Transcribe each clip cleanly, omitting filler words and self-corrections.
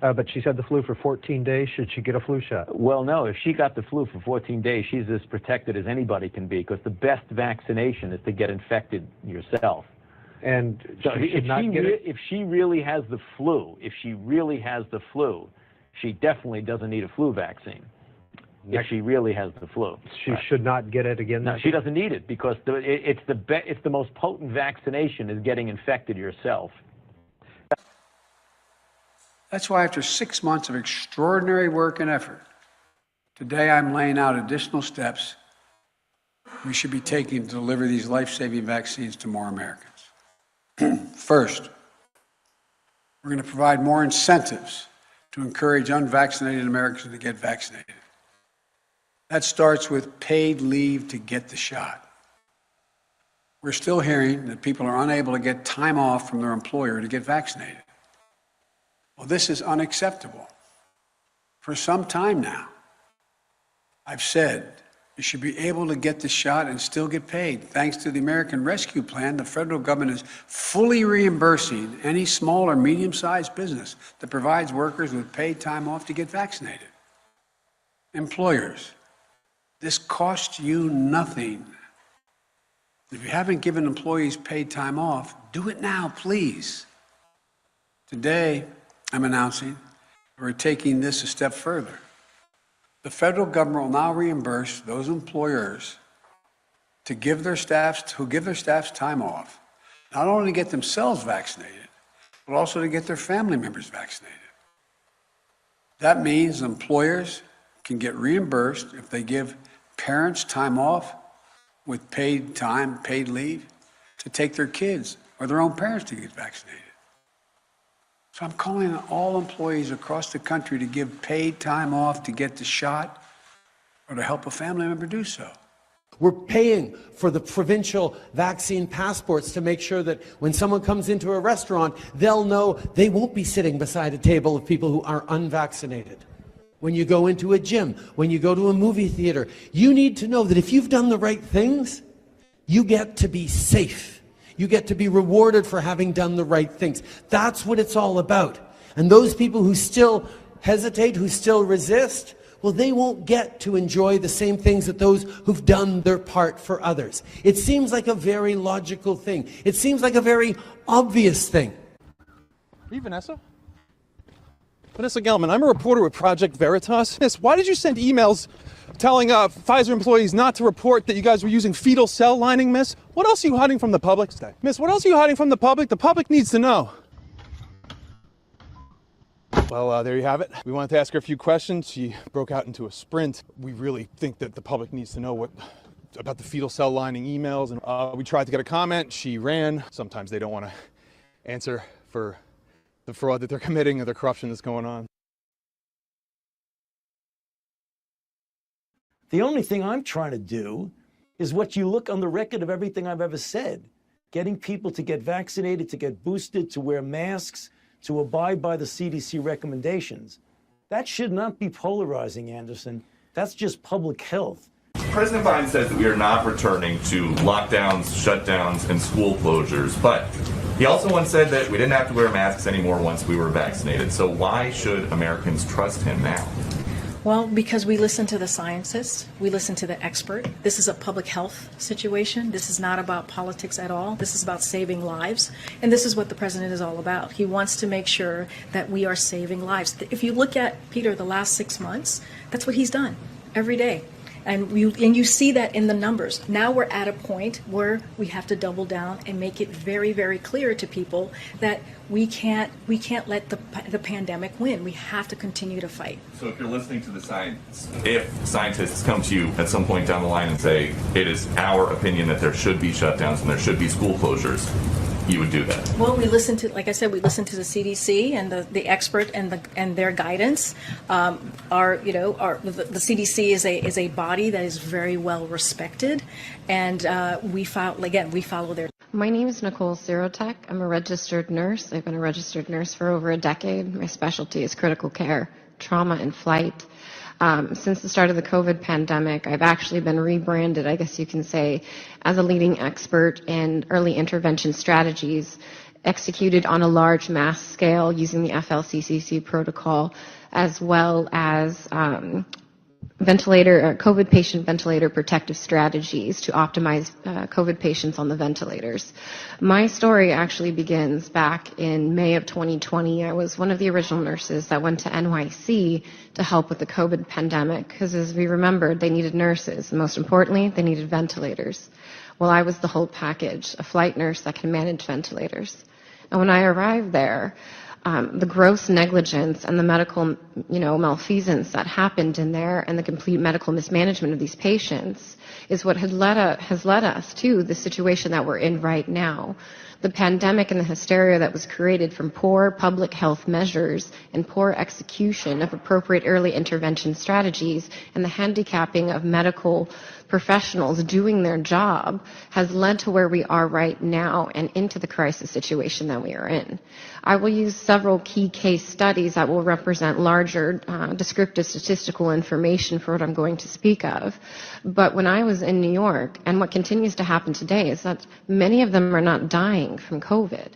But she had the flu for 14 days. Should she get a flu shot? Well, no. If she got the flu for 14 days, she's as protected as anybody can be, because the best vaccination is to get infected yourself. And so if she really has the flu, she definitely doesn't need a flu vaccine. If she really has the flu, she should not get it again. No, she doesn't need it, because it's the most potent vaccination is getting infected yourself. That's why after 6 months of extraordinary work and effort, today I'm laying out additional steps we should be taking to deliver these life-saving vaccines to more Americans. First, we're going to provide more incentives to encourage unvaccinated Americans to get vaccinated. That starts with paid leave to get the shot. We're still hearing that people are unable to get time off from their employer to get vaccinated. Well, this is unacceptable. For some time now, I've said you should be able to get the shot and still get paid. Thanks to the American Rescue Plan, the federal government is fully reimbursing any small or medium-sized business that provides workers with paid time off to get vaccinated. Employers, this costs you nothing. If you haven't given employees paid time off, do it now, please. Today, I'm announcing we're taking this a step further. The federal government will now reimburse those employers who give their staffs time off, not only to get themselves vaccinated, but also to get their family members vaccinated. That means employers can get reimbursed if they give parents time off with paid leave to take their kids or their own parents to get vaccinated. So I'm calling on all employees across the country to give paid time off to get the shot or to help a family member do so. We're paying for the provincial vaccine passports to make sure that when someone comes into a restaurant, they'll know they won't be sitting beside a table of people who are unvaccinated. When you go into a gym, when you go to a movie theater, you need to know that if you've done the right things, you get to be safe. You get to be rewarded for having done the right things. That's what it's all about. And those people who still hesitate, who still resist, well, they won't get to enjoy the same things that those who've done their part for others. It seems like a very logical thing. It seems like a very obvious thing. Are you Vanessa? Vanessa Gelman, I'm a reporter with Project Veritas. Miss, why did you send emails telling Pfizer employees not to report that you guys were using fetal cell lining, miss? What else are you hiding from the public? Miss, what else are you hiding from the public? The public needs to know. Well, there you have it. We wanted to ask her a few questions. She broke out into a sprint. We really think that the public needs to know about the fetal cell lining emails. And we tried to get a comment. She ran. Sometimes they don't want to answer for the fraud that they're committing or the corruption that's going on. The only thing I'm trying to do is what you look on the record of everything I've ever said. Getting people to get vaccinated, to get boosted, to wear masks, to abide by the CDC recommendations. That should not be polarizing, Anderson. That's just public health. President Biden says that we are not returning to lockdowns, shutdowns, and school closures, but he also once said that we didn't have to wear masks anymore once we were vaccinated. So why should Americans trust him now? Well, because we listen to the scientists, we listen to the expert. This is a public health situation. This is not about politics at all. This is about saving lives. And this is what the president is all about. He wants to make sure that we are saving lives. If you look at, Peter, the last 6 months, that's what he's done every day. And you see that in the numbers. Now we're at a point where we have to double down and make it very, very clear to people that we can't let the pandemic win. We have to continue to fight. So if you're listening to the science, if scientists come to you at some point down the line and say, it is our opinion that there should be shutdowns and there should be school closures, you would do that? Well, we listen to, like I said, we listen to the CDC and the expert and their guidance. The CDC is a body that is very well respected, and we follow their. My name is Nicole Sirotek. I'm a registered nurse. I've been a registered nurse for over a decade. My specialty is critical care, trauma, and flight. Since the start of the COVID pandemic, I've actually been rebranded, I guess you can say, as a leading expert in early intervention strategies executed on a large mass scale using the FLCCC protocol, as well as COVID patient ventilator protective strategies to optimize COVID patients on the ventilators. My story actually begins back in May of 2020. I was one of the original nurses that went to NYC to help with the COVID pandemic, because as we remembered, they needed nurses, and most importantly, they needed ventilators. Well, I was the whole package, a flight nurse that can manage ventilators. And when I arrived there, the gross negligence and the medical, malfeasance that happened in there, and the complete medical mismanagement of these patients, is what has led us to the situation that we're in right now. The pandemic and the hysteria that was created from poor public health measures and poor execution of appropriate early intervention strategies, and the handicapping of medical professionals doing their job, has led to where we are right now and into the crisis situation that we are in. I will use several key case studies that will represent larger descriptive statistical information for what I'm going to speak of. But when I was in New York, and what continues to happen today, is that many of them are not dying from COVID.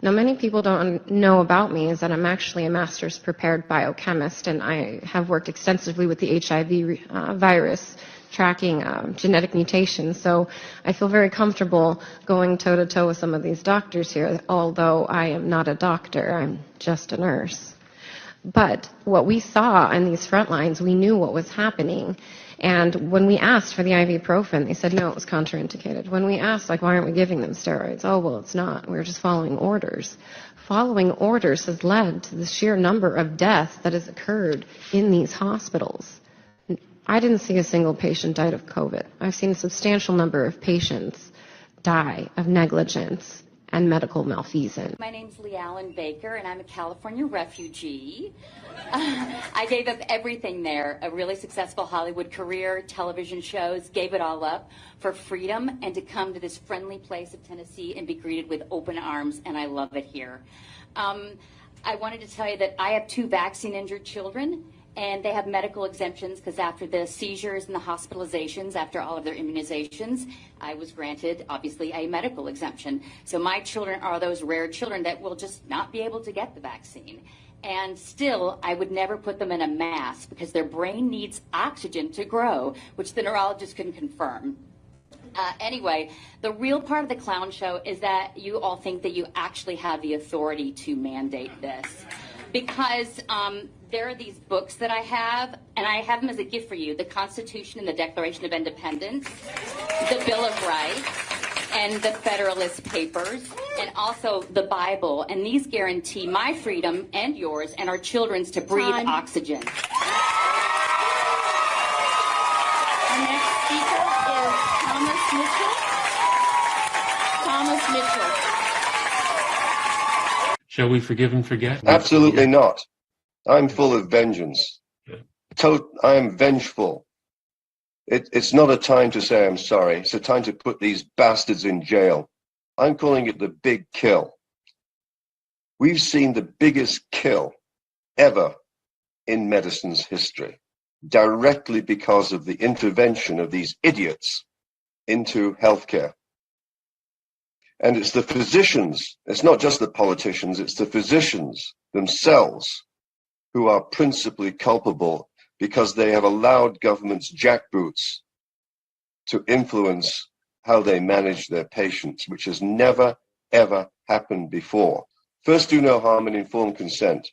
Now, many people don't know about me is that I'm actually a master's prepared biochemist, and I have worked extensively with the HIV virus, tracking genetic mutations. So I feel very comfortable going toe-to-toe with some of these doctors here, although I am not a doctor, I'm just a nurse. But what we saw on these front lines, we knew what was happening. And when we asked for the ibuprofen, they said, no, it was contraindicated. When we asked, why aren't we giving them steroids? Oh, well, it's not. We're just following orders. Following orders has led to the sheer number of deaths that has occurred in these hospitals. I didn't see a single patient died of COVID. I've seen a substantial number of patients die of negligence and medical malfeasance. My name's Lee Allen Baker, and I'm a California refugee. I gave up everything there, a really successful Hollywood career, television shows, gave it all up for freedom and to come to this friendly place of Tennessee and be greeted with open arms, and I love it here. I wanted to tell you that I have 2 vaccine-injured children, and they have medical exemptions because after the seizures and the hospitalizations, after all of their immunizations, I was granted, obviously, a medical exemption. So my children are those rare children that will just not be able to get the vaccine. And still, I would never put them in a mask because their brain needs oxygen to grow, which the neurologist can confirm. Anyway, the real part of the clown show is that you all think that you actually have the authority to mandate this. Because there are these books that I have, and I have them as a gift for you, the Constitution and the Declaration of Independence, the Bill of Rights, and the Federalist Papers, and also the Bible. And these guarantee my freedom and yours and our children's to breathe oxygen. Our next speaker is Thomas Mitchell. Thomas Mitchell. Shall we forgive and forget? Absolutely not. I'm full of vengeance. I am vengeful. It's not a time to say I'm sorry. It's a time to put these bastards in jail. I'm calling it the big kill. We've seen the biggest kill ever in medicine's history, directly because of the intervention of these idiots into healthcare. And it's the physicians, it's not just the politicians, it's the physicians themselves who are principally culpable because they have allowed government's jackboots to influence how they manage their patients, which has never, ever happened before. First, do no harm and informed consent.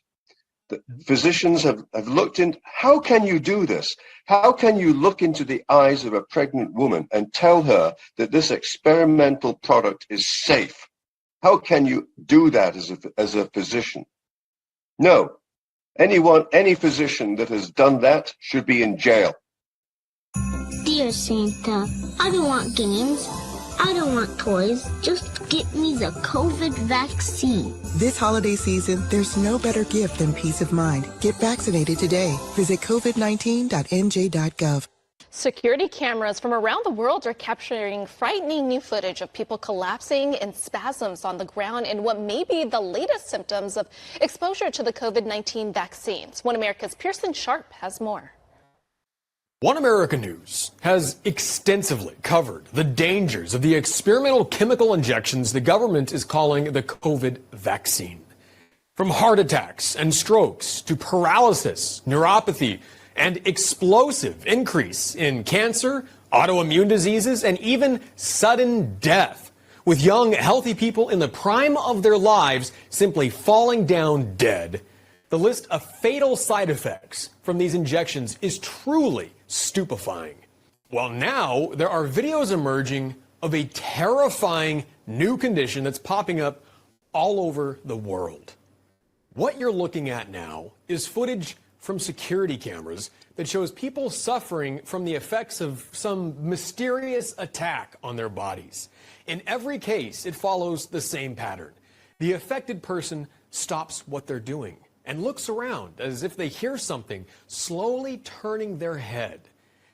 The physicians have looked in, how can you do this? How can you look into the eyes of a pregnant woman and tell her that this experimental product is safe? How can you do that as a physician? No. Any physician that has done that should be in jail. Dear Santa, I don't want games. I don't want toys. Just get me the COVID vaccine. This holiday season, there's no better gift than peace of mind. Get vaccinated today. Visit covid19.nj.gov. Security cameras from around the world are capturing frightening new footage of people collapsing in spasms on the ground in what may be the latest symptoms of exposure to the COVID-19 vaccines. One America's Pearson Sharp has more. One America News has extensively covered the dangers of the experimental chemical injections the government is calling the COVID vaccine. From heart attacks and strokes to paralysis, neuropathy, and explosive increase in cancer, autoimmune diseases, and even sudden death, with young, healthy people in the prime of their lives simply falling down dead. The list of fatal side effects from these injections is truly stupefying. Well, now there are videos emerging of a terrifying new condition that's popping up all over the world. What you're looking at now is footage from security cameras that shows people suffering from the effects of some mysterious attack on their bodies. In every case, it follows the same pattern. The affected person stops what they're doing and looks around as if they hear something, slowly turning their head.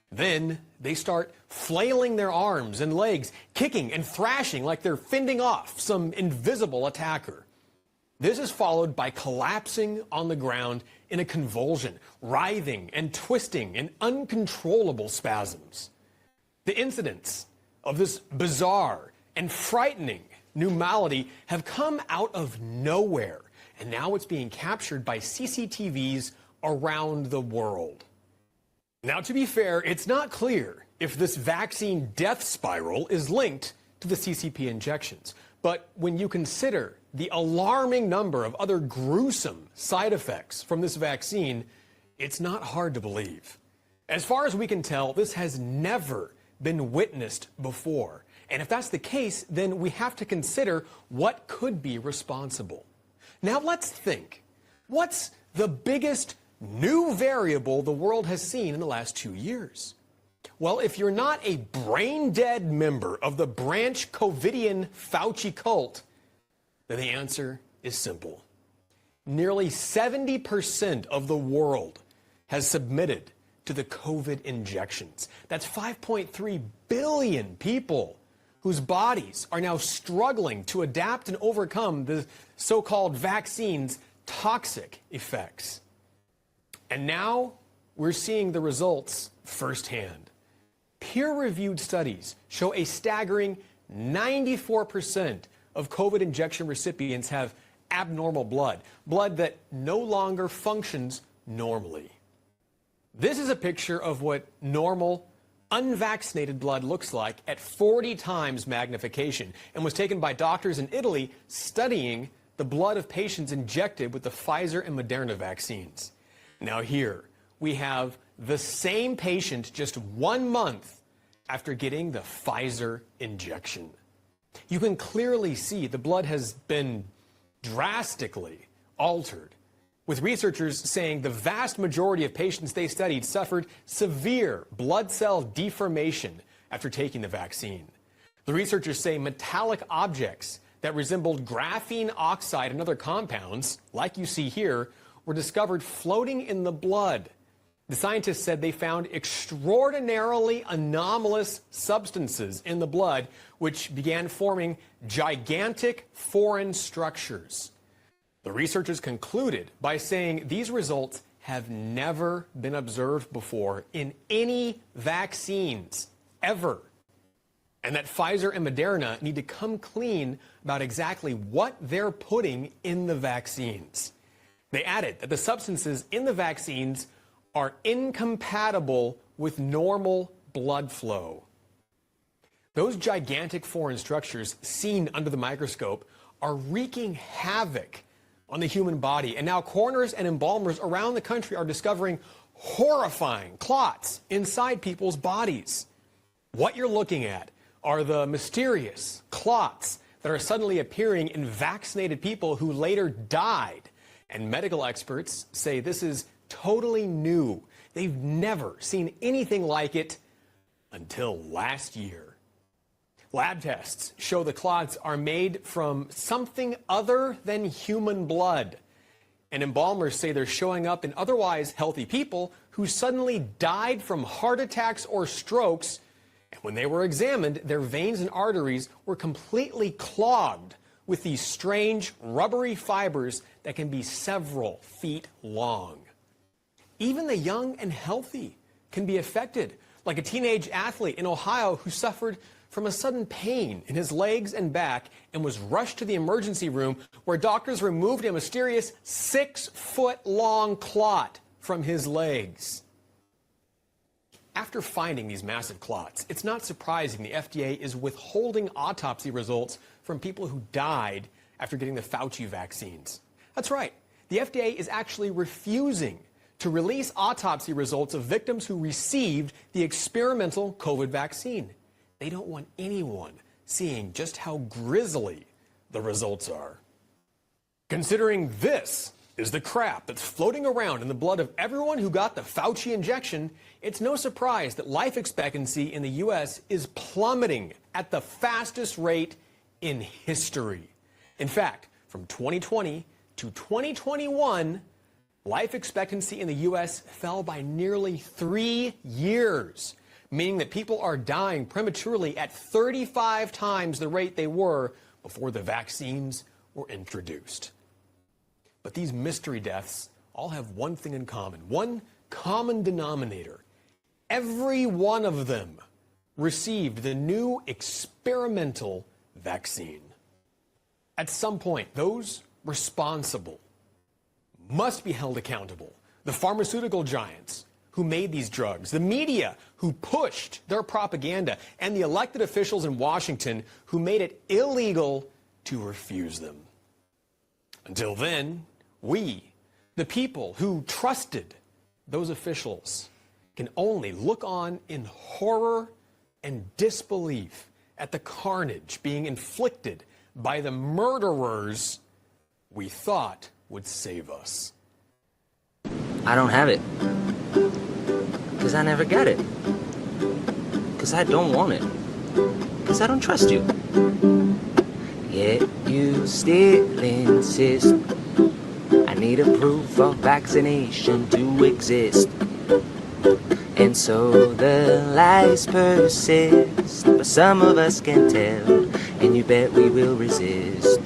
Then they start flailing their arms and legs, kicking and thrashing like they're fending off some invisible attacker. This is followed by collapsing on the ground in a convulsion, writhing and twisting in uncontrollable spasms. The incidents of this bizarre and frightening new malady have come out of nowhere, and now it's being captured by CCTVs around the world. Now, to be fair, it's not clear if this vaccine death spiral is linked to the CCP injections. But when you consider the alarming number of other gruesome side effects from this vaccine, it's not hard to believe. As far as we can tell, this has never been witnessed before. And if that's the case, then we have to consider what could be responsible. Now let's think. What's the biggest new variable the world has seen in the last 2 years? Well, if you're not a brain-dead member of the branch Covidian Fauci cult, then the answer is simple. Nearly 70% of the world has submitted to the COVID injections. That's 5.3 billion people whose bodies are now struggling to adapt and overcome the so-called vaccine's toxic effects. And now we're seeing the results firsthand. Peer-reviewed studies show a staggering 94% of COVID injection recipients have abnormal blood that no longer functions normally. This is a picture of what normal, unvaccinated blood looks like at 40 times magnification and was taken by doctors in Italy studying the blood of patients injected with the Pfizer and Moderna vaccines. Now here we have the same patient just 1 month after getting the Pfizer injection. You can clearly see the blood has been drastically altered, with researchers saying the vast majority of patients they studied suffered severe blood cell deformation after taking the vaccine. The researchers say metallic objects that resembled graphene oxide and other compounds, like you see here, were discovered floating in the blood. The scientists said they found extraordinarily anomalous substances in the blood, which began forming gigantic foreign structures. The researchers concluded by saying these results have never been observed before in any vaccines, ever. And that Pfizer and Moderna need to come clean about exactly what they're putting in the vaccines. They added that the substances in the vaccines are incompatible with normal blood flow. Those gigantic foreign structures seen under the microscope are wreaking havoc on the human body, and now coroners and embalmers around the country are discovering horrifying clots inside people's bodies. What you're looking at are the mysterious clots that are suddenly appearing in vaccinated people who later died. And medical experts say this is totally new. They've never seen anything like it until last year. Lab tests show the clots are made from something other than human blood. And embalmers say they're showing up in otherwise healthy people who suddenly died from heart attacks or strokes. And when they were examined, their veins and arteries were completely clogged with these strange rubbery fibers that can be several feet long. Even the young and healthy can be affected, like a teenage athlete in Ohio who suffered from a sudden pain in his legs and back and was rushed to the emergency room where doctors removed a mysterious 6-foot-long clot from his legs. After finding these massive clots, it's not surprising the FDA is withholding autopsy results from people who died after getting the Fauci vaccines. That's right. The FDA is actually refusing to release autopsy results of victims who received the experimental COVID vaccine. They don't want anyone seeing just how grisly the results are. Considering this is the crap that's floating around in the blood of everyone who got the Fauci injection, it's no surprise that life expectancy in the U.S. is plummeting at the fastest rate in history. In fact, from 2020 to 2021, life expectancy in the U.S. fell by nearly 3 years, meaning that people are dying prematurely at 35 times the rate they were before the vaccines were introduced. But these mystery deaths all have one thing in common, one common denominator. Every one of them received the new experimental vaccine. At some point, those responsible must be held accountable. The pharmaceutical giants who made these drugs, the media who pushed their propaganda, and the elected officials in Washington who made it illegal to refuse them. Until then, we, the people who trusted those officials, can only look on in horror and disbelief at the carnage being inflicted by the murderers we thought would save us. I don't have it. Because I never got it. Because I don't want it. Because I don't trust you. Yet you still insist I need a proof of vaccination to exist. And so the lies persist, but some of us can tell, and you bet we will resist.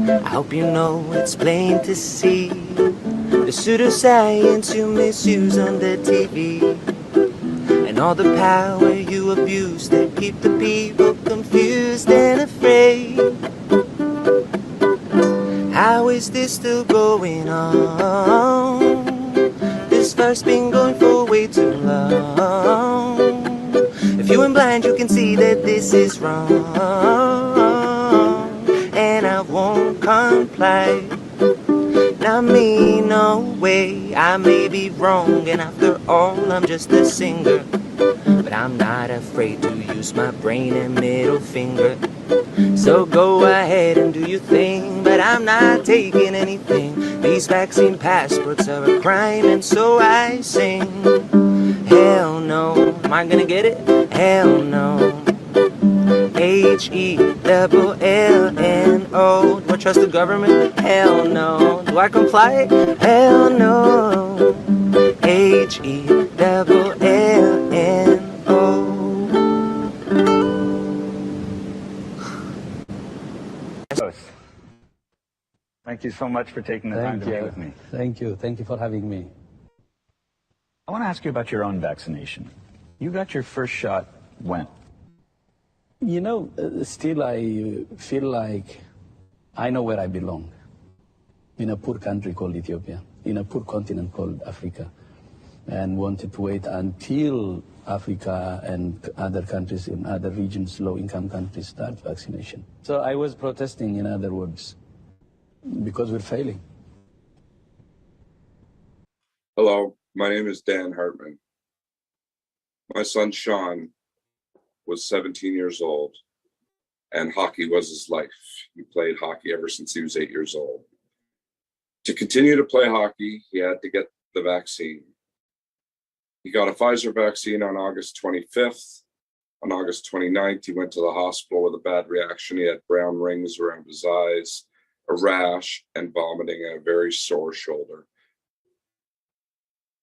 I hope you know it's plain to see the pseudoscience you misuse on the TV, and all the power you abuse that keep the people confused and afraid. How is this still going on? This fire's been going for way too long. If you ain't blind, you can see that this is wrong, and I won't comply. Not me, no way. I may be wrong, and after all, I'm just a singer. But I'm not afraid to use my brain and middle finger. So go ahead and do your thing, but I'm not taking anything. These vaccine passports are a crime, and so I sing. Hell no. Am I gonna get it? Hell no. H-E-double-L-N-O. Do I trust the government? Hell no. Do I comply? Hell no. H-E-double-L-N-O. Thank you so much for taking the time to meet with me. Thank you. Thank you for having me. I want to ask you about your own vaccination. You got your first shot when? You know, still I feel like I know where I belong. In a poor country called Ethiopia, in a poor continent called Africa, and wanted to wait until Africa and other countries in other regions, low-income countries, start vaccination. So I was protesting, in other words, because we're failing. Hello, my name is Dan Hartman. My son Sean was 17 years old, and hockey was his life. He played hockey ever since he was 8 years old. To continue to play hockey, he had to get the vaccine. He got a Pfizer vaccine on August 25th. On August 29th, he went to the hospital with a bad reaction. He had brown rings around his eyes, a rash, and vomiting, and a very sore shoulder.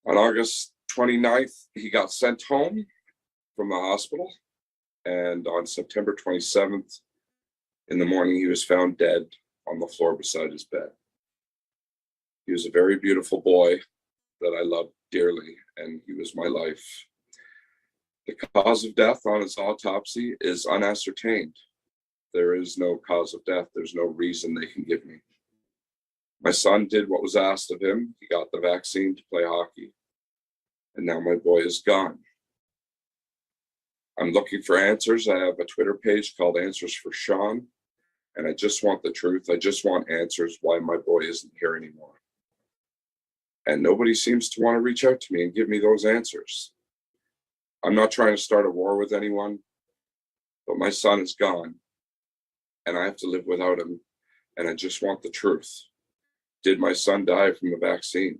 On August 29th, he got sent home from the hospital, and on September 27th, in the morning, he was found dead on the floor beside his bed. He was a very beautiful boy that I loved dearly, and is my life. The cause of death on his autopsy is unascertained. There is no cause of death. There's no reason they can give me. My son did what was asked of him. He got the vaccine to play hockey. And now my boy is gone. I'm looking for answers. I have a Twitter page called Answers for Sean. And I just want the truth. I just want answers why my boy isn't here anymore. And nobody seems to want to reach out to me and give me those answers. I'm not trying to start a war with anyone, but my son is gone and I have to live without him. And I just want the truth. Did my son die from the vaccine?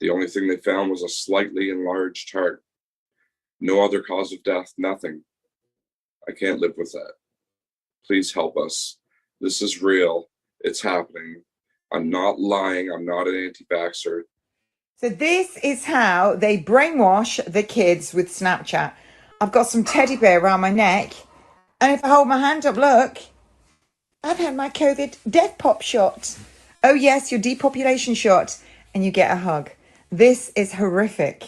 The only thing they found was a slightly enlarged heart. No other cause of death, nothing. I can't live with that. Please help us. This is real. It's happening. I'm not lying. I'm not an anti-vaxxer. So this is how they brainwash the kids with Snapchat. I've got some teddy bear around my neck. And if I hold my hand up, look, I've had my COVID death pop shot. Oh yes, your depopulation shot. And you get a hug. This is horrific.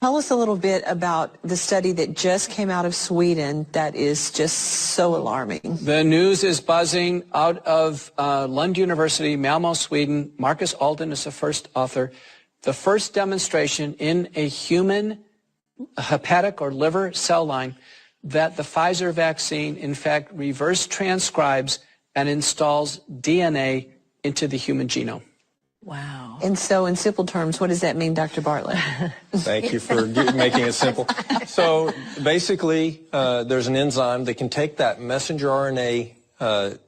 Tell us a little bit about the study that just came out of Sweden that is just so alarming. The news is buzzing out of Lund University, Malmö, Sweden. Marcus Alden is the first author. The first demonstration in a human hepatic or liver cell line that the Pfizer vaccine, in fact, reverse transcribes and installs DNA into the human genome. Wow. And so in simple terms, what does that mean, Dr. Bartlett? Thank you for making it simple. So basically, there's an enzyme that can take that messenger RNA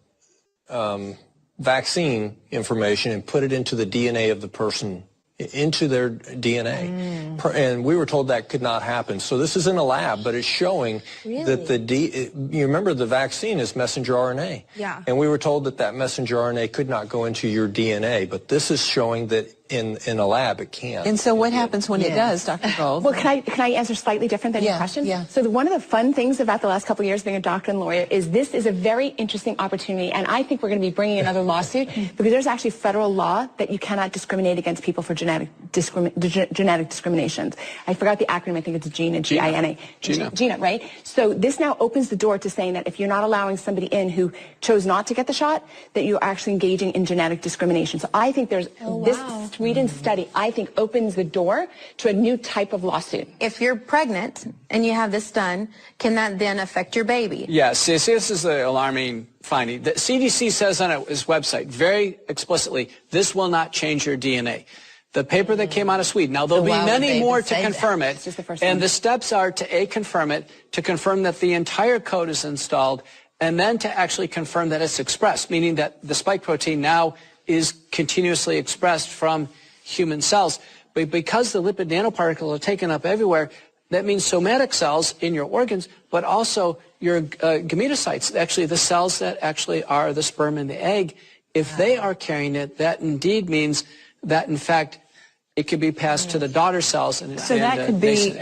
vaccine information and put it into the DNA of the person, into their DNA. And we were told that could not happen. So this is in a lab, but it's showing that you remember the vaccine is messenger RNA. Yeah. And we were told that that messenger RNA could not go into your DNA, but this is showing that in a lab it can. And so what happens when it does, Dr. Gold? Well, can I answer slightly different than your question? Yeah. So one of the fun things about the last couple of years being a doctor and lawyer is this is a very interesting opportunity, and I think we're going to be bringing another lawsuit because there's actually federal law that you cannot discriminate against people for genetic discriminations. I forgot the acronym. I think it's GINA, G-I-N-A. GINA, right? So this now opens the door to saying that if you're not allowing somebody in who chose not to get the shot, that you're actually engaging in genetic discrimination. So I think there's this Sweden study, I think, opens the door to a new type of lawsuit. If you're pregnant and you have this done, can that then affect your baby? Yes, this is the alarming finding. The CDC says on its website very explicitly, this will not change your DNA. The paper that came out of Sweden. Now, there'll be many more to confirm it, and the steps are to confirm it, to confirm that the entire code is installed, and then to actually confirm that it's expressed, meaning that the spike protein now is continuously expressed from human cells. But because the lipid nanoparticles are taken up everywhere, that means somatic cells in your organs, but also your gametocytes, actually the cells that actually are the sperm and the egg. If they are carrying it, that indeed means that, in fact, it could be passed to the daughter cells. And So that could be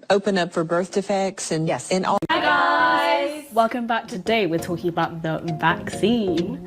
open up for birth defects and and all. Hi guys! Welcome back. Today we're talking about the vaccine.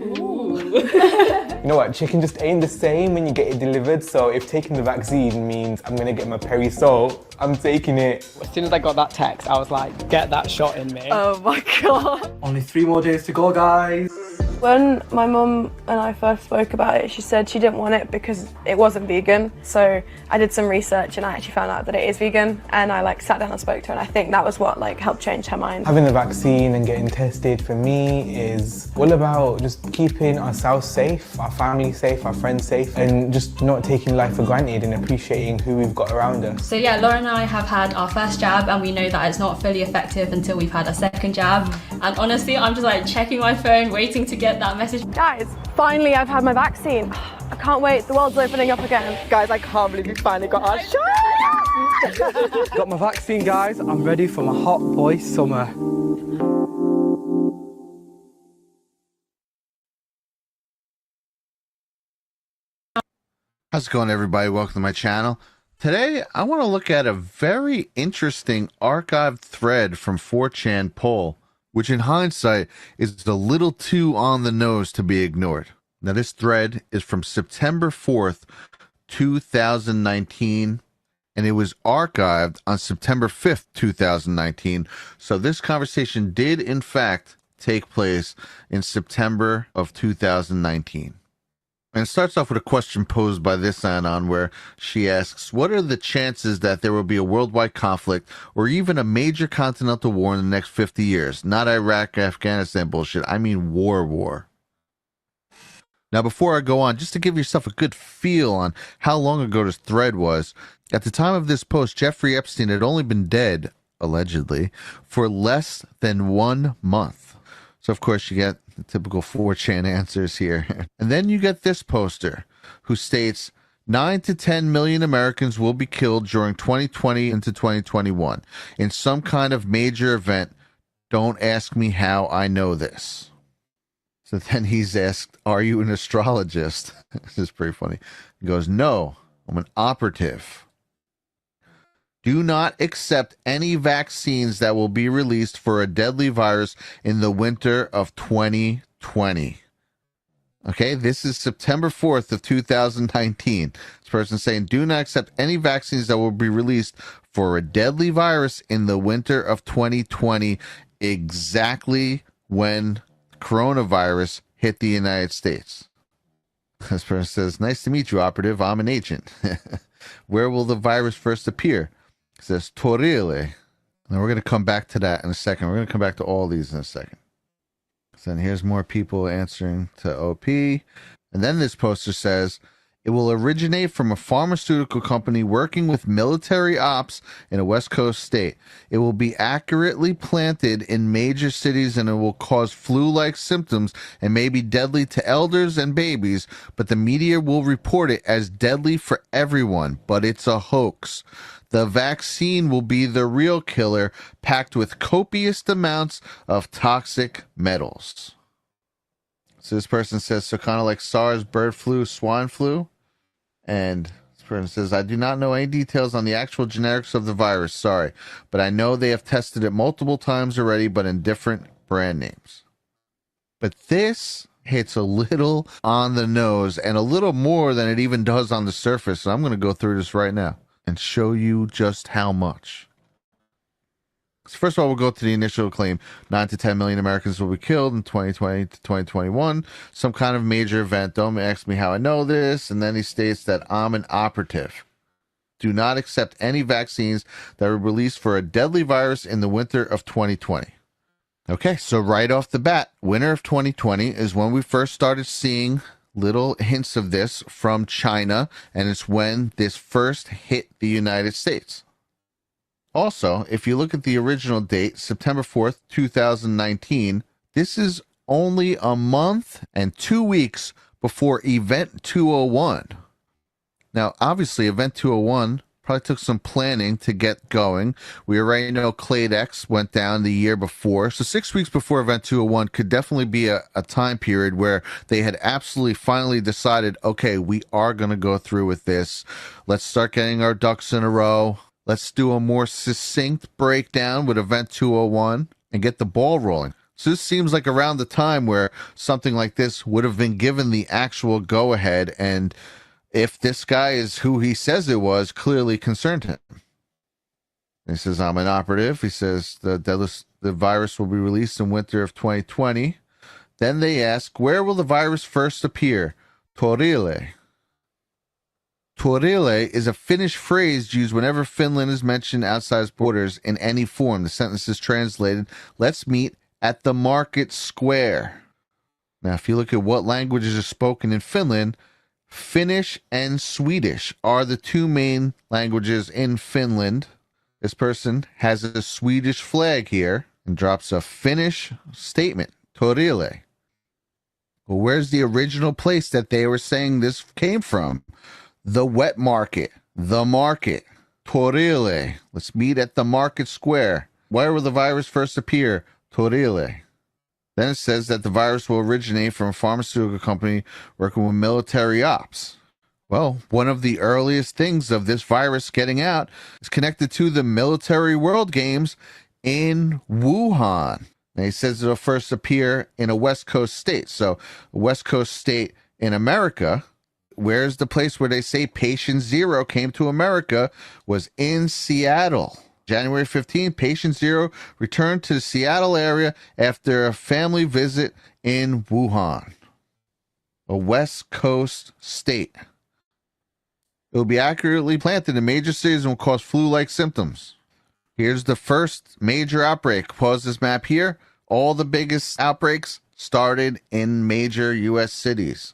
You know what, chicken just ain't the same when you get it delivered, so if taking the vaccine means I'm gonna get my perisalt, I'm taking it. As soon as I got that text, I was like, get that shot in me. Oh my god. Only 3 more days to go, guys. When my mum and I first spoke about it, she said she didn't want it because it wasn't vegan. So I did some research and I actually found out that it is vegan, and I sat down and spoke to her, and I think that was what helped change her mind. Having the vaccine and getting tested for me is all about just keeping ourselves safe, our family safe, our friends safe, and just not taking life for granted and appreciating who we've got around us. So yeah, Lauren and I have had our first jab, and we know that it's not fully effective until we've had a second jab. And honestly, I'm just checking my phone, waiting to get that message. Guys, finally I've had my vaccine. I can't wait, the world's opening up again. Guys, I can't believe we finally got our shot! Got my vaccine, guys. I'm ready for my hot boy summer. How's it going, everybody? Welcome to my channel. Today, I want to look at a very interesting archived thread from 4chan poll which in hindsight is a little too on the nose to be ignored. Now, this thread is from September 4th, 2019, and it was archived on September 5th, 2019. So this conversation did, in fact, take place in September of 2019. And it starts off with a question posed by this Anon, where she asks, what are the chances that there will be a worldwide conflict or even a major continental war in the next 50 years? Not Iraq, Afghanistan bullshit. I mean war. Now, before I go on, just to give yourself a good feel on how long ago this thread was, at the time of this post, Jeffrey Epstein had only been dead, allegedly, for less than 1 month. So, of course, you get the typical 4chan answers here. And then you get this poster who states 9 to 10 million Americans will be killed during 2020 into 2021 in some kind of major event. Don't ask me how I know this. So then he's asked, are you an astrologist? This is pretty funny. He goes, no, I'm an operative. Do not accept any vaccines that will be released for a deadly virus in the winter of 2020. Okay, this is September 4th of 2019. This person saying, do not accept any vaccines that will be released for a deadly virus in the winter of 2020, exactly when coronavirus hit the United States. This person says, nice to meet you, operative. I'm an agent. Where will the virus first appear? It says Torile. Now we're going to come back to that in a second. We're going to come back to all these in a second. So then here's more people answering to OP. And then this poster says, it will originate from a pharmaceutical company working with military ops in a West Coast state. It will be accurately planted in major cities and it will cause flu-like symptoms and may be deadly to elders and babies, but the media will report it as deadly for everyone, but it's a hoax. The vaccine will be the real killer, packed with copious amounts of toxic metals. So this person says, so kind of like SARS, bird flu, swine flu? And this person says, I do not know any details on the actual generics of the virus, sorry, but I know they have tested it multiple times already, but in different brand names. But this hits a little on the nose and a little more than it even does on the surface. So I'm going to go through this right now and show you just how much. So first of all, we'll go to the initial claim. 9 to 10 million Americans will be killed in 2020 to 2021. Some kind of major event. Don't ask me how I know this. And then he states that I'm an operative. Do not accept any vaccines that are released for a deadly virus in the winter of 2020. Okay, so right off the bat, winter of 2020 is when we first started seeing little hints of this from China, and it's when this first hit the United States. Also, if you look at the original date, September 4th, 2019, this is only a month and 2 weeks before Event 201. Now, obviously, Event 201 probably took some planning to get going. We already know Clade X went down the year before. So 6 weeks before Event 201 could definitely be a time period where they had absolutely finally decided, okay, we are going to go through with this. Let's start getting our ducks in a row. Let's do a more succinct breakdown with Event 201 and get the ball rolling. So this seems like around the time where something like this would have been given the actual go-ahead, and if this guy is who he says it was, clearly concerned him. He says, I'm an operative. He says the virus will be released in winter of 2020. Then they ask, where will the virus first appear? Torile. Torile is a Finnish phrase used whenever Finland is mentioned outside its borders in any form. The sentence is translated, let's meet at the market square. Now, if you look at what languages are spoken in Finland, Finnish and Swedish are the two main languages in Finland. This person has a Swedish flag here and drops a Finnish statement, Torile. Well, where's the original place that they were saying this came from? The wet market, the market, Torile. Let's meet at the market square. Where will the virus first appear? Torile. Then it says that the virus will originate from a pharmaceutical company working with military ops. Well, one of the earliest things of this virus getting out is connected to the Military World Games in Wuhan. And he says it'll first appear in a West Coast state. So, a West Coast state in America, where's the place where they say patient zero came to America, was in Seattle. January 15, patient zero returned to the Seattle area after a family visit in Wuhan, a West Coast state. It will be accurately planted in major cities and will cause flu-like symptoms. Here's the first major outbreak. Pause this map here. All the biggest outbreaks started in major U.S. cities.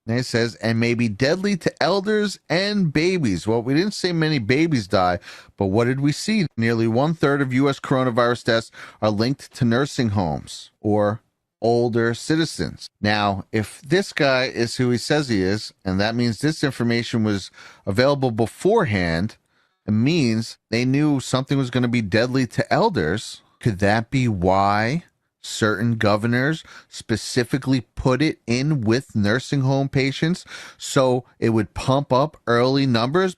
And it says, and may be deadly to elders and babies. Well, we didn't say many babies die, but what did we see? Nearly 1/3 of U.S. coronavirus deaths are linked to nursing homes or older citizens. Now, if this guy is who he says he is, and that means this information was available beforehand, it means they knew something was going to be deadly to elders. Could that be why certain governors specifically put it in with nursing home patients so it would pump up early numbers?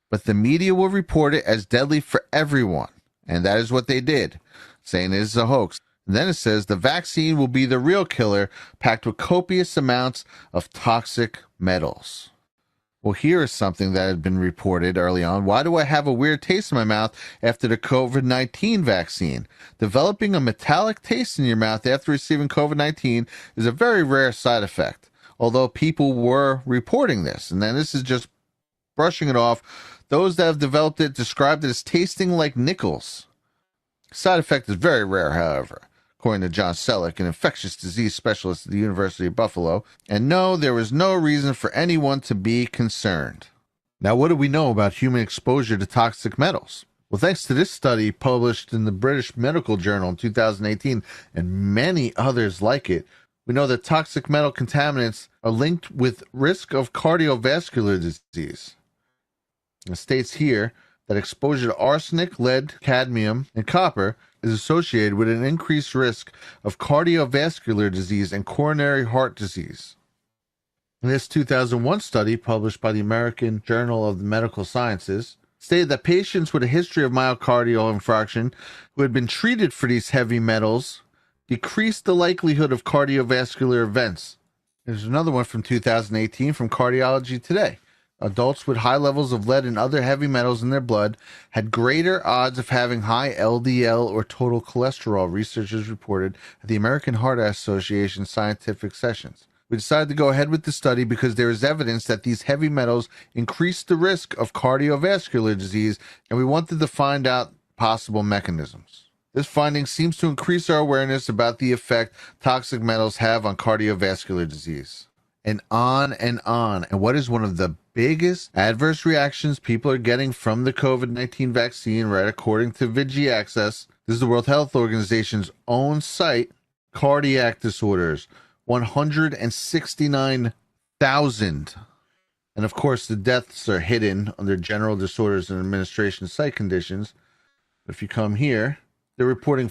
But the media will report it as deadly for everyone. And that is what they did, saying it is a hoax. And then it says the vaccine will be the real killer, packed with copious amounts of toxic metals. Well, here is something that had been reported early on. Why do I have a weird taste in my mouth after the COVID-19 vaccine? Developing a metallic taste in your mouth after receiving COVID-19 is a very rare side effect, although people were reporting this. And then this is just brushing it off. Those that have developed it described it as tasting like nickels. Side effect is very rare, however, according to John Selleck, an infectious disease specialist at the University of Buffalo. And no, there was no reason for anyone to be concerned. Now, what do we know about human exposure to toxic metals? Well, thanks to this study published in the British Medical Journal in 2018 and many others like it, we know that toxic metal contaminants are linked with risk of cardiovascular disease. It states here that exposure to arsenic, lead, cadmium, and copper is associated with an increased risk of cardiovascular disease and coronary heart disease. In this 2001 study published by the American Journal of the Medical Sciences stated that patients with a history of myocardial infarction who had been treated for these heavy metals decreased the likelihood of cardiovascular events. There's another one from 2018 from Cardiology Today. Adults with high levels of lead and other heavy metals in their blood had greater odds of having high LDL or total cholesterol, researchers reported at the American Heart Association scientific sessions. We decided to go ahead with the study because there is evidence that these heavy metals increase the risk of cardiovascular disease, and we wanted to find out possible mechanisms. This finding seems to increase our awareness about the effect toxic metals have on cardiovascular disease. And on and on. And what is one of the biggest adverse reactions people are getting from the COVID-19 vaccine, right according to VIGI Access? This is the World Health Organization's own site. Cardiac disorders, 169,000. And of course, the deaths are hidden under general disorders and administration site conditions. If you come here, they're reporting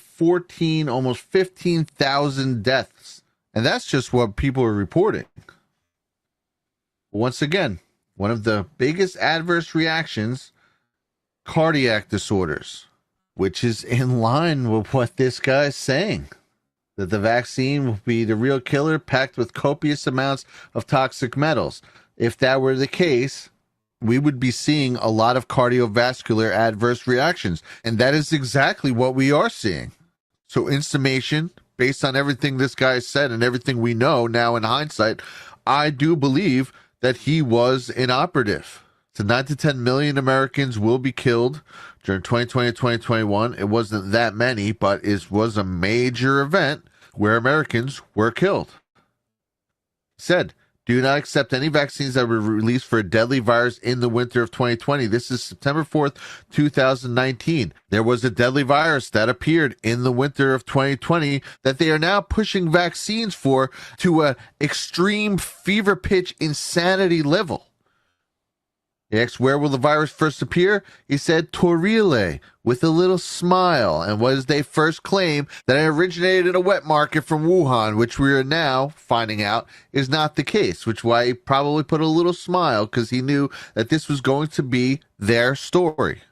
almost 15,000 deaths. And that's just what people are reporting. Once again, one of the biggest adverse reactions, cardiac disorders, which is in line with what this guy is saying, that the vaccine will be the real killer, packed with copious amounts of toxic metals. If that were the case, we would be seeing a lot of cardiovascular adverse reactions, and that is exactly what we are seeing. So in summation, based on everything this guy said and everything we know now in hindsight, I do believe that he was inoperative. So 9 to 10 million Americans will be killed during 2020 and 2021. It wasn't that many, but it was a major event where Americans were killed. Said, do not accept any vaccines that were released for a deadly virus in the winter of 2020. This is September 4th, 2019. There was a deadly virus that appeared in the winter of 2020 that they are now pushing vaccines for to an extreme fever pitch insanity level. He asked, where will the virus first appear? He said, Torile, with a little smile. And was they first claim that it originated in a wet market from Wuhan, which we are now finding out is not the case, which why he probably put a little smile because he knew that this was going to be their story.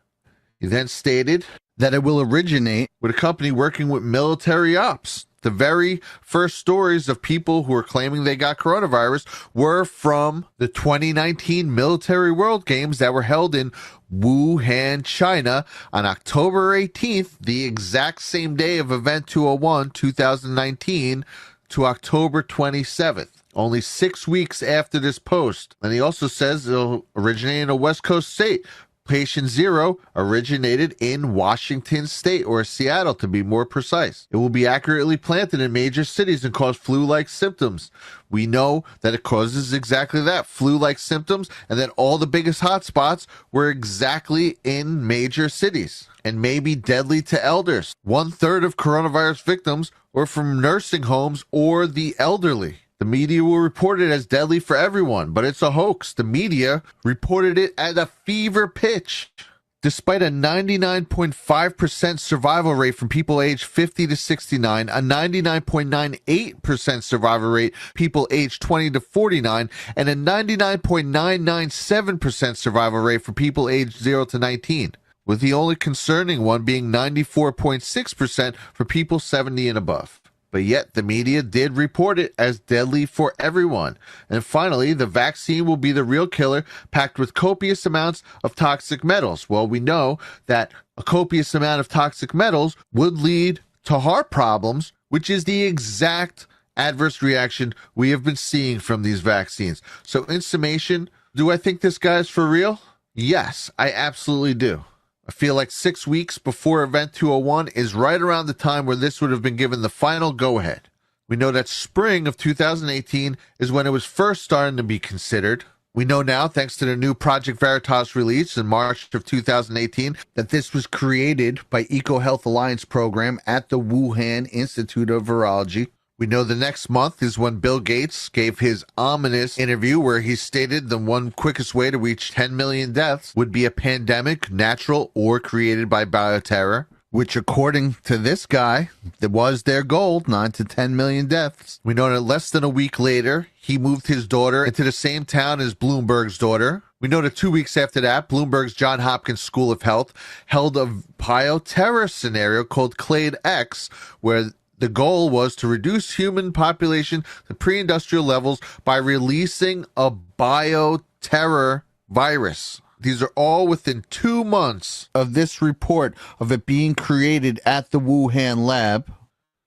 He then stated that it will originate with a company working with military ops. The very first stories of people who are claiming they got coronavirus were from the 2019 Military World Games that were held in Wuhan, China on October 18th, the exact same day of Event 201, 2019, to October 27th. Only 6 weeks after this post. And he also says it'll originate in a West Coast state. Patient zero originated in Washington State, or Seattle to be more precise. It will be accurately planted in major cities and cause flu-like symptoms. We know that it causes exactly that, flu-like symptoms, and that all the biggest hotspots were exactly in major cities and may be deadly to elders. 1/3 of coronavirus victims were from nursing homes or the elderly. The media will report it as deadly for everyone, but it's a hoax. The media reported it at a fever pitch. Despite a 99.5% survival rate from people aged 50 to 69, a 99.98% survival rate people aged 20 to 49, and a 99.997% survival rate for people aged 0 to 19, with the only concerning one being 94.6% for people 70 and above. But yet the media did report it as deadly for everyone. And finally, the vaccine will be the real killer, packed with copious amounts of toxic metals. Well, we know that a copious amount of toxic metals would lead to heart problems, which is the exact adverse reaction we have been seeing from these vaccines. So in summation, do I think this guy is for real? Yes, I absolutely do. I feel like 6 weeks before Event 201 is right around the time where this would have been given the final go-ahead. We know that spring of 2018 is when it was first starting to be considered. We know now, thanks to the new Project Veritas release in March of 2018, that this was created by EcoHealth Alliance program at the Wuhan Institute of Virology. We know the next month is when Bill Gates gave his ominous interview where he stated the one quickest way to reach 10 million deaths would be a pandemic, natural or created by bioterror, which according to this guy, that was their goal, 9 to 10 million deaths. We know that less than a week later, he moved his daughter into the same town as Bloomberg's daughter. We know that 2 weeks after that, Bloomberg's Johns Hopkins School of Health held a bioterror scenario called Clade X, where the goal was to reduce human population to pre-industrial levels by releasing a bioterror virus. These are all within 2 months of this report of it being created at the Wuhan lab.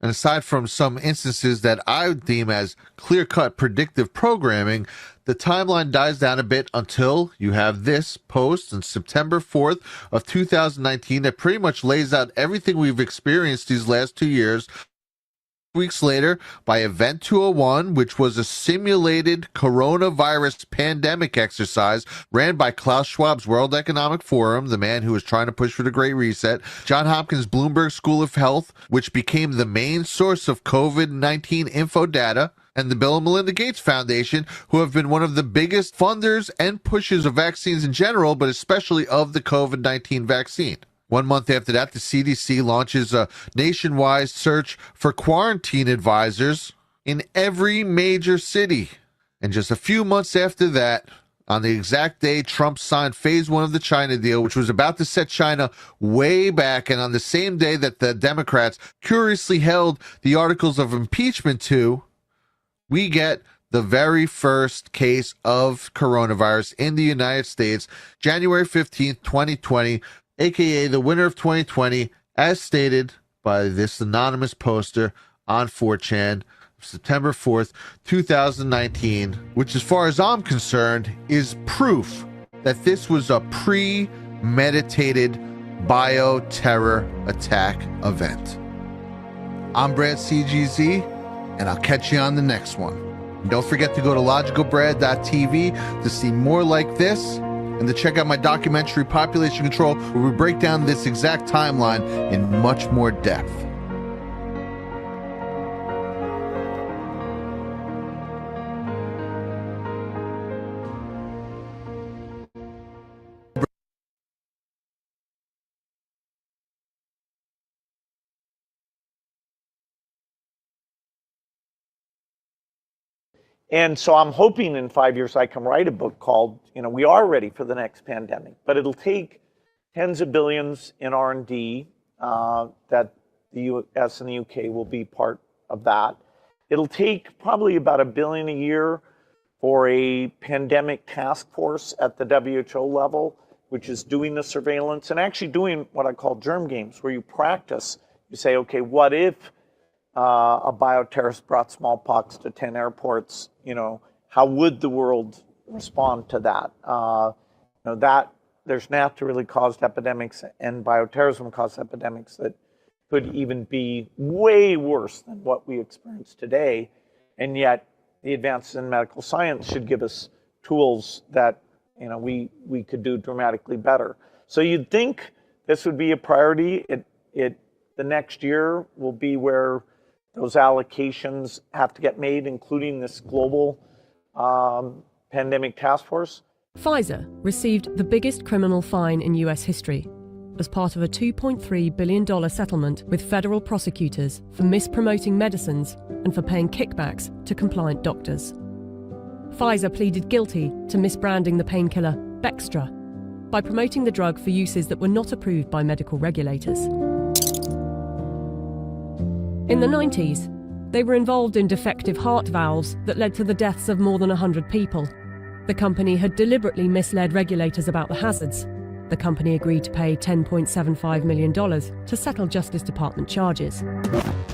And aside from some instances that I deem as clear-cut predictive programming, the timeline dies down a bit until you have this post on September 4th of 2019 that pretty much lays out everything we've experienced these last 2 years. Weeks later, by Event 201, which was a simulated coronavirus pandemic exercise ran by Klaus Schwab's World Economic Forum, the man who was trying to push for the Great Reset, Johns Hopkins Bloomberg School of Health, which became the main source of COVID-19 info data, and the Bill and Melinda Gates Foundation, who have been one of the biggest funders and pushers of vaccines in general, but especially of the COVID-19 vaccine. 1 month after that, the CDC launches a nationwide search for quarantine advisors in every major city. And just a few months after that, on the exact day Trump signed phase 1 of the China deal, which was about to set China way back, and on the same day that the Democrats curiously held the articles of impeachment to, we get the very first case of coronavirus in the United States, January 15th, 2020, aka the winner of 2020, as stated by this anonymous poster on 4chan, September 4th, 2019, which as far as I'm concerned is proof that this was a premeditated bioterror attack event. I'm Brad CGZ, and I'll catch you on the next one. And don't forget to go to logicalbrad.tv to see more like this, and to check out my documentary Population Control, where we break down this exact timeline in much more depth. And so I'm hoping in 5 years I can write a book called, We Are Ready for the Next Pandemic. But it'll take tens of billions in R&D that the US and the UK will be part of that. It'll take probably about $1 billion a year for a pandemic task force at the WHO level, which is doing the surveillance and actually doing what I call germ games, where you practice. You say, okay, what if a bioterrorist brought smallpox to 10 airports? You know, how would the world respond to that? You know, that there's naturally caused epidemics and bioterrorism caused epidemics that could even be way worse than what we experience today. And yet the advances in medical science should give us tools that, you know, we could do dramatically better. So you'd think this would be a priority. The next year will be where those allocations have to get made, including this global pandemic task force. Pfizer received the biggest criminal fine in US history as part of a $2.3 billion settlement with federal prosecutors for mispromoting medicines and for paying kickbacks to compliant doctors. Pfizer pleaded guilty to misbranding the painkiller Bextra by promoting the drug for uses that were not approved by medical regulators. In the 90s, they were involved in defective heart valves that led to the deaths of more than 100 people. The company had deliberately misled regulators about the hazards. The company agreed to pay $10.75 million to settle Justice Department charges.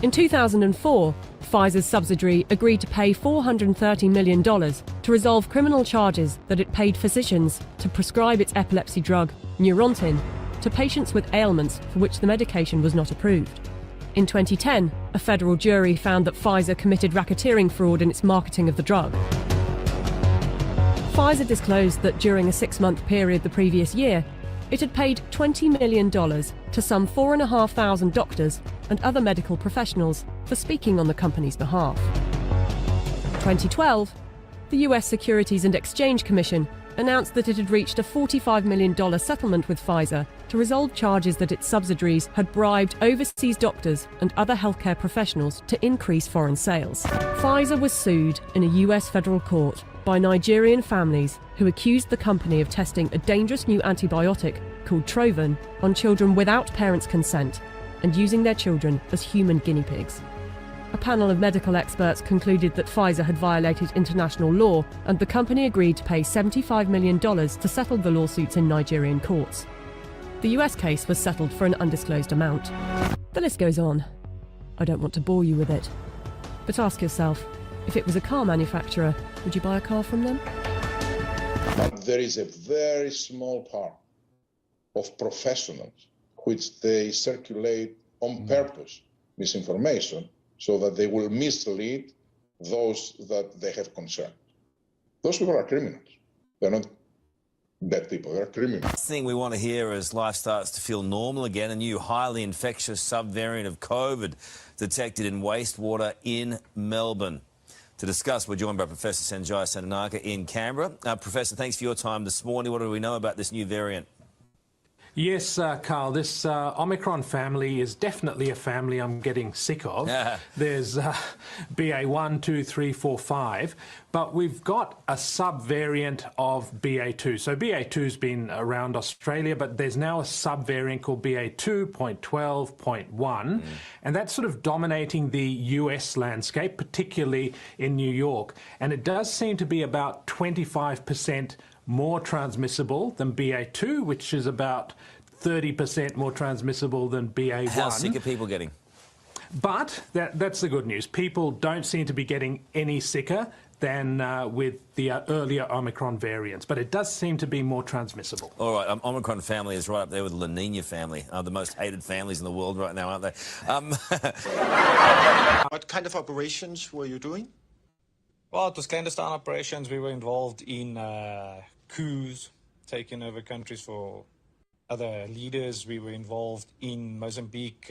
In 2004, Pfizer's subsidiary agreed to pay $430 million to resolve criminal charges that it paid physicians to prescribe its epilepsy drug, Neurontin, to patients with ailments for which the medication was not approved. In 2010, a federal jury found that Pfizer committed racketeering fraud in its marketing of the drug. Pfizer disclosed that during a 6-month period the previous year, it had paid $20 million to some 4,500 doctors and other medical professionals for speaking on the company's behalf. 2012, the US Securities and Exchange Commission announced that it had reached a $45 million settlement with Pfizer to resolve charges that its subsidiaries had bribed overseas doctors and other healthcare professionals to increase foreign sales. Pfizer was sued in a US federal court by Nigerian families who accused the company of testing a dangerous new antibiotic called Trovan on children without parents' consent and using their children as human guinea pigs. A panel of medical experts concluded that Pfizer had violated international law, and the company agreed to pay $75 million to settle the lawsuits in Nigerian courts. The US case was settled for an undisclosed amount. The list goes on. I don't want to bore you with it. But ask yourself, if it was a car manufacturer, would you buy a car from them? But there is a very small part of professionals which they circulate on purpose misinformation so that they will mislead those that they have concern. Those people are criminals. They're not bad people, they're criminals. Last thing we want to hear as life starts to feel normal again, a new highly infectious subvariant of COVID detected in wastewater in Melbourne. To discuss, we're joined by Professor Sanjaya Sandhanaka in Canberra. Professor, thanks for your time this morning. What do we know about this new variant? Yes, Carl, this Omicron family is definitely a family I'm getting sick of. There's BA1, 2, 3, 4, 5, but we've got a subvariant of BA2. So BA2's been around Australia, but there's now a subvariant called BA2.12.1, and that's sort of dominating the US landscape, particularly in New York. And it does seem to be about 25% more transmissible than BA2, which is about 30% more transmissible than BA1. How sick are people getting? But that's the good news. People don't seem to be getting any sicker than with the earlier Omicron variants, but it does seem to be more transmissible. All right, Omicron family is right up there with the La Nina family, the most hated families in the world right now, aren't they? What kind of operations were you doing? Well, it was clandestine operations. We were involved in coups, taking over countries for other leaders. We were involved in Mozambique,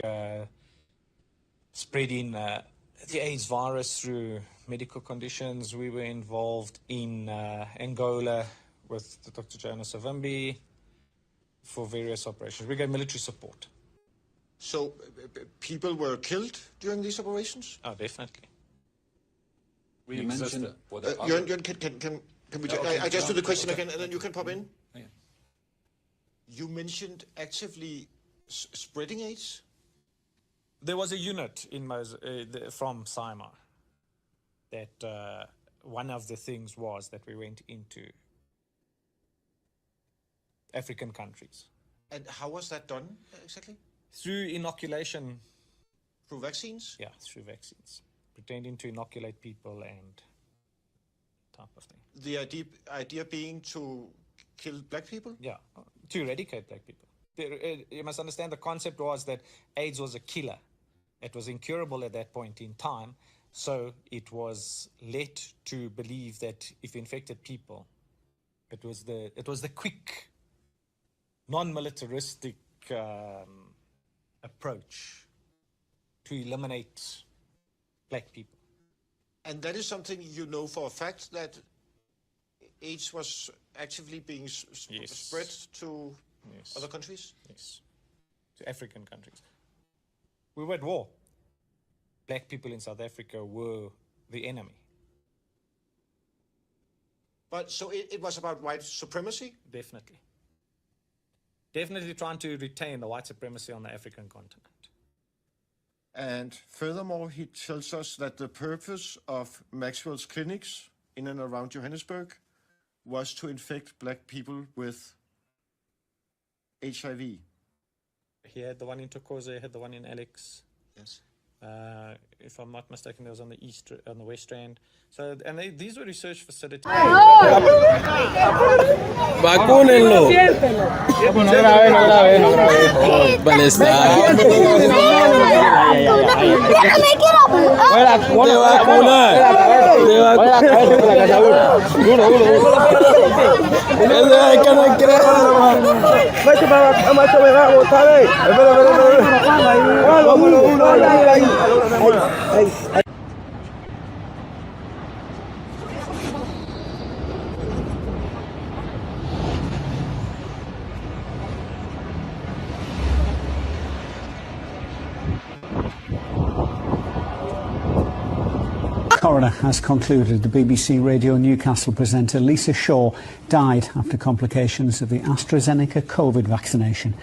spreading the AIDS virus through medical conditions. We were involved in Angola with Dr. Jonas Savimbi for various operations. We gave military support. So people were killed during these operations? Oh, definitely. You mentioned... Can we I just do the question again, and then you can pop in? Yeah. You mentioned actively spreading AIDS? There was a unit in from SIMA that one of the things was that we went into African countries. And how was that done exactly? Through inoculation. Through vaccines? Yeah, through vaccines. Pretending to inoculate people and type of thing. The idea being to kill black people? Yeah, to eradicate black people. You must understand the concept was that AIDS was a killer. It was incurable at that point in time. So it was led to believe that if infected people, it was the quick, non-militaristic approach to eliminate black people. And that is something you know for a fact, that AIDS was actively being spread to other countries? Yes, to African countries. We were at war. Black people in South Africa were the enemy. But so it was about white supremacy? Definitely. Definitely trying to retain the white supremacy on the African continent. And furthermore, he tells us that the purpose of Maxwell's clinics in and around Johannesburg was to infect black people with HIV. He had the one in Thokoza, he had the one in Alex. Yes. If I'm not mistaken, there was on the West Strand. So, and these were research facilities. Vacúnenlo. No grabé. Vale, está. Te vacunar. Es que no creo. Coroner has concluded the BBC Radio Newcastle presenter Lisa Shaw died after complications of the AstraZeneca COVID vaccination.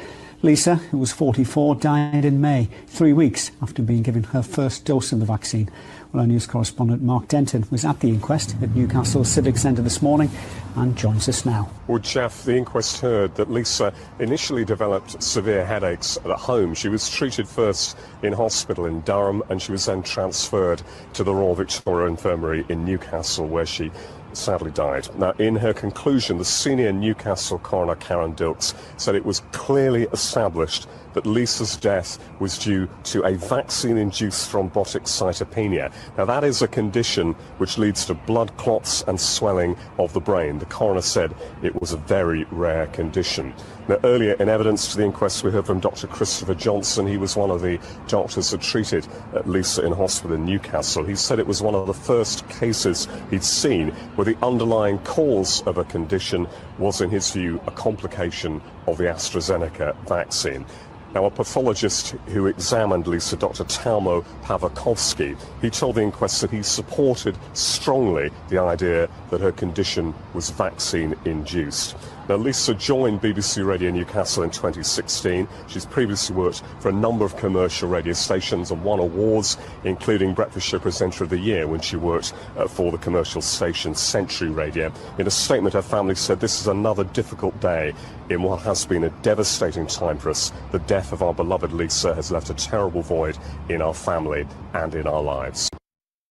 Lisa, who was 44, died in May, 3 weeks after being given her first dose of the vaccine. Well, our news correspondent Mark Denton was at the inquest at Newcastle Civic Centre this morning and joins us now. Well, Jeff, the inquest heard that Lisa initially developed severe headaches at home. She was treated first in hospital in Durham and she was then transferred to the Royal Victoria Infirmary in Newcastle, where she sadly died. Now, in her conclusion, the senior Newcastle coroner, Karen Dilks, said it was clearly established that Lisa's death was due to a vaccine-induced thrombotic cytopenia. Now, that is a condition which leads to blood clots and swelling of the brain. The coroner said it was a very rare condition. Now, earlier in evidence to the inquest, we heard from Dr. Christopher Johnson. He was one of the doctors who treated Lisa in hospital in Newcastle. He said it was one of the first cases he'd seen where the underlying cause of a condition was, in his view, a complication of the AstraZeneca vaccine. Now, a pathologist who examined Lisa, Dr. Talmo Pavakovsky, he told the inquest that he supported strongly the idea that her condition was vaccine-induced. Now, Lisa joined BBC Radio Newcastle in 2016. She's previously worked for a number of commercial radio stations and won awards, including Breakfast Show Presenter of the Year when she worked for the commercial station Century Radio. In a statement, her family said, "This is another difficult day in what has been a devastating time for us. The death of our beloved Lisa has left a terrible void in our family and in our lives."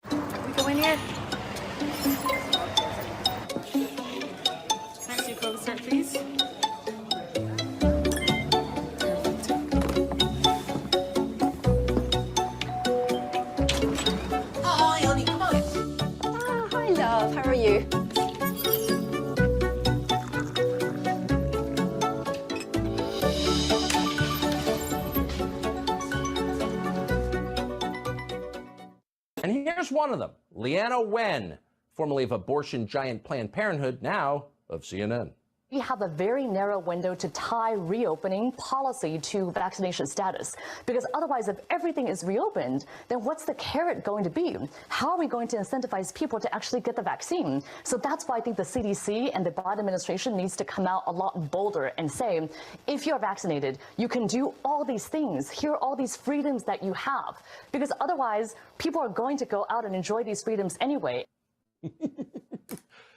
Can we go in here? Please. Hi, honey, come on. Oh, hi, love. How are you? And here's one of them, Leana Wen, formerly of abortion giant Planned Parenthood, now of CNN. We have a very narrow window to tie reopening policy to vaccination status, because otherwise, if everything is reopened, then what's the carrot going to be? How are we going to incentivize people to actually get the vaccine? So that's why I think the CDC and the Biden administration needs to come out a lot bolder and say, if you're vaccinated, you can do all these things. Here are all these freedoms that you have, because otherwise, people are going to go out and enjoy these freedoms anyway.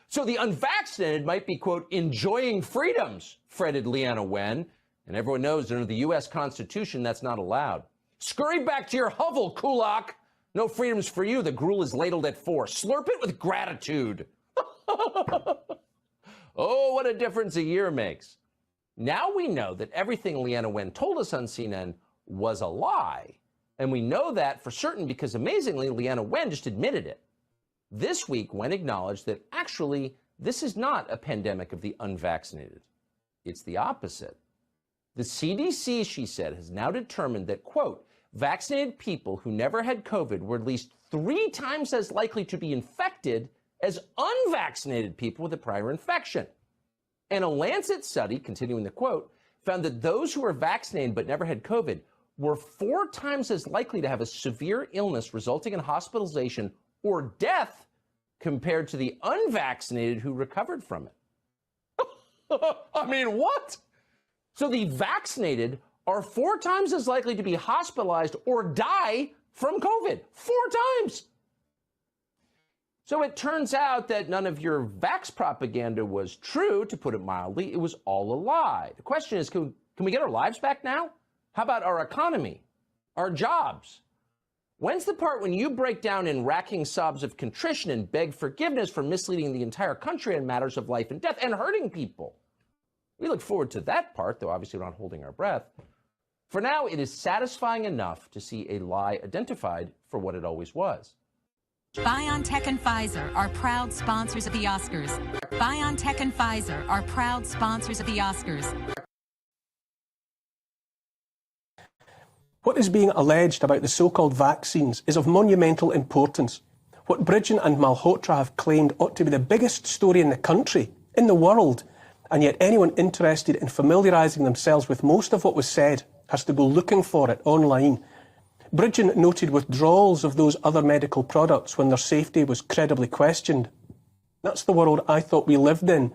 So the unvaccinated might be, quote, enjoying freedoms, fretted Leana Wen. And everyone knows that under the U.S. Constitution, that's not allowed. Scurry back to your hovel, Kulak. No freedoms for you. The gruel is ladled at 4. Slurp it with gratitude. Oh, what a difference a year makes. Now we know that everything Leana Wen told us on CNN was a lie. And we know that for certain because, amazingly, Leana Wen just admitted it. This week, Wen acknowledged that actually this is not a pandemic of the unvaccinated. It's the opposite. The CDC, she said, has now determined that, quote, vaccinated people who never had COVID were at least 3 times as likely to be infected as unvaccinated people with a prior infection. And a Lancet study, continuing the quote, found that those who were vaccinated but never had COVID were 4 times as likely to have a severe illness resulting in hospitalization or death compared to the unvaccinated who recovered from it. I mean, what? So the vaccinated are 4 times as likely to be hospitalized or die from COVID. 4 times. So it turns out that none of your vax propaganda was true, to put it mildly. It was all a lie. The question is, can we get our lives back now? How about our economy, our jobs? When's the part when you break down in racking sobs of contrition and beg forgiveness for misleading the entire country on matters of life and death and hurting people? We look forward to that part, though obviously we're not holding our breath. For now, it is satisfying enough to see a lie identified for what it always was. BioNTech and Pfizer are proud sponsors of the Oscars. BioNTech and Pfizer are proud sponsors of the Oscars. What is being alleged about the so-called vaccines is of monumental importance. What Bridgen and Malhotra have claimed ought to be the biggest story in the country, in the world, and yet anyone interested in familiarising themselves with most of what was said has to go looking for it online. Bridgen noted withdrawals of those other medical products when their safety was credibly questioned. That's the world I thought we lived in,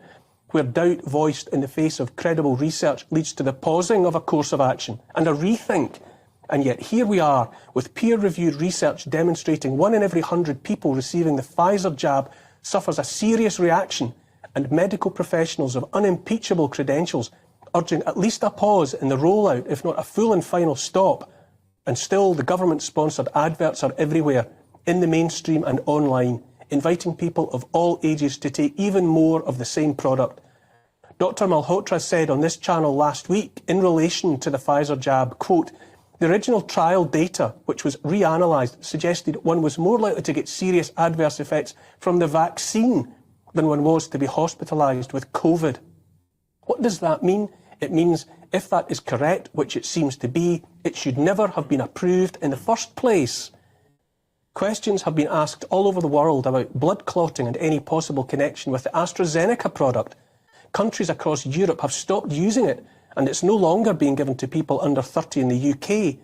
where doubt voiced in the face of credible research leads to the pausing of a course of action and a rethink. And yet here we are, with peer-reviewed research demonstrating 1 in every 100 people receiving the Pfizer jab suffers a serious reaction, and medical professionals of unimpeachable credentials urging at least a pause in the rollout, if not a full and final stop. And still, the government-sponsored adverts are everywhere, in the mainstream and online, inviting people of all ages to take even more of the same product. Dr. Malhotra said on this channel last week, in relation to the Pfizer jab, quote, the original trial data, which was reanalysed, suggested one was more likely to get serious adverse effects from the vaccine than one was to be hospitalised with COVID. What does that mean? It means if that is correct, which it seems to be, it should never have been approved in the first place. Questions have been asked all over the world about blood clotting and any possible connection with the AstraZeneca product. Countries across Europe have stopped using it, and it's no longer being given to people under 30 in the UK.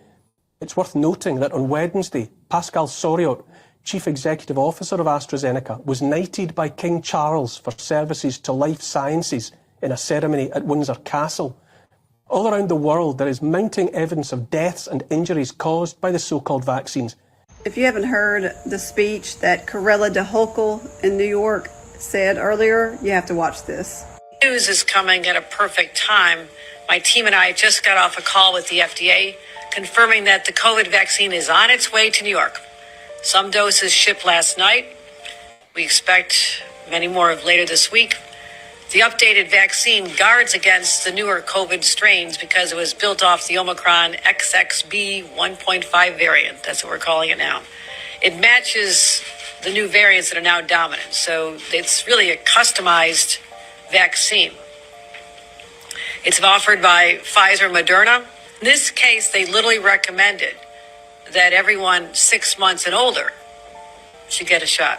It's worth noting that on Wednesday, Pascal Soriot, Chief Executive Officer of AstraZeneca, was knighted by King Charles for services to life sciences in a ceremony at Windsor Castle. All around the world, there is mounting evidence of deaths and injuries caused by the so-called vaccines. If you haven't heard the speech that Corella de Hochel in New York said earlier, you have to watch this. News is coming at a perfect time. My team and I just got off a call with the FDA, confirming that the COVID vaccine is on its way to New York. Some doses shipped last night. We expect many more later this week. The updated vaccine guards against the newer COVID strains because it was built off the Omicron XXB 1.5 variant. That's what we're calling it now. It matches the new variants that are now dominant. So it's really a customized vaccine. It's offered by Pfizer and Moderna. In this case, they literally recommended that everyone 6 months and older should get a shot.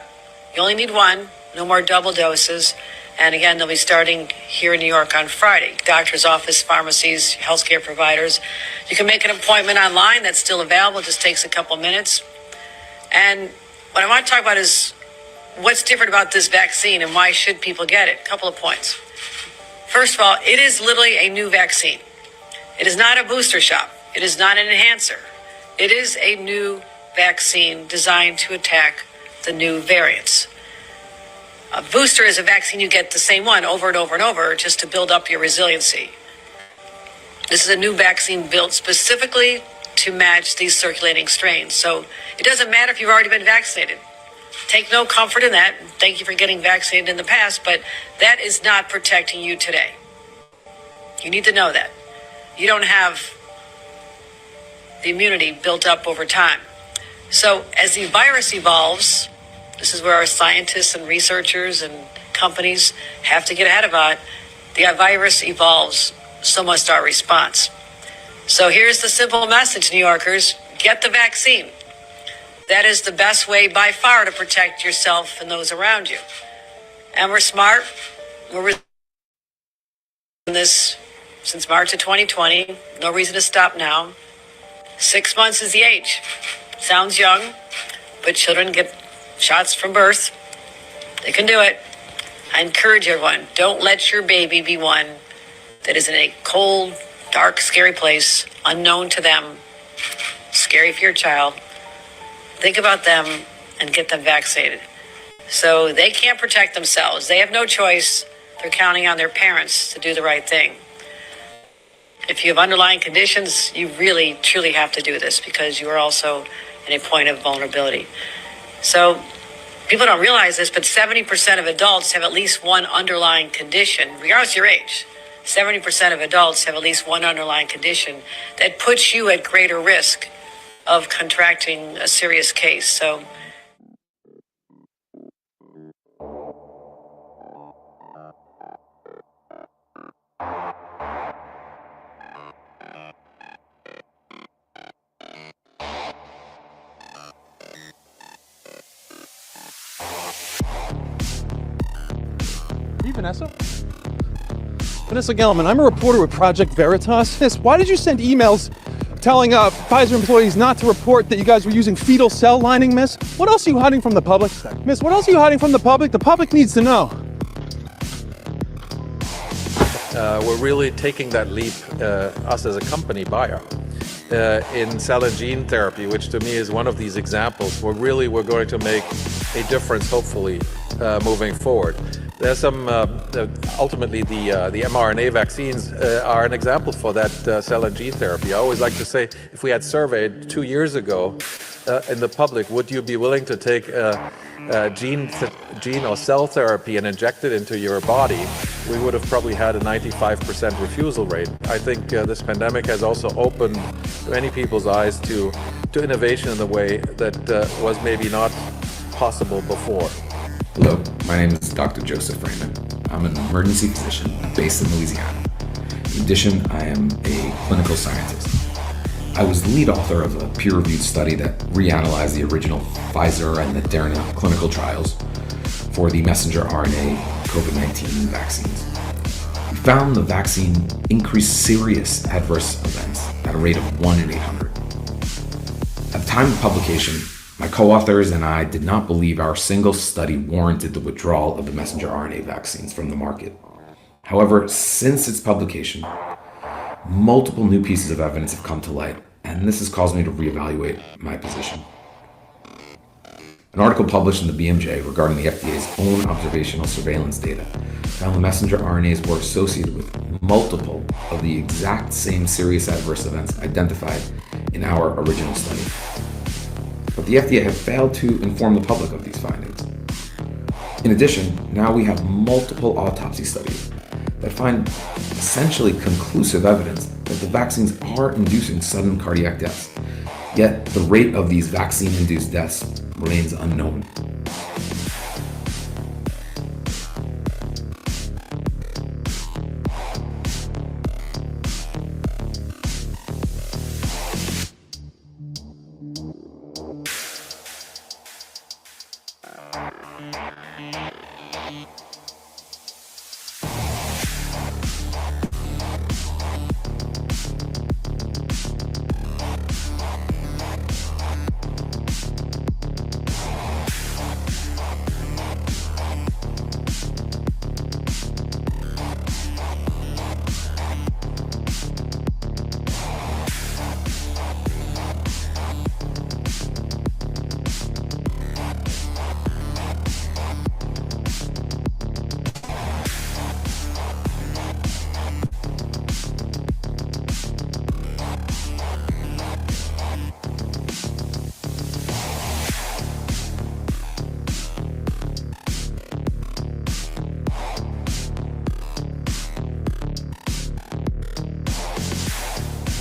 You only need one, no more double doses. And again, they'll be starting here in New York on Friday. Doctor's office, pharmacies, healthcare providers. You can make an appointment online. That's still available. It just takes a couple minutes. And what I want to talk about is what's different about this vaccine and why should people get it? A couple of points. First of all, it is literally a new vaccine. It is not a booster shot. It is not an enhancer. It is a new vaccine designed to attack the new variants. A booster is a vaccine you get the same one over and over and over just to build up your resiliency. This is a new vaccine built specifically to match these circulating strains. So it doesn't matter if you've already been vaccinated. Take no comfort in that. Thank you for getting vaccinated in the past, but that is not protecting you today. You need to know that. You don't have the immunity built up over time. So as the virus evolves, this is where our scientists and researchers and companies have to get ahead of it. The virus evolves, so must our response. So here's the simple message, New Yorkers. Get the vaccine. That is the best way by far to protect yourself and those around you. And we're smart. We're in this since March of 2020. No reason to stop now. 6 months is the age. Sounds young, but children get shots from birth. They can do it. I encourage everyone, don't let your baby be one that is in a cold, dark, scary place, unknown to them, scary for your child. Think about them and get them vaccinated. So they can't protect themselves. They have no choice. They're counting on their parents to do the right thing. If you have underlying conditions, you really, truly have to do this because you are also in a point of vulnerability. So people don't realize this, but 70% of adults have at least one underlying condition, regardless of your age. 70% of adults have at least one underlying condition that puts you at greater risk of contracting a serious case. So Hey, Vanessa? Vanessa Gelman, I'm a reporter with Project Veritas. Miss, why did you send emails telling Pfizer employees not to report that you guys were using fetal cell lining, miss? What else are you hiding from the public? Miss, what else are you hiding from the public? The public needs to know. We're really taking that leap, us as a company, Bayer, in cell and gene therapy, which to me is one of these examples where really we're going to make a difference, hopefully, moving forward. There's some, ultimately the mRNA vaccines are an example for that cell and gene therapy. I always like to say, if we had surveyed 2 years ago in the public, would you be willing to take gene or cell therapy and inject it into your body, we would have probably had a 95% refusal rate. I think this pandemic has also opened many people's eyes to innovation in a way that was maybe not possible before. Hello, my name is Dr. Joseph Raymond. I'm an emergency physician based in Louisiana. In addition, I am a clinical scientist. I was the lead author of a peer-reviewed study that reanalyzed the original Pfizer and Moderna clinical trials for the messenger RNA COVID-19 vaccines. We found the vaccine increased serious adverse events at a rate of 1 in 800. At the time of publication, my co-authors and I did not believe our single study warranted the withdrawal of the messenger RNA vaccines from the market. However, since its publication, multiple new pieces of evidence have come to light, and this has caused me to reevaluate my position. An article published in the BMJ regarding the FDA's own observational surveillance data found the messenger RNAs were associated with multiple of the exact same serious adverse events identified in our original study. But the FDA had failed to inform the public of these findings. In addition, now we have multiple autopsy studies that find essentially conclusive evidence that the vaccines are inducing sudden cardiac deaths, yet the rate of these vaccine-induced deaths remains unknown.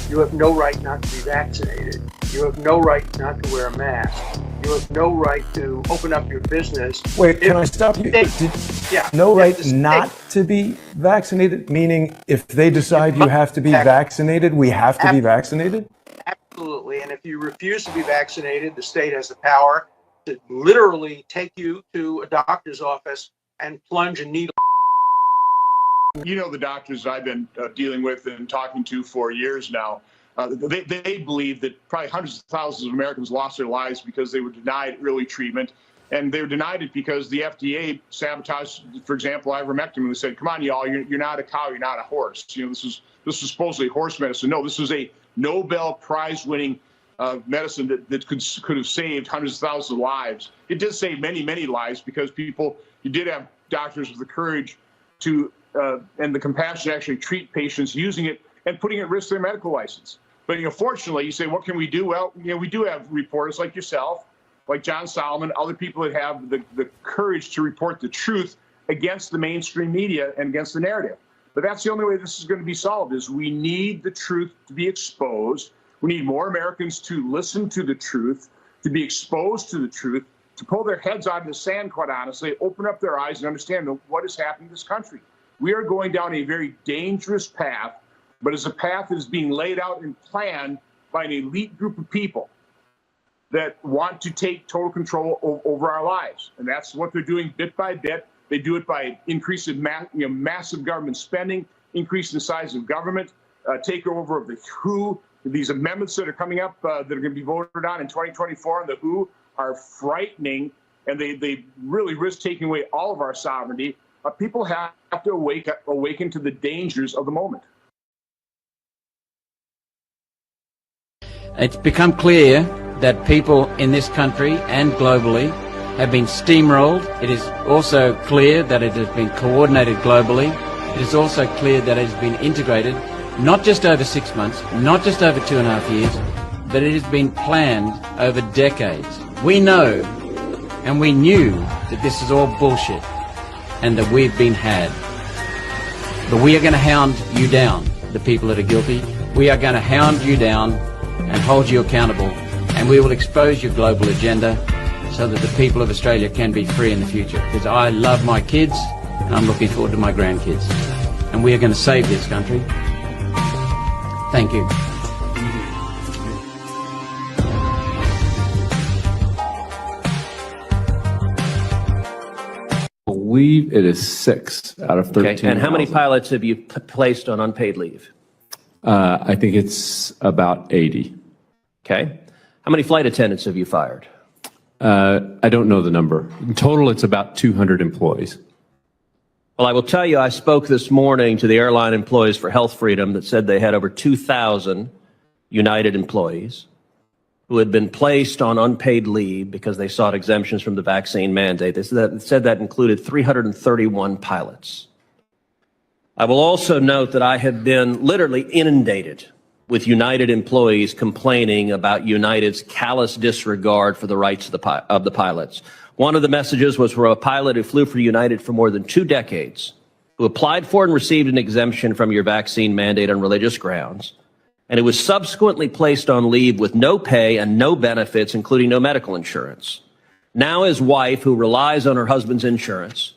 You have no right not to be vaccinated. You have no right not to wear a mask. You have no right to open up your business. Wait, can I stop you? No right not to be vaccinated, meaning if they decide you have to be vaccinated, we have to be vaccinated? Absolutely. And if you refuse to be vaccinated, the state has the power to literally take you to a doctor's office and plunge a needle. You know, the doctors I've been dealing with and talking to for years now, they believe that probably hundreds of thousands of Americans lost their lives because they were denied early treatment. And they were denied it because the FDA sabotaged, for example, ivermectin. They said, come on, y'all, you're not a cow, you're not a horse. You know, this is supposedly horse medicine. No, this is a Nobel Prize-winning medicine that could have saved hundreds of thousands of lives. It did save many, many lives because you did have doctors with the courage to and the compassion to actually treat patients using it and putting at risk their medical license. But, fortunately, you say, what can we do? Well, we do have reporters like yourself, like John Solomon, other people that have the courage to report the truth against the mainstream media and against the narrative. But that's the only way this is going to be solved, is we need the truth to be exposed. We need more Americans to listen to the truth, to be exposed to the truth, to pull their heads out of the sand, quite honestly, open up their eyes and understand what is happening in this country. We are going down a very dangerous path, but it's a path that is being laid out and planned by an elite group of people that want to take total control over our lives. And that's what they're doing bit by bit. They do it by increasing massive government spending, increasing the size of government, takeover of the WHO. These amendments that are coming up that are going to be voted on in 2024 on the WHO are frightening, and they really risk taking away all of our sovereignty. People have to awaken to the dangers of the moment. It's become clear that people in this country and globally have been steamrolled. It is also clear that it has been coordinated globally. It is also clear that it has been integrated, not just over 6 months, not just over 2.5 years, but it has been planned over decades. We know and we knew that this is all bullshit and that we've been had. But we are going to hound you down, the people that are guilty. We are going to hound you down and hold you accountable, and we will expose your global agenda so that the people of Australia can be free in the future. Because I love my kids and I'm looking forward to my grandkids. And we are going to save this country. Thank you. I believe it is 6 out of 13. Okay. And how many pilots have you placed on unpaid leave? I think it's about 80. Okay. How many flight attendants have you fired? I don't know the number. In total, it's about 200 employees. Well, I will tell you, I spoke this morning to the Airline Employees for Health Freedom that said they had over 2,000 United employees who had been placed on unpaid leave because they sought exemptions from the vaccine mandate. They said that included 331 pilots. I will also note that I have been literally inundated with United employees complaining about United's callous disregard for the rights of the pilots. One of the messages was for a pilot who flew for United for more than 2 decades, who applied for and received an exemption from your vaccine mandate on religious grounds, and who was subsequently placed on leave with no pay and no benefits, including no medical insurance. Now his wife, who relies on her husband's insurance,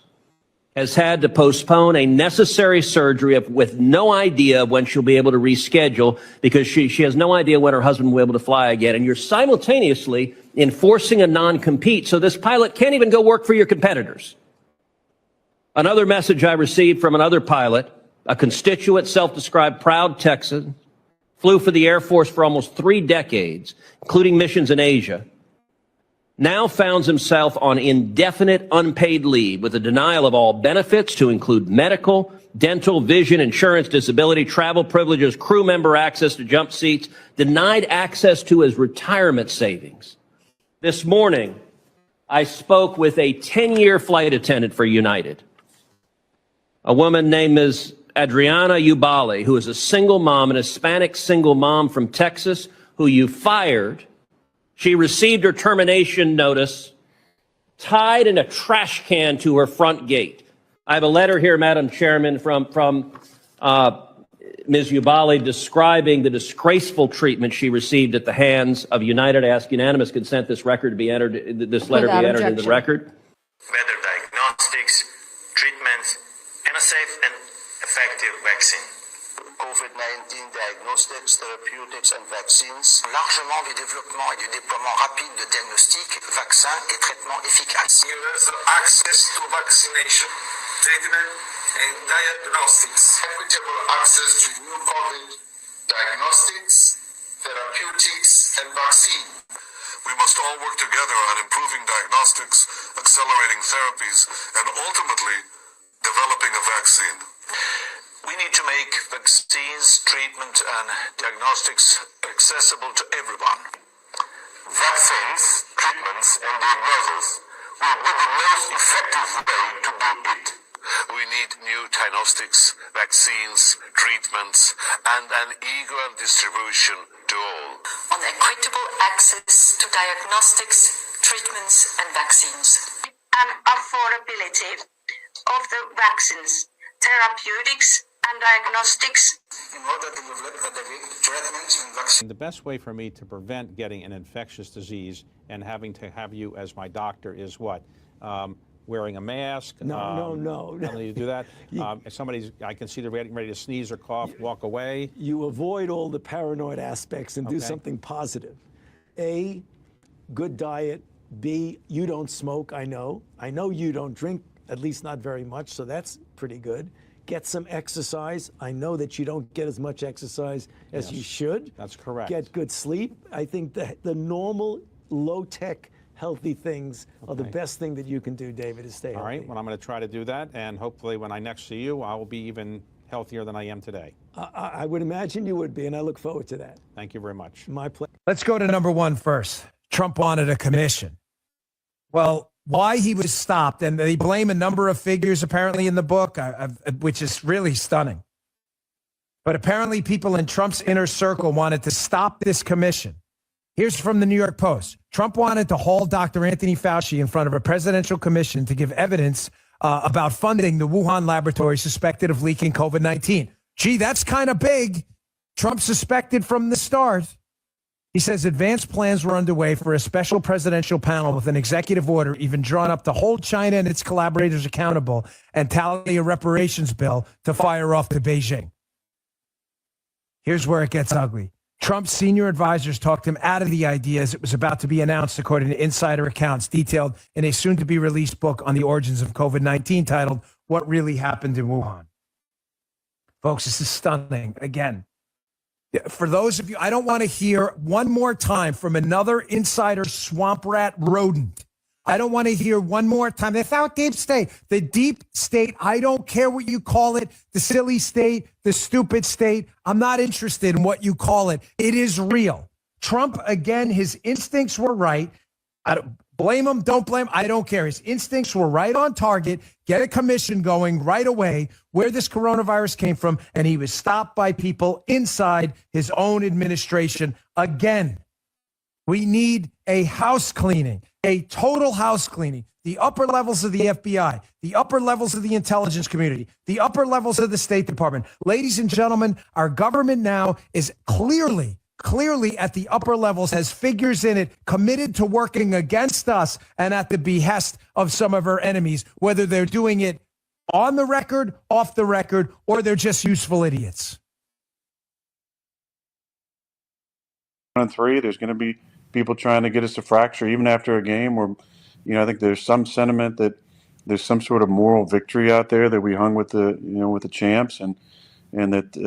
has had to postpone a necessary surgery with no idea when she'll be able to reschedule because she has no idea when her husband will be able to fly again. And you're simultaneously enforcing a non-compete, so this pilot can't even go work for your competitors. Another message I received from another pilot, a constituent, self-described proud Texan, flew for the Air Force for almost 3 decades, including missions in Asia, now finds himself on indefinite unpaid leave with a denial of all benefits to include medical, dental, vision, insurance, disability, travel privileges, crew member access to jump seats, denied access to his retirement savings. This morning, I spoke with a 10-year flight attendant for United, a woman named Ms. Adriana Ubali, who is a single mom, an Hispanic single mom from Texas, who you fired. She received her termination notice tied in a trash can to her front gate. I have a letter here, Madam Chairman, from Ms. Ubali describing the disgraceful treatment she received at the hands of United. I ask unanimous consent this record to be entered, this letter be entered into the record. Better diagnostics, treatments, and a safe and effective vaccine. COVID-19 diagnostics, therapeutics and vaccines. Largement du développement et du déploiement rapide de diagnostics, vaccins et traitements efficaces. Universal access to vaccination, treatment and diagnostics. Equitable access to new COVID diagnostics, therapeutics and vaccine. We must all work together on improving diagnostics, accelerating therapies, and ultimately developing a vaccine. We need to make vaccines, treatment, and diagnostics accessible to everyone. Vaccines, treatments, and diagnosis will be the most effective way to do it. We need new diagnostics, vaccines, treatments, and an equal distribution to all. On equitable access to diagnostics, treatments, and vaccines. And affordability of the vaccines, therapeutics, and diagnostics. In order to develop treatments and vaccines. The best way for me to prevent getting an infectious disease and having to have you as my doctor is what? Wearing a mask. No. Don't need to do that. If I can see they're getting ready to sneeze or cough, walk away. You avoid all the paranoid aspects and do something positive. A, good diet. B, you don't smoke, I know. I know you don't drink, at least not very much, so that's pretty good. Get some exercise. I know that you don't get as much exercise as you should. That's correct. Get good sleep. I think the normal, low-tech, healthy things are the best thing that you can do, David, is stay healthy. All right, well, I'm going to try to do that, and hopefully when I next see you, I will be even healthier than I am today. I would imagine you would be, and I look forward to that. Thank you very much. My pleasure. Let's go to number one first. Trump wanted a commission. Well, why he was stopped, and they blame a number of figures apparently in the book, which is really stunning. But apparently people in Trump's inner circle wanted to stop this commission. Here's from the New York Post. Trump wanted to haul Dr. Anthony Fauci in front of a presidential commission to give evidence about funding the Wuhan laboratory suspected of leaking COVID-19. Gee, that's kind of big. Trump suspected from the start. He says advanced plans were underway for a special presidential panel with an executive order even drawn up to hold China and its collaborators accountable and tally a reparations bill to fire off to Beijing. Here's where it gets ugly. Trump's senior advisors talked him out of the idea as it was about to be announced, according to insider accounts detailed in a soon-to-be-released book on the origins of COVID-19 titled What Really Happened in Wuhan. Folks, this is stunning. Again, for those of you, I don't want to hear one more time from another insider swamp rat rodent. I don't want to hear one more time. That's our deep state. The deep state, I don't care what you call it, the silly state, the stupid state. I'm not interested in what you call it. It is real. Trump, again, his instincts were right. I don't blame him, don't blame him. I don't care. His instincts were right on target. Get a commission going right away where this coronavirus came from. And he was stopped by people inside his own administration. Again, we need a house cleaning, a total house cleaning. The upper levels of the FBI, the upper levels of the intelligence community, the upper levels of the State Department. Ladies and gentlemen, our government now is clearly at the upper levels, has figures in it committed to working against us and at the behest of some of our enemies, whether they're doing it on the record, off the record, or they're just useful idiots. 1 and 3, there's going to be people trying to get us to fracture even after a game where, I think there's some sentiment that there's some sort of moral victory out there that we hung with the champs and that,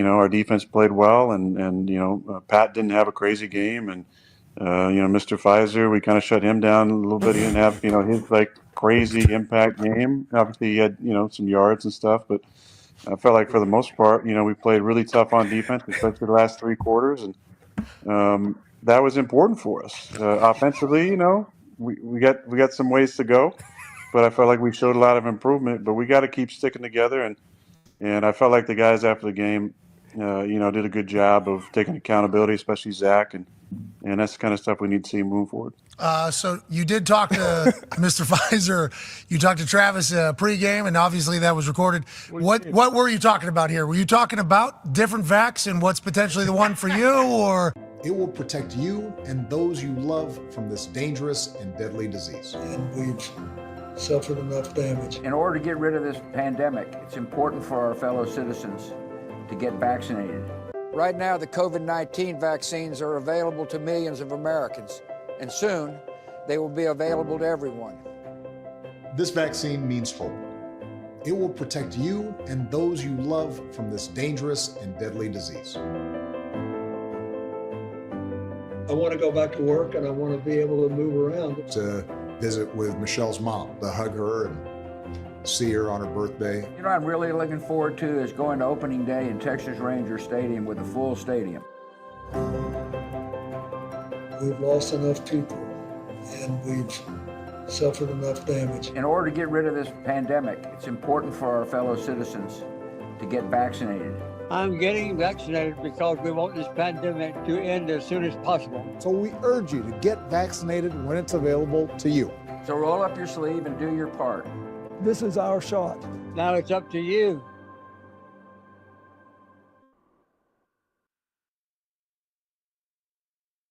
our defense played well and Pat didn't have a crazy game and, Mr. Pfizer, we kind of shut him down a little bit. He didn't have, his like crazy impact game. Obviously he had, some yards and stuff, but I felt like for the most part, we played really tough on defense, especially the last 3 quarters. And that was important for us. Offensively, we got some ways to go, but I felt like we showed a lot of improvement, but we got to keep sticking together. And I felt like the guys after the game, did a good job of taking accountability, especially Zach And that's the kind of stuff we need to see moving forward. So you did talk to Mr. Pfizer. You talked to Travis pregame, and obviously that was recorded. What were you talking about here? Were you talking about different vax and what's potentially the one for you, or? It will protect you and those you love from this dangerous and deadly disease. And we've suffered enough damage. In order to get rid of this pandemic, it's important for our fellow citizens to get vaccinated. Right now, the COVID-19 vaccines are available to millions of Americans, and soon they will be available to everyone. This vaccine means hope. It will protect you and those you love from this dangerous and deadly disease. I want to go back to work, and I want to be able to move around. To visit with Michelle's mom, to hug her and see her on her birthday. You know what I'm really looking forward to is going to opening day in Texas Ranger Stadium with a full stadium. We've lost enough people, and we've suffered enough damage. In order to get rid of this pandemic, it's important for our fellow citizens to get vaccinated. I'm getting vaccinated because we want this pandemic to end as soon as possible. So we urge you to get vaccinated when it's available to you. So roll up your sleeve and do your part. This is our shot. Now it's up to you.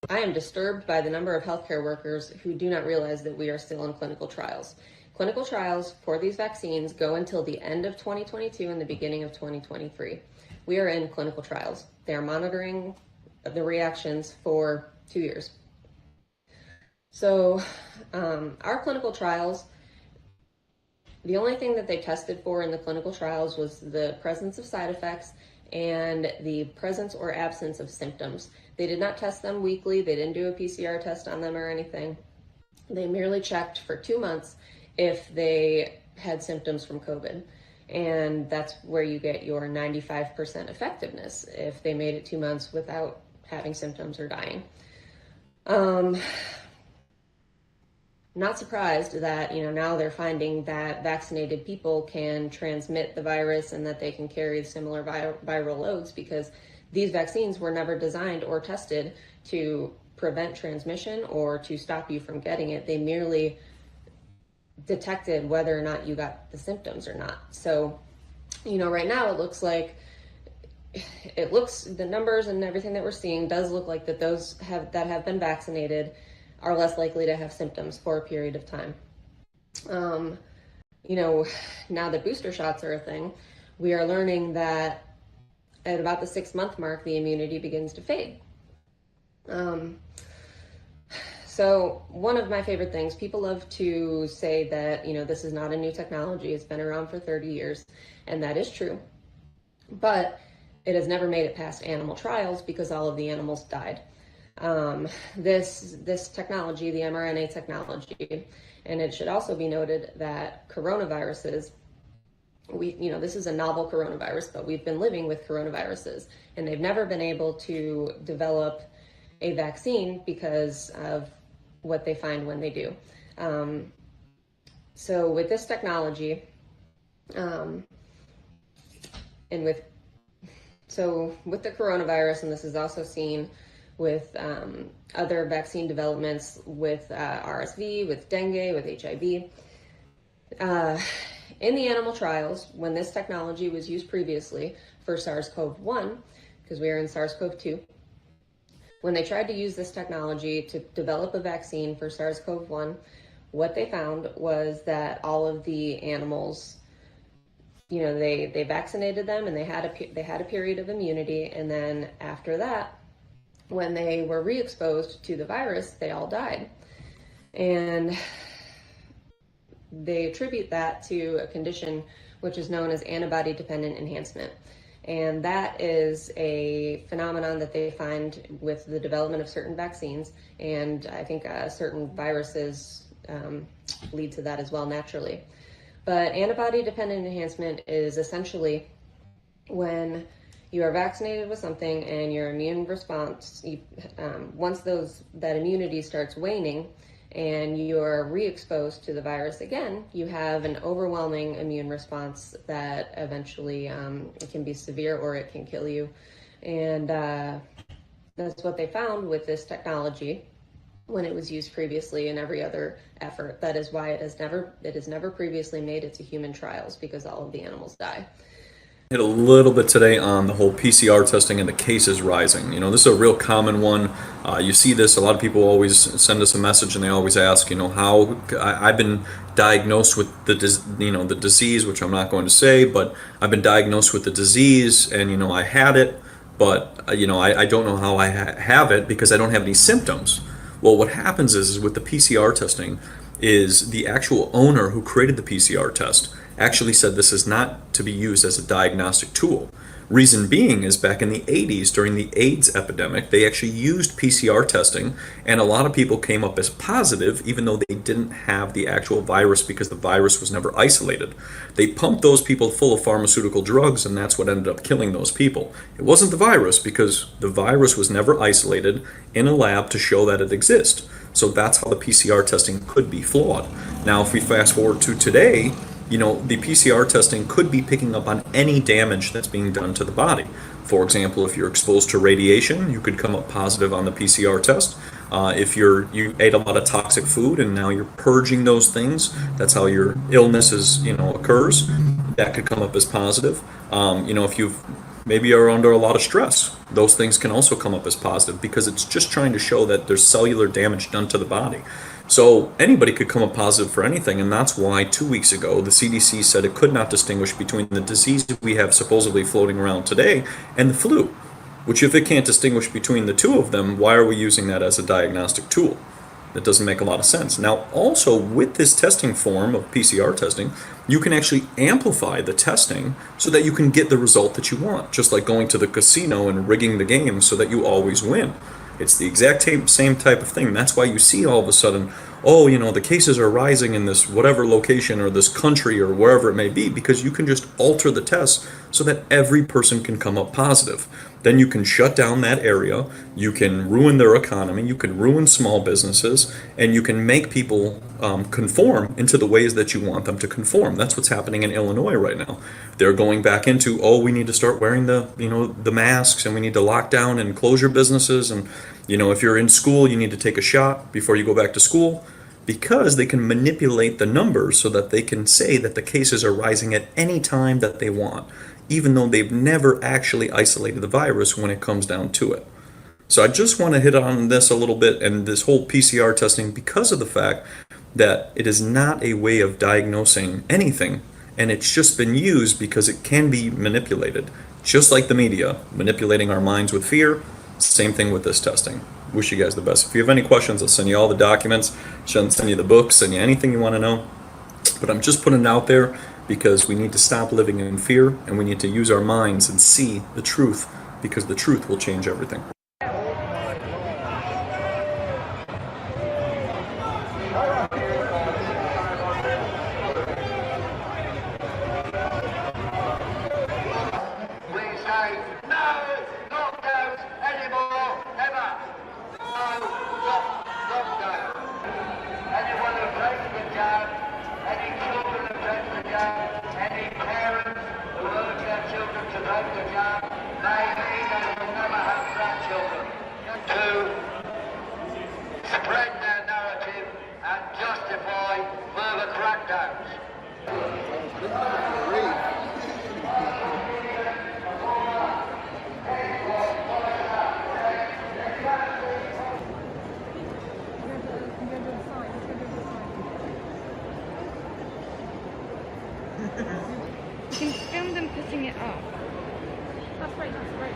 I am disturbed by the number of healthcare workers who do not realize that we are still in clinical trials. Clinical trials for these vaccines go until the end of 2022 and the beginning of 2023. We are in clinical trials. They are monitoring the reactions for 2 years. So our clinical trials, the only thing that they tested for in the clinical trials was the presence of side effects and the presence or absence of symptoms. They did not test them weekly. They didn't do a PCR test on them or anything. They merely checked for 2 months if they had symptoms from COVID. And that's where you get your 95% effectiveness if they made it 2 months without having symptoms or dying. Not surprised that, now they're finding that vaccinated people can transmit the virus and that they can carry similar viral loads, because these vaccines were never designed or tested to prevent transmission or to stop you from getting it. They merely detected whether or not you got the symptoms or not. So, right now the numbers and everything that we're seeing does look like that those that have been vaccinated are less likely to have symptoms for a period of time. Now that booster shots are a thing, we are learning that at about the 6-month mark, the immunity begins to fade. So one of my favorite things, people love to say that, this is not a new technology. It's been around for 30 years, and that is true. But it has never made it past animal trials because all of the animals died. This technology, the mRNA technology, and it should also be noted that coronaviruses, this is a novel coronavirus, but we've been living with coronaviruses, and they've never been able to develop a vaccine because of what they find when they do. So with this technology, with the coronavirus, and this is also seen with other vaccine developments with RSV, with dengue, with HIV. In the animal trials, when this technology was used previously for SARS-CoV-1, because we are in SARS-CoV-2, when they tried to use this technology to develop a vaccine for SARS-CoV-1, what they found was that all of the animals, they vaccinated them and they had a period of immunity, and then after that, when they were re-exposed to the virus, they all died. And they attribute that to a condition which is known as antibody-dependent enhancement. And that is a phenomenon that they find with the development of certain vaccines. And I think certain viruses lead to that as well naturally. But antibody-dependent enhancement is essentially when you are vaccinated with something and your immune response, once that immunity starts waning and you are re-exposed to the virus again, you have an overwhelming immune response that eventually it can be severe or it can kill you. And That's what they found with this technology when it was used previously in every other effort. That is why it has never previously made it to human trials, because all of the animals die. Hit a little bit today on the whole PCR testing and the cases rising. You know, this is a real common one. You see this, a lot of people always send us a message and they always ask, you know, how I've been diagnosed with the disease, which I'm not going to say, but I've been diagnosed with the disease and, you know, I had it, but, you know, I don't know how I have it because I don't have any symptoms. Well, what happens is with the PCR testing is the actual owner who created the PCR test actually said this is not to be used as a diagnostic tool. Reason being is back in the 80s during the AIDS epidemic, they actually used PCR testing and a lot of people came up as positive even though they didn't have the actual virus because the virus was never isolated. They pumped those people full of pharmaceutical drugs and that's what ended up killing those people. It wasn't the virus because the virus was never isolated in a lab to show that it exists. So that's how the PCR testing could be flawed. Now if we fast forward to today, you know, the PCR testing could be picking up on any damage that's being done to the body. For example, if you're exposed to radiation, you could come up positive on the PCR test. If you ate a lot of toxic food and now you're purging those things, that's how your illness occurs. That could come up as positive. You know, if maybe are under a lot of stress, those things can also come up as positive because it's just trying to show that there's cellular damage done to the body. So anybody could come up positive for anything, and that's why 2 weeks ago the CDC said it could not distinguish between the disease we have supposedly floating around today and the flu, which if it can't distinguish between the two of them, why are we using that as a diagnostic tool? That doesn't make a lot of sense. Now, also with this testing form of PCR testing, you can actually amplify the testing so that you can get the result that you want, just like going to the casino and rigging the game so that you always win. It's the exact same type of thing. That's why you see all of a sudden, oh, you know, the cases are rising in this whatever location or this country or wherever it may be, because you can just alter the test so that every person can come up positive. Then you can shut down that area, you can ruin their economy, you can ruin small businesses, and you can make people conform into the ways that you want them to conform. That's what's happening in Illinois right now. They're going back into, oh, we need to start wearing the masks and we need to lock down and close your businesses. And, you know, if you're in school, you need to take a shot before you go back to school, because they can manipulate the numbers so that they can say that the cases are rising at any time that they want, even though they've never actually isolated the virus when it comes down to it. So I just want to hit on this a little bit and this whole PCR testing because of the fact that it is not a way of diagnosing anything, and it's just been used because it can be manipulated. Just like the media, manipulating our minds with fear, same thing with this testing. Wish you guys the best. If you have any questions, I'll send you all the documents, send you the books, send you anything you want to know. But I'm just putting it out there because we need to stop living in fear and we need to use our minds and see the truth, because the truth will change everything. Spread their narrative and justify further crackdowns. You can film them putting it up. That's right, that's right.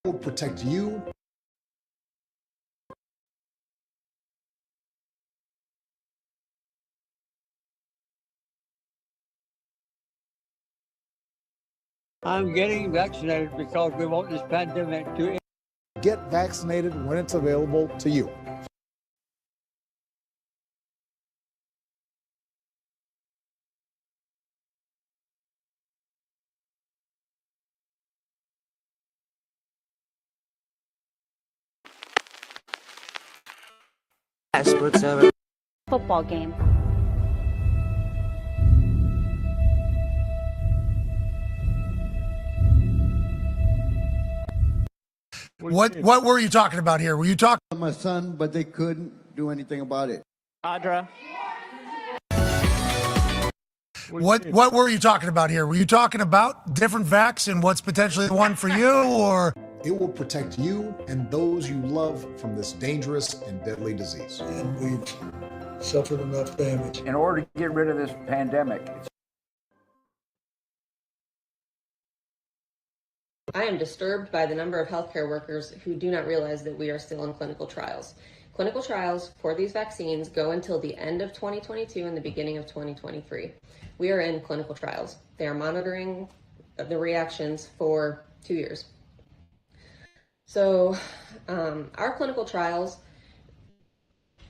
It will protect you. I'm getting vaccinated because we want this pandemic to end. Get vaccinated when it's available to you. Football game. What were you talking about here? Were you talking about my son, but they couldn't do anything about it? Audra. What were you talking about here? Were you talking about different vax and what's potentially the one for you, or? It will protect you and those you love from this dangerous and deadly disease. And we've suffered enough damage. In order to get rid of this pandemic, I am disturbed by the number of healthcare workers who do not realize that we are still in clinical trials. Clinical trials for these vaccines go until the end of 2022 and the beginning of 2023. We are in clinical trials. They are monitoring the reactions for 2 years. So our clinical trials,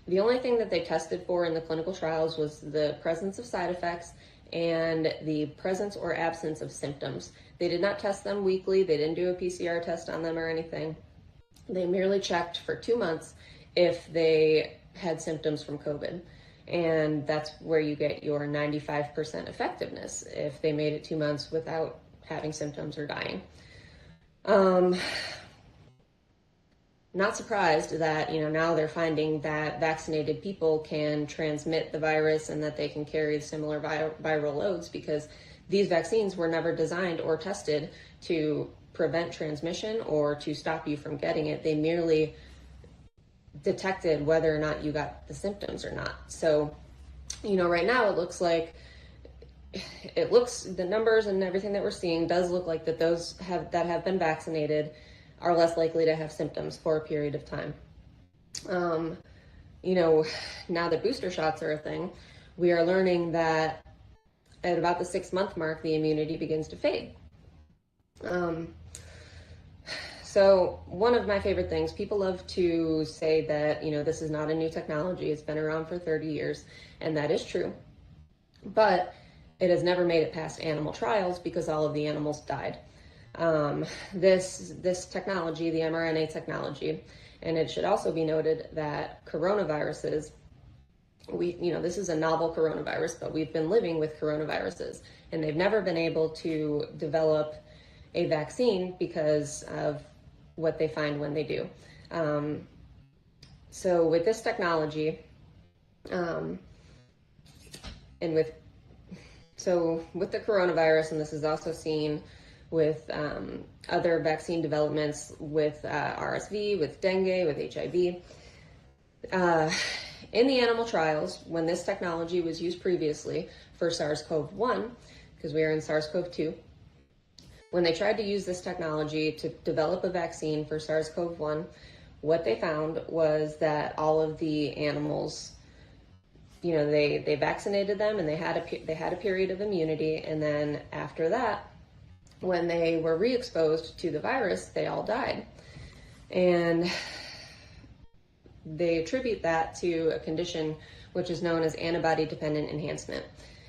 the only thing that they tested for in the clinical trials was the presence of side effects and the presence or absence of symptoms. They did not test them weekly. They didn't do a PCR test on them or anything. They merely checked for 2 months if they had symptoms from COVID. And that's where you get your 95% effectiveness if they made it 2 months without having symptoms or dying. Not surprised that, now they're finding that vaccinated people can transmit the virus and that they can carry similar viral loads, because these vaccines were never designed or tested to prevent transmission or to stop you from getting it. They merely detected whether or not you got the symptoms or not. So, right now the numbers and everything that we're seeing does look like that those that have been vaccinated are less likely to have symptoms for a period of time. Now that booster shots are a thing, we are learning that at about the 6-month mark, the immunity begins to fade. So one of my favorite things, people love to say that, this is not a new technology. It's been around for 30 years, and that is true. But it has never made it past animal trials because all of the animals died. This technology, the mRNA technology, and it should also be noted that coronaviruses, this is a novel coronavirus, but we've been living with coronaviruses, and they've never been able to develop a vaccine because of what they find when they do. So with this technology, with the coronavirus, and this is also seen with other vaccine developments with RSV, with dengue, with HIV. In the animal trials, when this technology was used previously for SARS-CoV-1, because we are in SARS-CoV-2, when they tried to use this technology to develop a vaccine for SARS-CoV-1, what they found was that all of the animals, they vaccinated them and they had a period of immunity, and then after that, when they were re-exposed to the virus, they all died. And they attribute that to a condition which is known as antibody-dependent enhancement.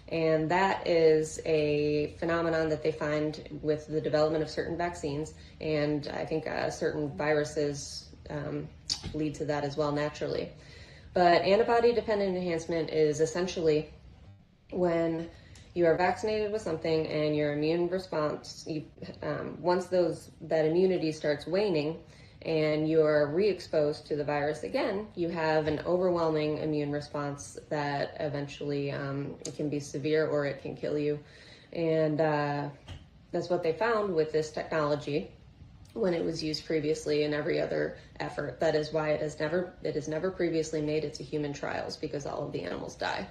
And that is a phenomenon that they find with the development of certain vaccines, and I think certain viruses lead to that as well naturally. But antibody-dependent enhancement is essentially when you are vaccinated with something and your immune response, once that immunity starts waning and you're re-exposed to the virus again, you have an overwhelming immune response that eventually it can be severe or it can kill you. And that's what they found with this technology when it was used previously in every other effort. That is why it has never previously made it to human trials, because all of the animals die.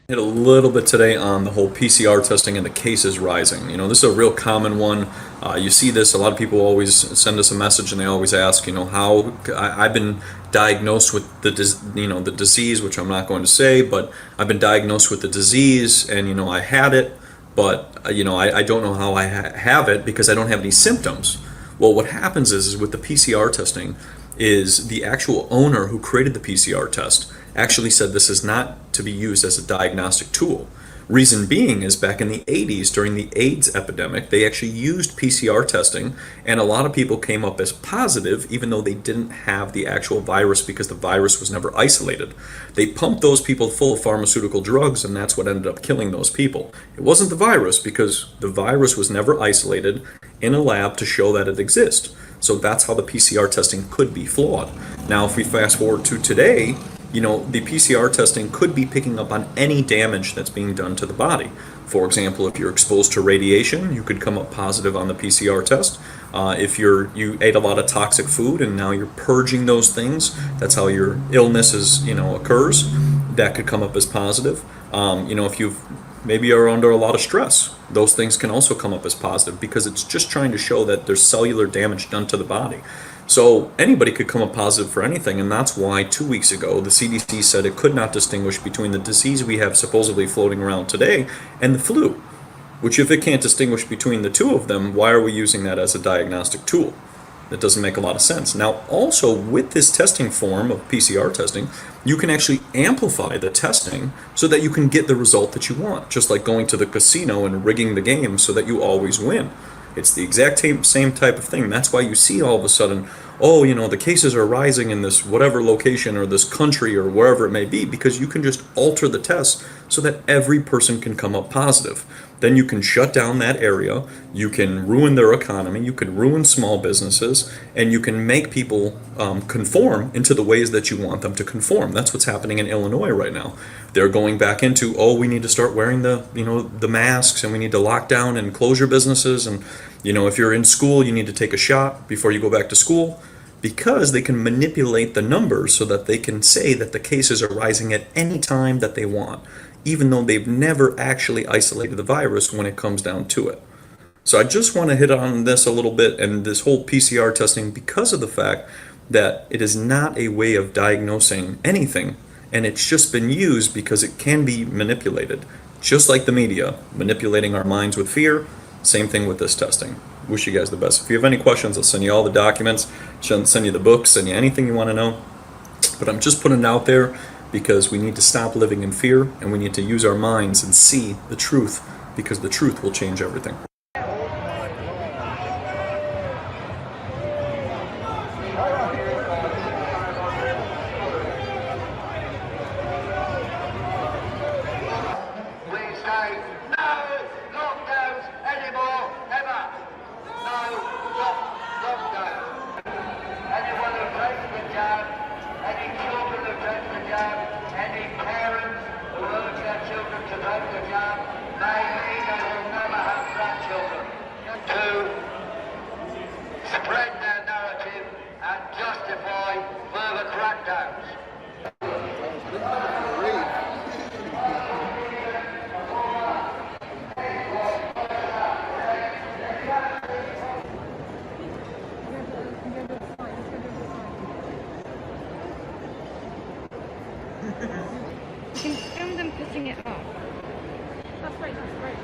Hit a little bit today on the whole PCR testing and the cases rising. This is a real common one. You see this, a lot of people always send us a message and they always ask, how I've been diagnosed with the disease, which I'm not going to say, but I've been diagnosed with the disease and, I had it, but, I don't know how I have it because I don't have any symptoms. Well, what happens is with the PCR testing is the actual owner who created the PCR test actually said this is not to be used as a diagnostic tool. Reason being is back in the 80s during the AIDS epidemic, they actually used PCR testing and a lot of people came up as positive even though they didn't have the actual virus because the virus was never isolated. They pumped those people full of pharmaceutical drugs and that's what ended up killing those people. It wasn't the virus because the virus was never isolated in a lab to show that it exists. So that's how the PCR testing could be flawed. Now if we fast forward to today, the PCR testing could be picking up on any damage that's being done to the body. For example, if you're exposed to radiation, you could come up positive on the PCR test. If you ate a lot of toxic food and now you're purging those things, that's how your illness occurs. That could come up as positive. If you maybe are under a lot of stress, those things can also come up as positive because it's just trying to show that there's cellular damage done to the body. So anybody could come up positive for anything, and that's why 2 weeks ago the CDC said it could not distinguish between the disease we have supposedly floating around today and the flu, which if it can't distinguish between the two of them, why are we using that as a diagnostic tool? That doesn't make a lot of sense. Now, also with this testing form of PCR testing, you can actually amplify the testing so that you can get the result that you want, just like going to the casino and rigging the game so that you always win. It's the exact same type of thing. That's why you see all of a sudden, the cases are rising in this whatever location or this country or wherever it may be, because you can just alter the test so that every person can come up positive. Then you can shut down that area, you can ruin their economy, you can ruin small businesses, and you can make people conform into the ways that you want them to conform. That's what's happening in Illinois right now. They're going back into, we need to start wearing the masks and we need to lock down and close your businesses. And, if you're in school, you need to take a shot before you go back to school, because they can manipulate the numbers so that they can say that the cases are rising at any time that they want, even though they've never actually isolated the virus when it comes down to it. So I just want to hit on this a little bit and this whole PCR testing because of the fact that it is not a way of diagnosing anything, and it's just been used because it can be manipulated. Just like the media, manipulating our minds with fear, same thing with this testing. Wish you guys the best. If you have any questions, I'll send you all the documents, send you the books, send you anything you want to know. But I'm just putting it out there because we need to stop living in fear and we need to use our minds and see the truth, because the truth will change everything. Spread their narrative and justify further crackdowns. You can film them putting it up. That's right, that's right.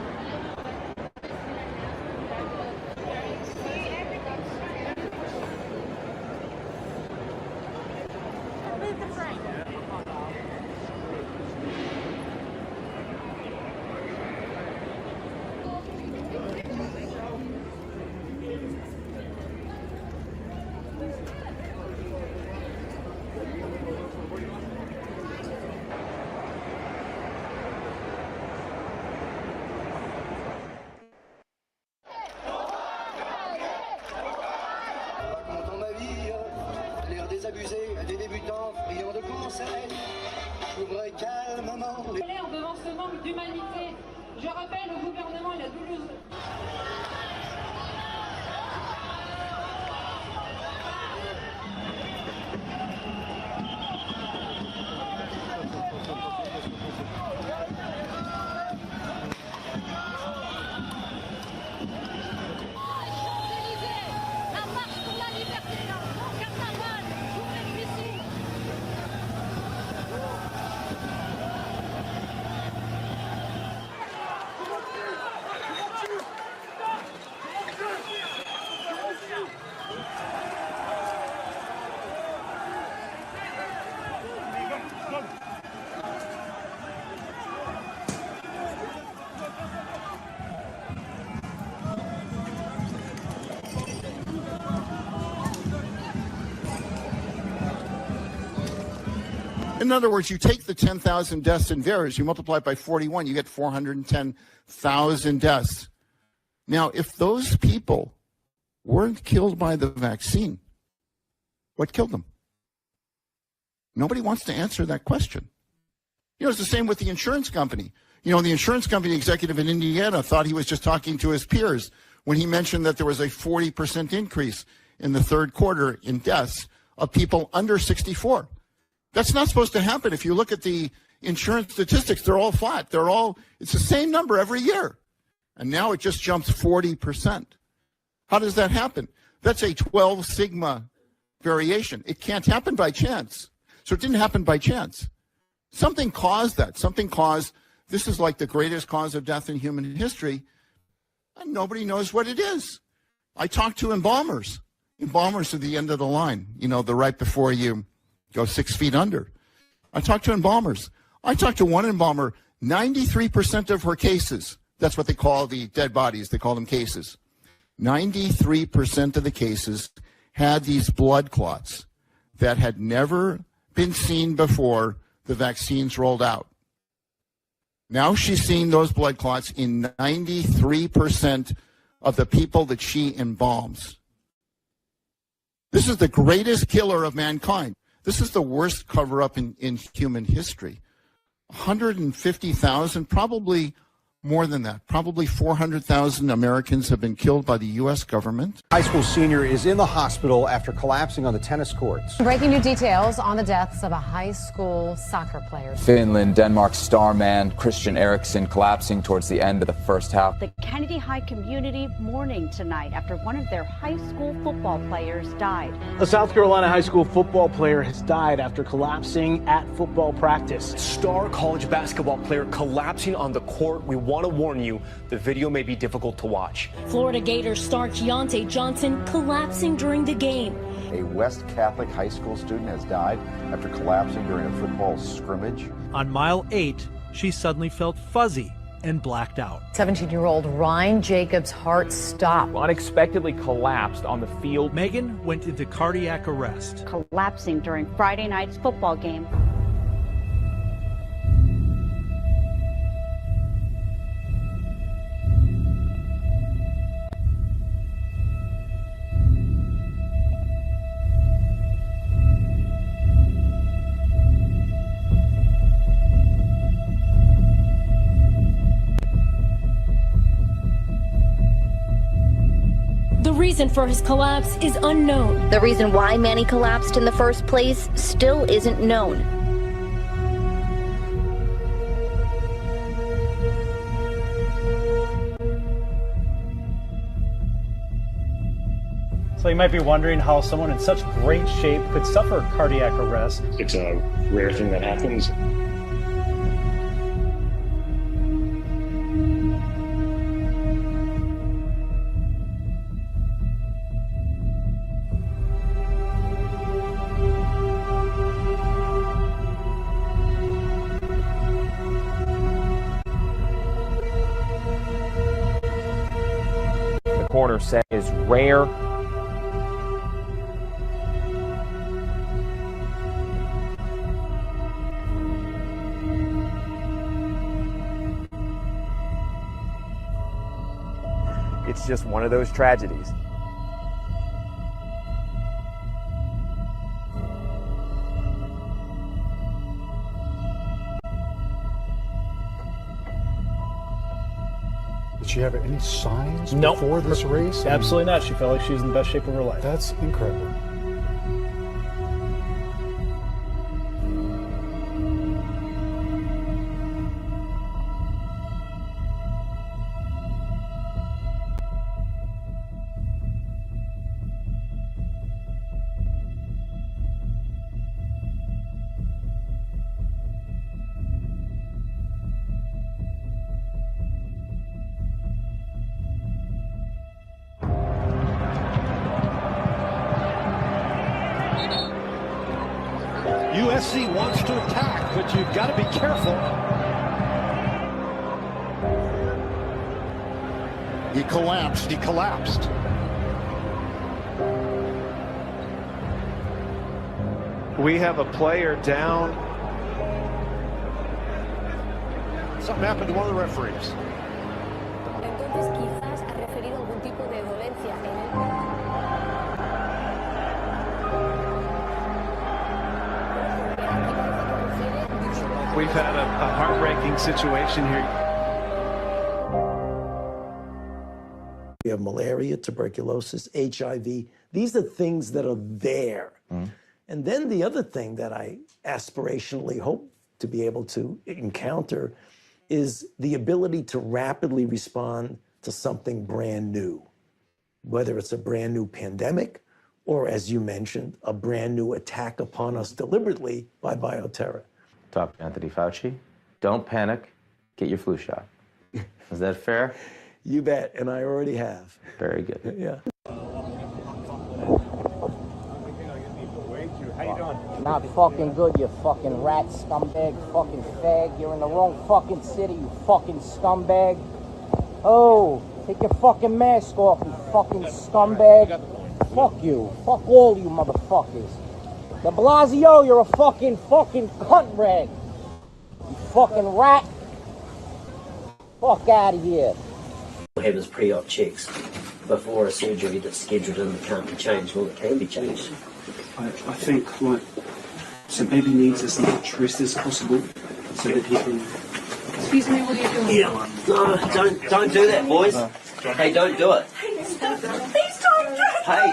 Des débutants ayant de conseils, j'ouvre calmement les... Devant ce manque d'humanité, je rappelle au gouvernement et à Toulouse. In other words, you take the 10,000 deaths in VAERS, you multiply it by 41, you get 410,000 deaths. Now, if those people weren't killed by the vaccine, what killed them? Nobody wants to answer that question. You know, it's the same with the insurance company. You know, the insurance company executive in Indiana thought he was just talking to his peers when he mentioned that there was a 40% increase in the third quarter in deaths of people under 64. That's not supposed to happen. If you look at the insurance statistics, they're all flat. It's the same number every year. And now it just jumps 40%. How does that happen? That's a 12 sigma variation. It can't happen by chance. So it didn't happen by chance. Something caused that. This is like the greatest cause of death in human history, and nobody knows what it is. I talked to embalmers. Embalmers at the end of the line, you know, the right before you go 6 feet under. I talked to embalmers. I talked to one embalmer, 93% of her cases, that's what they call the dead bodies, they call them cases. 93% of the cases had these blood clots that had never been seen before the vaccines rolled out. Now she's seeing those blood clots in 93% of the people that she embalms. This is the greatest killer of mankind. This is the worst cover-up in human history. 150,000, probably more than that. Probably 400,000 Americans have been killed by the U.S. government. High school senior is in the hospital after collapsing on the tennis courts. Breaking new details on the deaths of a high school soccer player. Finland, Denmark's star man Christian Eriksen collapsing towards the end of the first half. The Kennedy High community mourning tonight after one of their high school football players died. A South Carolina high school football player has died after collapsing at football practice. Star college basketball player collapsing on the court. We want to warn you, the video may be difficult to watch. Florida Gators star Keontae Johnson collapsing during the game. A West Catholic high school student has died after collapsing during a football scrimmage. On mile 8, she suddenly felt fuzzy and blacked out. 17-year-old Ryan Jacobs' heart stopped. Unexpectedly collapsed on the field. Megan went into cardiac arrest. Collapsing during Friday night's football game. The reason for his collapse is unknown. The reason why Manny collapsed in the first place still isn't known. So you might be wondering how someone in such great shape could suffer cardiac arrest. It's a rare thing that happens. The coroner said is rare. It's just one of those tragedies. Did she have any signs Nope. before this race? Absolutely not. She felt like she was in the best shape of her life. That's incredible. USC wants to attack, but you've got to be careful. He collapsed. He collapsed. We have a player down something happened to one of the referees. Entonces, quizás ha referido algún tipo de dolencia en el... We've had a heartbreaking situation here. We have malaria, tuberculosis, HIV. These are things that are there. And then the other thing that I aspirationally hope to be able to encounter is the ability to rapidly respond to something brand new, whether it's a brand new pandemic or, as you mentioned, a brand new attack upon us deliberately by bioterror. Dr. Anthony Fauci, don't panic, get your flu shot. Is that fair? You bet, and I already have. Very good. Yeah. Not fucking good, you fucking rat scumbag, fucking fag. You're in the wrong fucking city, you fucking scumbag. Oh, take your fucking mask off, you fucking scumbag. Fuck you. Fuck all you motherfuckers. De Blasio, you're a fucking cunt rag. You fucking rat. Fuck out of here. Have his pre-op checks before a surgery that's scheduled and can't be changed. Well, it can be changed. I think, like, so baby needs as much rest as possible so that he can... Excuse me, what are you doing? Yeah, no, don't do that, boys. Hey, don't do it. Please don't do it. Hey.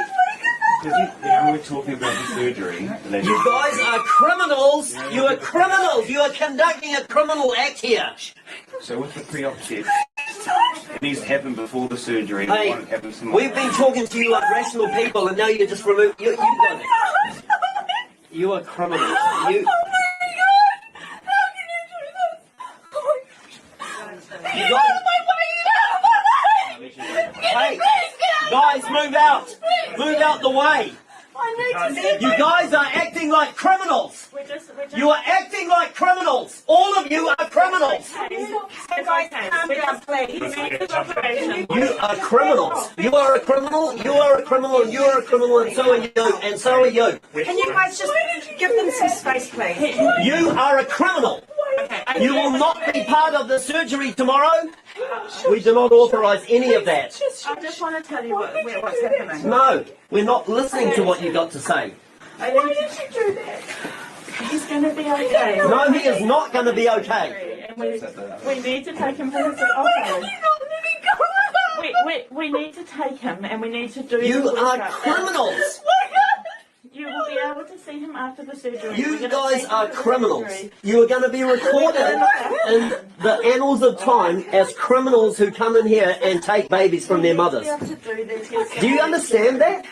We're talking about the surgery. You guys are criminals. You are criminals. You are conducting a criminal act here. So with the pre-op check, it needs to happen before the surgery. Hey, we've been talking to you like rational people, and now you just remove. You got it. You are criminals. You. You guys. Hey, guys, move out. Move out the way. You guys are acting like criminals. You are acting like criminals. All of you are criminals. You are criminals. You are a criminal. You are a criminal. And you are a criminal. And so are you. And so are you. Can you guys just give them some space, please? You are a criminal. You will not be part of the surgery tomorrow. We do not authorise any of that. I just want to tell you what's happening. No, we're not listening to what you've got to say. Why did you do that? He's going to be okay. No, he is not going to be okay. And we need to take him for his operation. We need to take him and we need to do... You are criminals. You will be able to see him after the surgery. You guys are criminals. You are going to be recorded in the annals of time as criminals who come in here and take babies from their mothers. Do you understand that?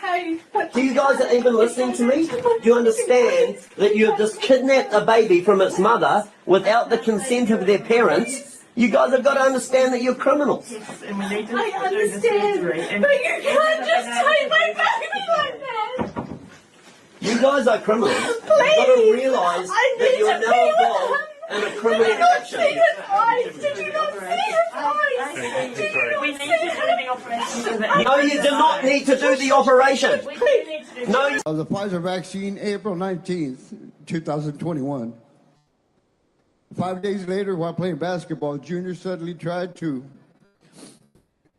Do you guys are even listening to me? Do you understand that you have just kidnapped a baby from its mother without the consent of their parents? You guys have got to understand that you're criminals. Yes, and we need to do the surgery. But you can't just take my baby like that. You guys are criminals. You've got to realise that you are now involved in a criminal action. Did you not see his eyes? We need to do the operation. No, you do not need to do the operation. No. The Pfizer vaccine, April 19th, 2021. 5 days later, while playing basketball, Junior suddenly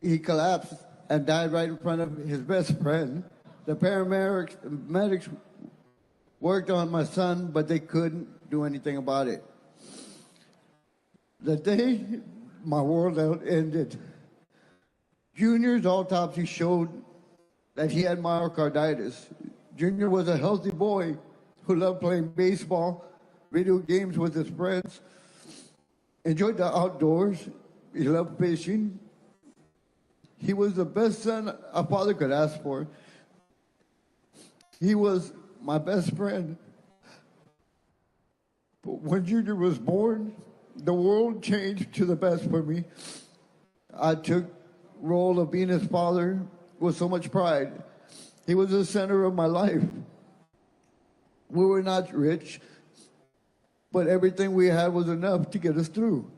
he collapsed and died right in front of his best friend. The paramedics worked on my son, but they couldn't do anything about it. The day my world ended, Junior's autopsy showed that he had myocarditis. Junior was a healthy boy who loved playing baseball, video games with his friends, enjoyed the outdoors. He loved fishing. He was the best son a father could ask for. He was my best friend. But when Junior was born, the world changed to the best for me. I took the role of being his father with so much pride. He was the center of my life. We were not rich, but everything we had was enough to get us through.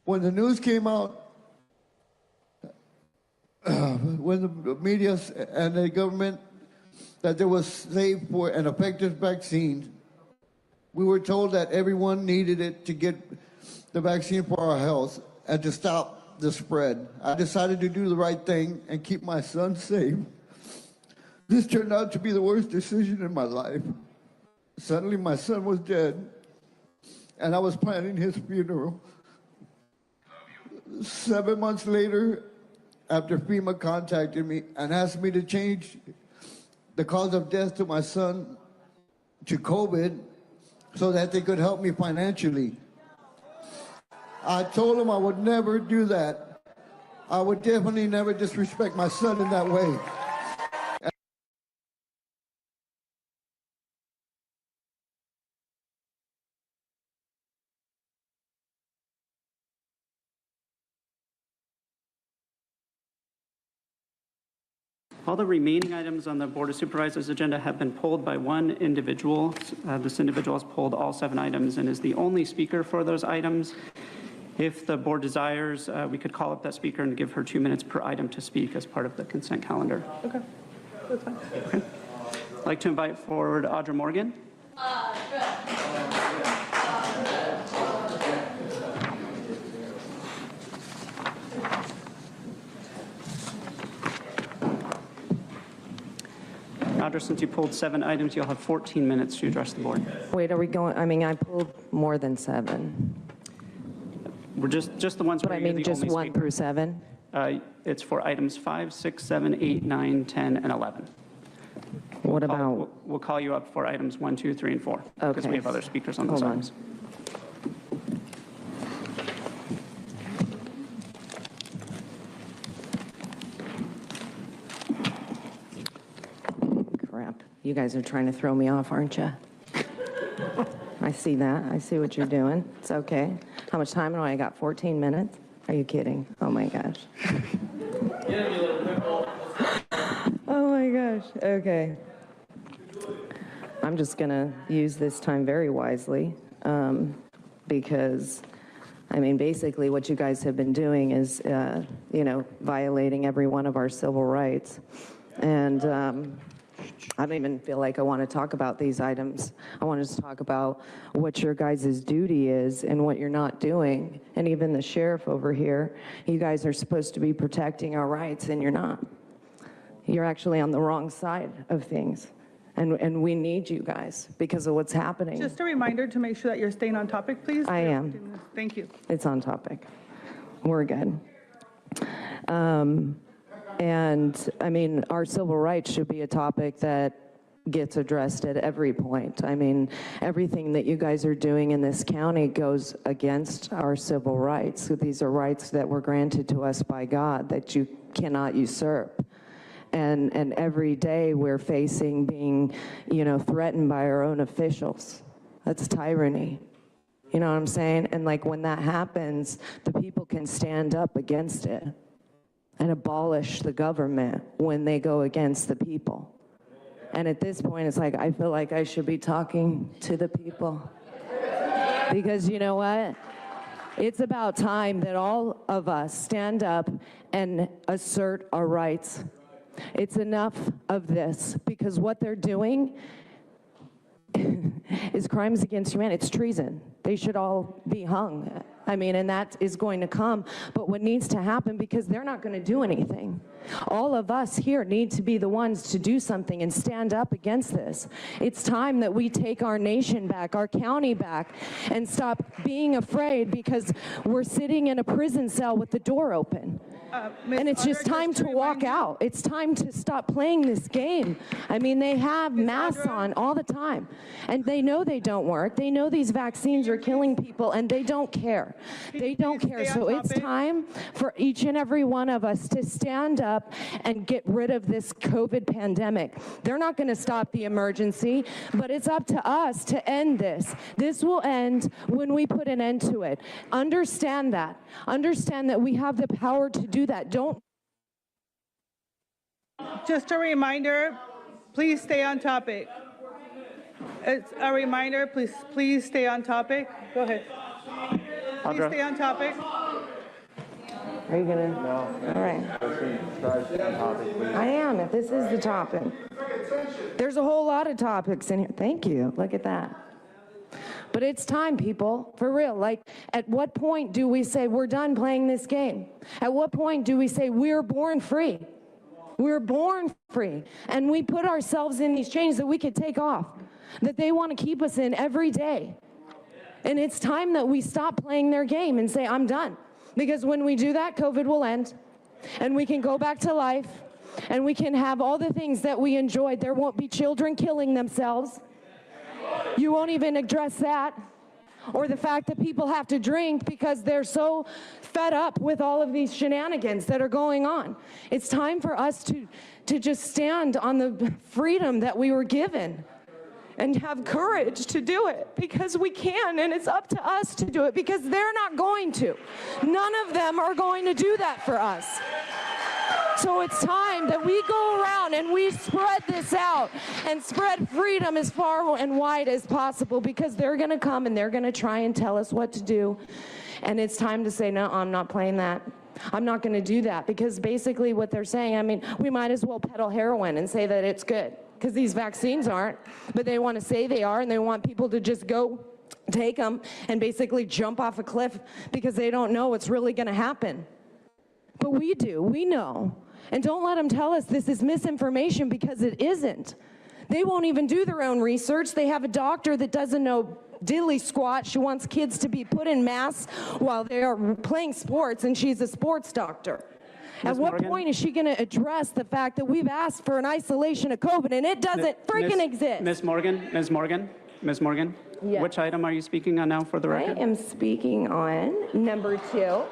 When the news came out, when the media and the government that there was safe for an effective vaccine, we were told that everyone needed it to get the vaccine for our health and to stop the spread. I decided to do the right thing and keep my son safe. This turned out to be the worst decision in my life. Suddenly my son was dead, and I was planning his funeral. 7 months later, after FEMA contacted me and asked me to change the cause of death to my son to COVID so that they could help me financially, I told them I would never do that. I would definitely never disrespect my son in that way. All the remaining items on the Board of Supervisors agenda have been pulled by one individual. This individual has pulled all 7 items and is the only speaker for those items. If the board desires, we could call up that speaker and give her 2 minutes per item to speak as part of the consent calendar. Okay, that's fine. Okay. I'd like to invite forward Audra Morgan. Audra, since you pulled 7 items, you'll have 14 minutes to address the board. Wait, are we going, I mean, I pulled more than 7. We're just the ones But where I you're mean, the just only 1 speaker. through 7? It's for items 5, 6, 7, 8, 9, 10, and 11. What about? We'll call you up for items 1, 2, 3, and 4. Because Okay. we have other speakers on those Hold on. items. Crap. You guys are trying to throw me off, aren't you? I see that. I see what you're doing. It's okay. How much time do I got? 14 minutes? Are you kidding? Oh my gosh. Oh my gosh. Okay. I'm just going to use this time very wisely because, I mean, basically what you guys have been doing is, violating every one of our civil rights. And I don't even feel like I want to talk about these items. I want to talk about what your guys' duty is and what you're not doing. And even the sheriff over here, you guys are supposed to be protecting our rights, and you're not. You're actually on the wrong side of things. And we need you guys because of what's happening. Just a reminder to make sure that you're staying on topic, please. I am. Thank you. It's on topic. We're good. And I mean, our civil rights should be a topic that gets addressed at every point. I mean, everything that you guys are doing in this county goes against our civil rights. So these are rights that were granted to us by God that you cannot usurp. And every day we're facing being, threatened by our own officials. That's tyranny. You know what I'm saying? And like when that happens, the people can stand up against it and abolish the government when they go against the people. And at this point, it's like, I feel like I should be talking to the people. Because you know what? It's about time that all of us stand up and assert our rights. It's enough of this, because what they're doing is crimes against humanity. It's treason. They should all be hung. I mean, and that is going to come. But what needs to happen, because they're not going to do anything. All of us here need to be the ones to do something and stand up against this. It's time that we take our nation back, our county back, and stop being afraid because we're sitting in a prison cell with the door open. And it's just time to walk out. It's time to stop playing this game. I mean, they have masks on all the time, and they know they don't work. They know these vaccines are killing people, and they don't care. They don't care. So it's time for each and every one of us to stand up and get rid of this COVID pandemic. They're not going to stop the emergency, but it's up to us to end this. This will end when we put an end to it. Understand that. Understand that we have the power to do that. Don't. Just a reminder, please stay on topic. It's a reminder, please stay on topic. Go ahead. Please stay on topic. Are you gonna? No. All right. I am, if this is the topic. There's a whole lot of topics in here. Thank you. Look at that. But it's time, people, for real. Like, at what point do we say we're done playing this game? At what point do we say we're born free? We're born free. And we put ourselves in these chains that we could take off, that they want to keep us in every day. And it's time that we stop playing their game and say, I'm done. Because when we do that, COVID will end, and we can go back to life, and we can have all the things that we enjoyed. There won't be children killing themselves. You won't even address that. Or the fact that people have to drink because they're so fed up with all of these shenanigans that are going on. It's time for us to just stand on the freedom that we were given and have courage to do it, because we can, and it's up to us to do it, because they're not going to. None of them are going to do that for us. So it's time that we go around and we spread this out and spread freedom as far and wide as possible, because they're going to come and they're going to try and tell us what to do. And it's time to say, no, I'm not playing that. I'm not going to do that, because basically what they're saying, I mean, we might as well peddle heroin and say that it's good, because these vaccines aren't, but they want to say they are, and they want people to just go take them and basically jump off a cliff because they don't know what's really going to happen. But we do, we know. And don't let them tell us this is misinformation, because it isn't. They won't even do their own research. They have a doctor that doesn't know diddly squat. She wants kids to be put in masks while they are playing sports, and she's a sports doctor. At what point is she going to address the fact that we've asked for an isolation of COVID and it doesn't freaking exist? Ms. Morgan, Yes. Which item are you speaking on now for the record? I am speaking on number 2. Oh,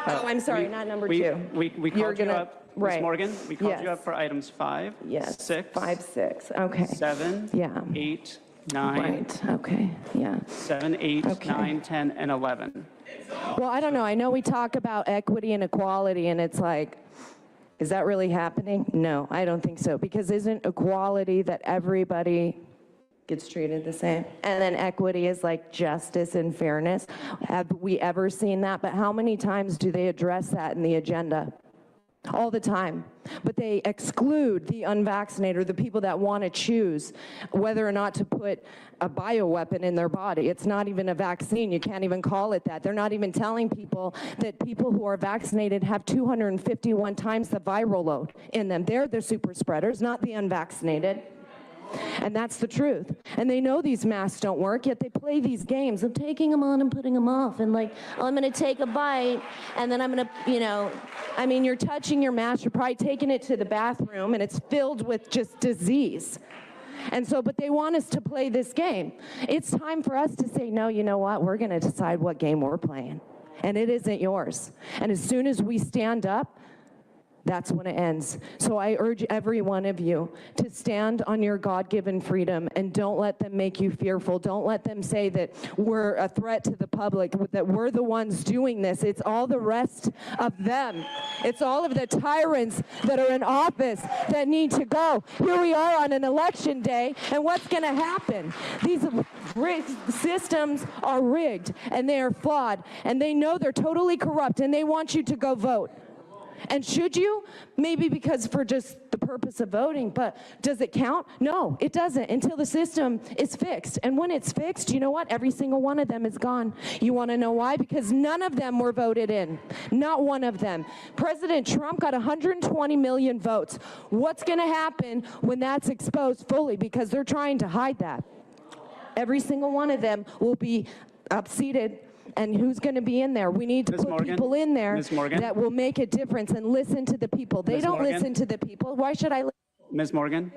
I'm sorry, not number 2. We called you up, right. Ms. Morgan, we called Yes. you up for items 5, Yes. 6, 5, 6, okay. 7, Yeah. 8, 9, Right, okay, yeah. 7, 8, Okay. 9, 10, and 11. Well, I don't know. I know we talk about equity and equality, and it's like, is that really happening? No, I don't think so. Because isn't equality that everybody gets treated the same? And then equity is like justice and fairness. Have we ever seen that? But how many times do they address that in the agenda? All the time. But they exclude the unvaccinated, or the people that want to choose whether or not to put a bioweapon in their body. It's not even a vaccine. You can't even call it that. They're not even telling people that people who are vaccinated have 251 times the viral load in them. They're the super spreaders, not the unvaccinated. And that's the truth. And they know these masks don't work, yet they play these games of taking them on and putting them off, and like, oh, I'm going to take a bite, and then I'm going to, you know, I mean, you're touching your mask, you're probably taking it to the bathroom, and it's filled with just disease. And so, but they want us to play this game. It's time for us to say, no, you know what, we're going to decide what game we're playing, and it isn't yours. And as soon as we stand up, that's when it ends. So I urge every one of you to stand on your God-given freedom, and don't let them make you fearful. Don't let them say that we're a threat to the public, that we're the ones doing this. It's all the rest of them. It's all of the tyrants that are in office that need to go. Here we are on an election day, and what's going to happen? These systems are rigged, and they are flawed, and they know they're totally corrupt, and they want you to go vote. And should you? Maybe because for just the purpose of voting, but does it count? No, it doesn't until the system is fixed. And when it's fixed, you know what? Every single one of them is gone. You want to know why? Because none of them were voted in. Not one of them. President Trump got 120 million votes. What's going to happen when that's exposed fully? Because they're trying to hide that. Every single one of them will be upseated. And who's going to be in there? We need to put people in there that will make a difference and listen to the people. They don't listen to the people. Why should I Ms. Morgan,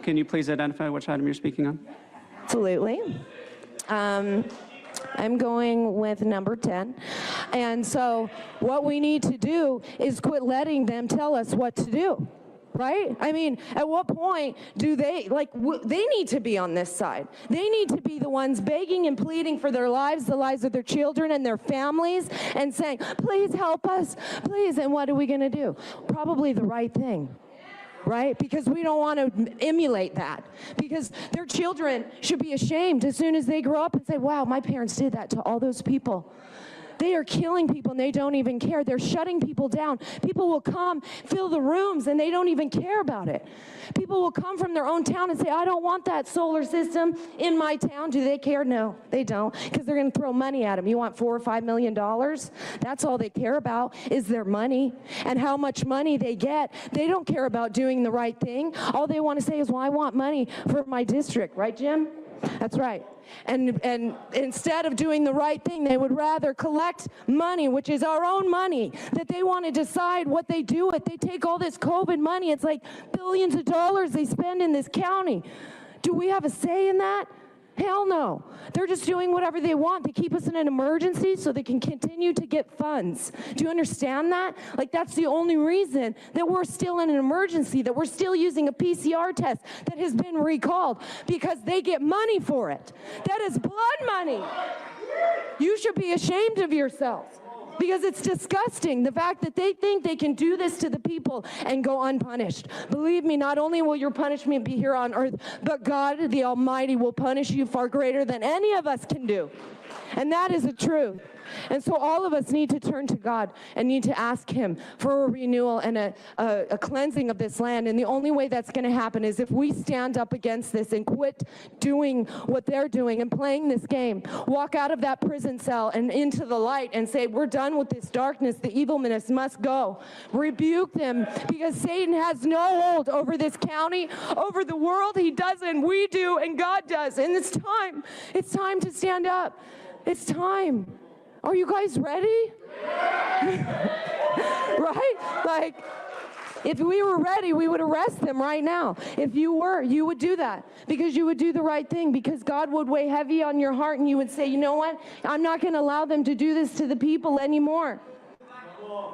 can you please identify which item you're speaking on? Absolutely. I'm going with number 10. And so what we need to do is quit letting them tell us what to do. Right? I mean, at what point do they, they need to be on this side. They need to be the ones begging and pleading for their lives, the lives of their children and their families, and saying, please help us, please. And what are we going to do? Probably the right thing. Right? Because we don't want to emulate that. Because their children should be ashamed as soon as they grow up and say, wow, my parents did that to all those people. They are killing people and they don't even care. They're shutting people down. People will come, fill the rooms, and they don't even care about it. People will come from their own town and say, I don't want that solar system in my town. Do they care? No, they don't, because they're going to throw money at them. You want $4 or $5 million? That's all they care about is their money and how much money they get. They don't care about doing the right thing. All they want to say is, well, I want money for my district. Right, Jim? That's right. And instead of doing the right thing, they would rather collect money, which is our own money, that they want to decide what they do with. They take all this COVID money. It's like billions of dollars they spend in this county. Do we have a say in that? Hell no. They're just doing whatever they want. They keep us in an emergency so they can continue to get funds. Do you understand that? Like, that's the only reason that we're still in an emergency, that we're still using a PCR test that has been recalled, because they get money for it. That is blood money. You should be ashamed of yourself. Because it's disgusting, the fact that they think they can do this to the people and go unpunished. Believe me, not only will your punishment be here on earth, but God, the Almighty, will punish you far greater than any of us can do. And that is the truth. And so all of us need to turn to God and need to ask Him for a renewal and a cleansing of this land. And the only way that's going to happen is if we stand up against this and quit doing what they're doing and playing this game. Walk out of that prison cell and into the light and say, we're done with this darkness. The evilness must go. Rebuke them, because Satan has no hold over this county, over the world. He doesn't. We do, and God does. And it's time. It's time to stand up. It's time. Are you guys ready? Right? Like, if we were ready, we would arrest them right now. If you were, you would do that, because you would do the right thing, because God would weigh heavy on your heart and you would say, you know what? I'm not going to allow them to do this to the people anymore.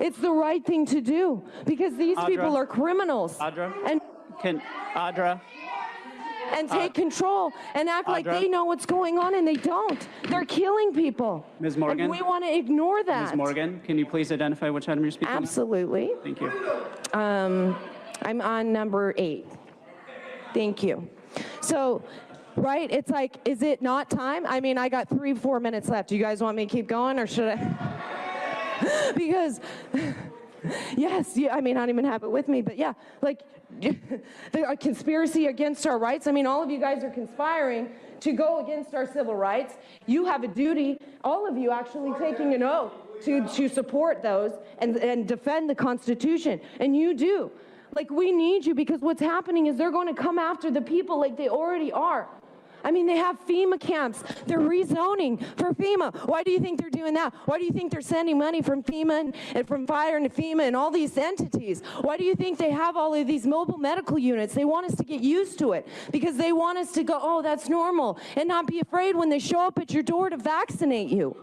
It's the right thing to do, because these people are criminals. Audra? And Audra? And take control and act like Audra? they know what's going on, and they don't. They're killing people. Ms. Morgan? And we want to ignore that. Ms. Morgan, can you please identify which item you're speaking on? Absolutely. Thank you. I'm on number 8. Thank you. So, right, it's like, is it not time? I mean, I got 3-4 minutes left. Do you guys want me to keep going, or should I? Because, yes, yeah, I mean, I don't even have it with me, but yeah, like, the conspiracy against our rights. I mean, all of you guys are conspiring to go against our civil rights. You have a duty, all of you actually taking an oath to support those and defend the Constitution. And you do. Like, we need you, because what's happening is they're going to come after the people like they already are. I mean, they have FEMA camps. They're rezoning for FEMA. Why do you think they're doing that? Why do you think they're sending money from FEMA and from fire and FEMA and all these entities? Why do you think they have all of these mobile medical units? They want us to get used to it, because they want us to go, oh, that's normal, and not be afraid when they show up at your door to vaccinate you.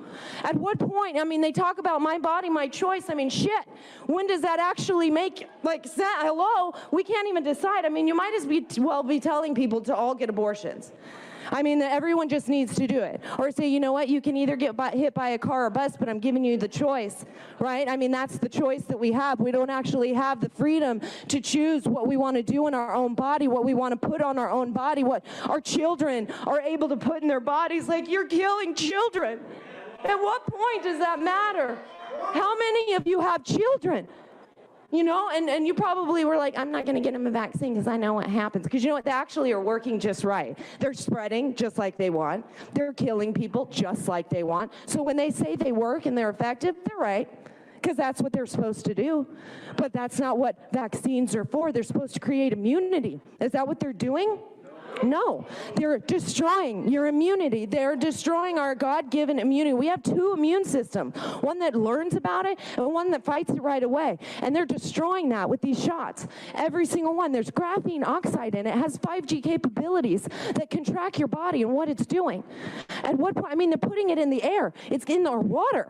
At what point? I mean, they talk about my body, my choice. I mean, shit. When does that actually make, like, hello? We can't even decide. I mean, you might as well be telling people to all get abortions. I mean, everyone just needs to do it. Or say, you know what, you can either get hit by a car or bus, but I'm giving you the choice, right? I mean, that's the choice that we have. We don't actually have the freedom to choose what we want to do in our own body, what we want to put on our own body, what our children are able to put in their bodies. Like, you're killing children. At what point does that matter? How many of you have children? You know, and you probably were like, I'm not going to get them a vaccine because I know what happens. Because you know what? They actually are working just right. They're spreading just like they want. They're killing people just like they want. So when they say they work and they're effective, they're right, because that's what they're supposed to do. But that's not what vaccines are for. They're supposed to create immunity. Is that what they're doing? No, they're destroying your immunity. They're destroying our God-given immunity. We have 2 immune systems, one that learns about it and one that fights it right away. And they're destroying that with these shots. Every single one. There's graphene oxide in it. It has 5G capabilities that can track your body and what it's doing. At what point? I mean, they're putting it in the air. It's in our water.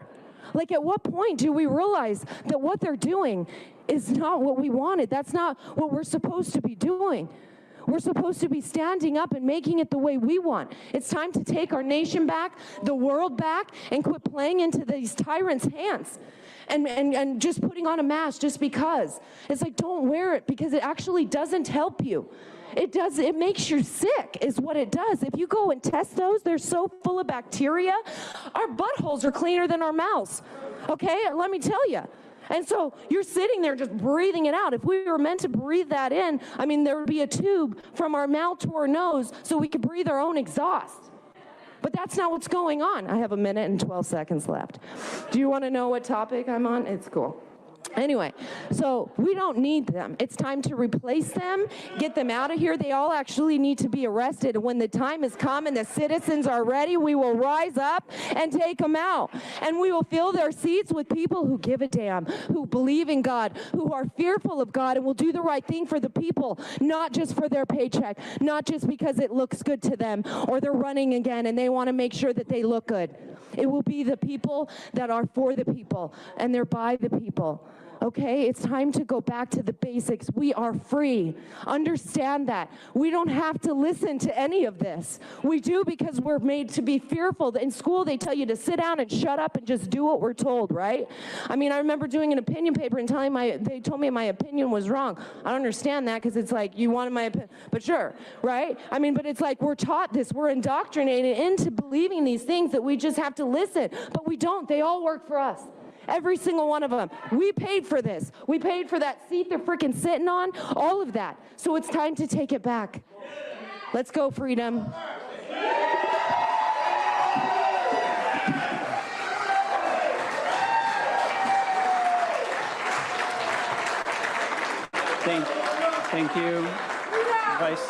Like, at what point do we realize that what they're doing is not what we wanted? That's not what we're supposed to be doing. We're supposed to be standing up and making it the way we want. It's time to take our nation back, the world back, and quit playing into these tyrants' hands. And just putting on a mask just because. It's like, don't wear it, because it actually doesn't help you. It makes you sick is what it does. If you go and test those, they're so full of bacteria. Our buttholes are cleaner than our mouths. Okay, let me tell you. And so you're sitting there just breathing it out. If we were meant to breathe that in, I mean, there would be a tube from our mouth to our nose so we could breathe our own exhaust. But that's not what's going on. I have 1 minute and 12 seconds left. Do you want to know what topic I'm on? It's cool. Anyway, so we don't need them. It's time to replace them, get them out of here. They all actually need to be arrested. And when the time has come and the citizens are ready, we will rise up and take them out. And we will fill their seats with people who give a damn, who believe in God, who are fearful of God, and will do the right thing for the people, not just for their paycheck, not just because it looks good to them, or they're running again and they want to make sure that they look good. It will be the people that are for the people, and they're by the people. Okay, it's time to go back to the basics. We are free. Understand that. We don't have to listen to any of this. We do because we're made to be fearful. In school, they tell you to sit down and shut up and just do what we're told, right? I mean, I remember doing an opinion paper and they told me my opinion was wrong. I don't understand that because it's like, you wanted my opinion, but sure, right? I mean, but it's like we're taught this. We're indoctrinated into believing these things that we just have to listen, but we don't. They all work for us. Every single one of them. We paid for this. We paid for that seat they're freaking sitting on, all of that. So it's time to take it back. Let's go, freedom. Thank you, Vice.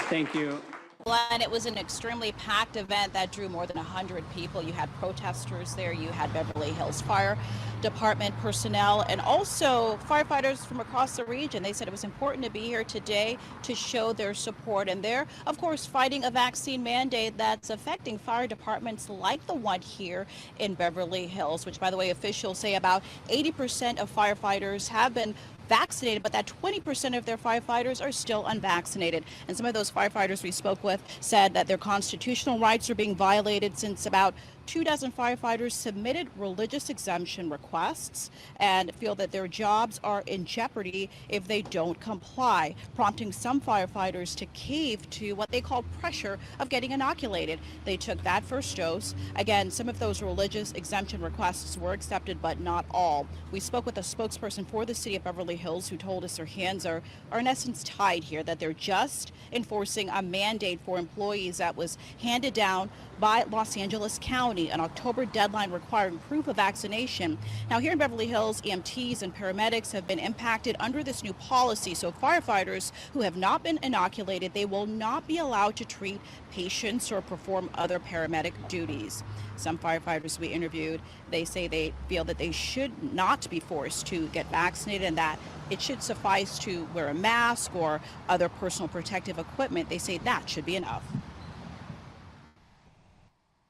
Thank you. Glenn, it was an extremely packed event that drew more than 100 people. You had protesters there, you had Beverly Hills Fire Department personnel, and also firefighters from across the region. They said it was important to be here today to show their support, and they're, of course, fighting a vaccine mandate that's affecting fire departments like the one here in Beverly Hills, which, by the way, officials say about 80% of firefighters have been vaccinated, but that 20% of their firefighters are still unvaccinated. And some of those firefighters we spoke with said that their constitutional rights are being violated since about 24 firefighters submitted religious exemption requests and feel that their jobs are in jeopardy if they don't comply, prompting some firefighters to cave to what they call pressure of getting inoculated. They took that first dose. Again, some of those religious exemption requests were accepted, but not all. We spoke with a spokesperson for the city of Beverly Hills who told us their hands are in essence tied here, that they're just enforcing a mandate for employees that was handed down by Los Angeles County, an October deadline requiring proof of vaccination. Now, here in Beverly Hills, EMTs and paramedics have been impacted under this new policy. So firefighters who have not been inoculated, they will not be allowed to treat patients or perform other paramedic duties. Some firefighters we interviewed, they say they feel that they should not be forced to get vaccinated and that it should suffice to wear a mask or other personal protective equipment. They say that should be enough.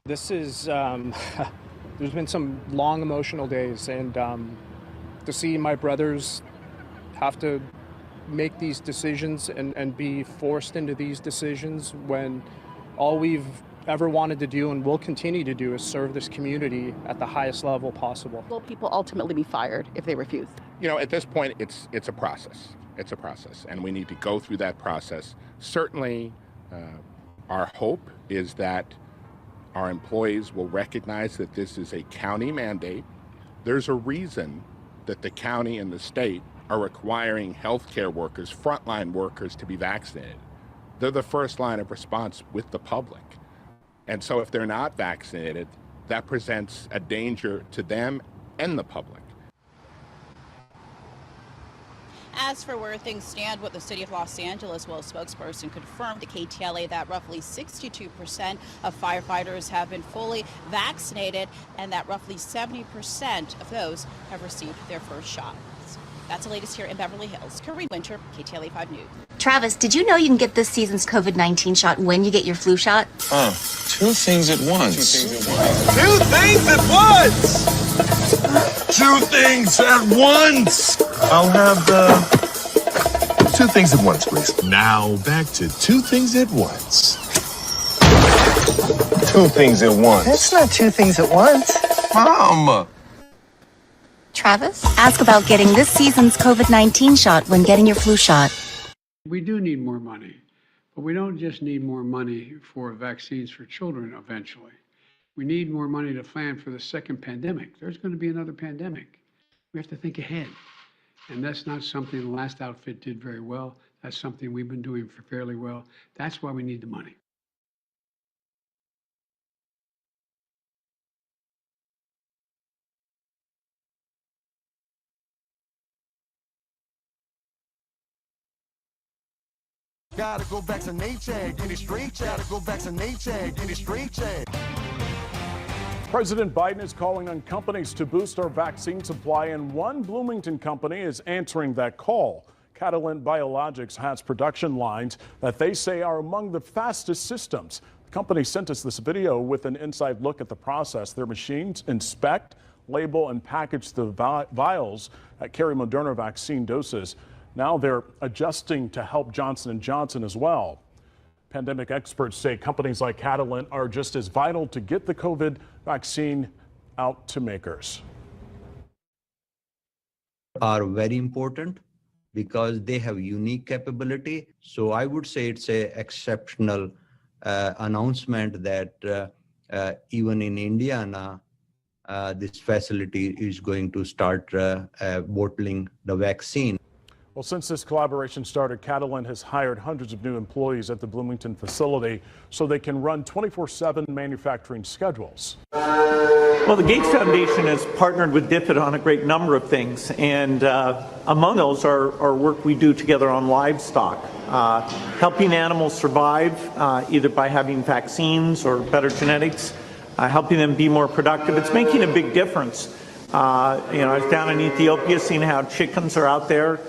This is, there's been some long emotional days, and to see my brothers have to make these decisions and be forced into these decisions when all we've ever wanted to do and will continue to do is serve this community at the highest level possible. Will people ultimately be fired if they refuse? You know, at this point, it's a process. It's a process, and we need to go through that process. Certainly, our hope is that our employees will recognize that this is a county mandate. There's a reason that the county and the state are requiring healthcare workers, frontline workers, to be vaccinated. They're the first line of response with the public. And so if they're not vaccinated, that presents a danger to them and the public. As for where things stand with the city of Los Angeles, well, a spokesperson confirmed to KTLA that roughly 62% of firefighters have been fully vaccinated and that roughly 70% of those have received their first shot. That's the latest here in Beverly Hills. Corinne Winter, KTLA 5 News. Travis, did you know you can get this season's COVID-19 shot when you get your flu shot? Two things at once. Two things at once! Two things at once! I'll have two things at once, please. Now back to two things at once. Two things at once. That's not two things at once. Mom! Travis? Ask about getting this season's COVID-19 shot when getting your flu shot. We do need more money, but we don't just need more money for vaccines for children eventually. We need more money to plan for the second pandemic. There's going to be another pandemic. We have to think ahead. And that's not something the last outfit did very well. That's something we've been doing fairly well. That's why we need the money. Gotta go vaccinate, check, get it straight, gotta go vaccinate, check, get it straight, check. President Biden is calling on companies to boost our vaccine supply, and one Bloomington company is answering that call. Catalent Biologics has production lines that they say are among the fastest systems. The company sent us this video with an inside look at the process. Their machines inspect, label, and package the vials that carry Moderna vaccine doses. Now they're adjusting to help Johnson & Johnson as well. Pandemic experts say companies like Catalent are just as vital to get the COVID vaccine out to makers. Are very important because they have unique capability. So I would say it's an exceptional announcement that even in Indiana, this facility is going to start bottling the vaccine. Well, since this collaboration started, Catalent has hired hundreds of new employees at the Bloomington facility so they can run 24/7 manufacturing schedules. Well, the Gates Foundation has partnered with DFID on a great number of things, and among those are work we do together on livestock, helping animals survive either by having vaccines or better genetics, helping them be more productive. It's making a big difference. I was down in Ethiopia seeing how chickens are out there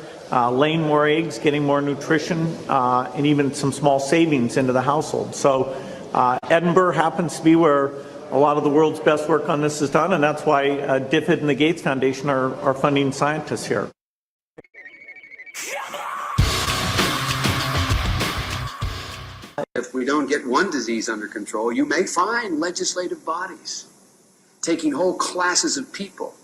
laying more eggs, getting more nutrition, and even some small savings into the household. So Edinburgh happens to be where a lot of the world's best work on this is done, and that's why DFID and the Gates Foundation are funding scientists here. If we don't get one disease under control, you may find legislative bodies taking whole classes of people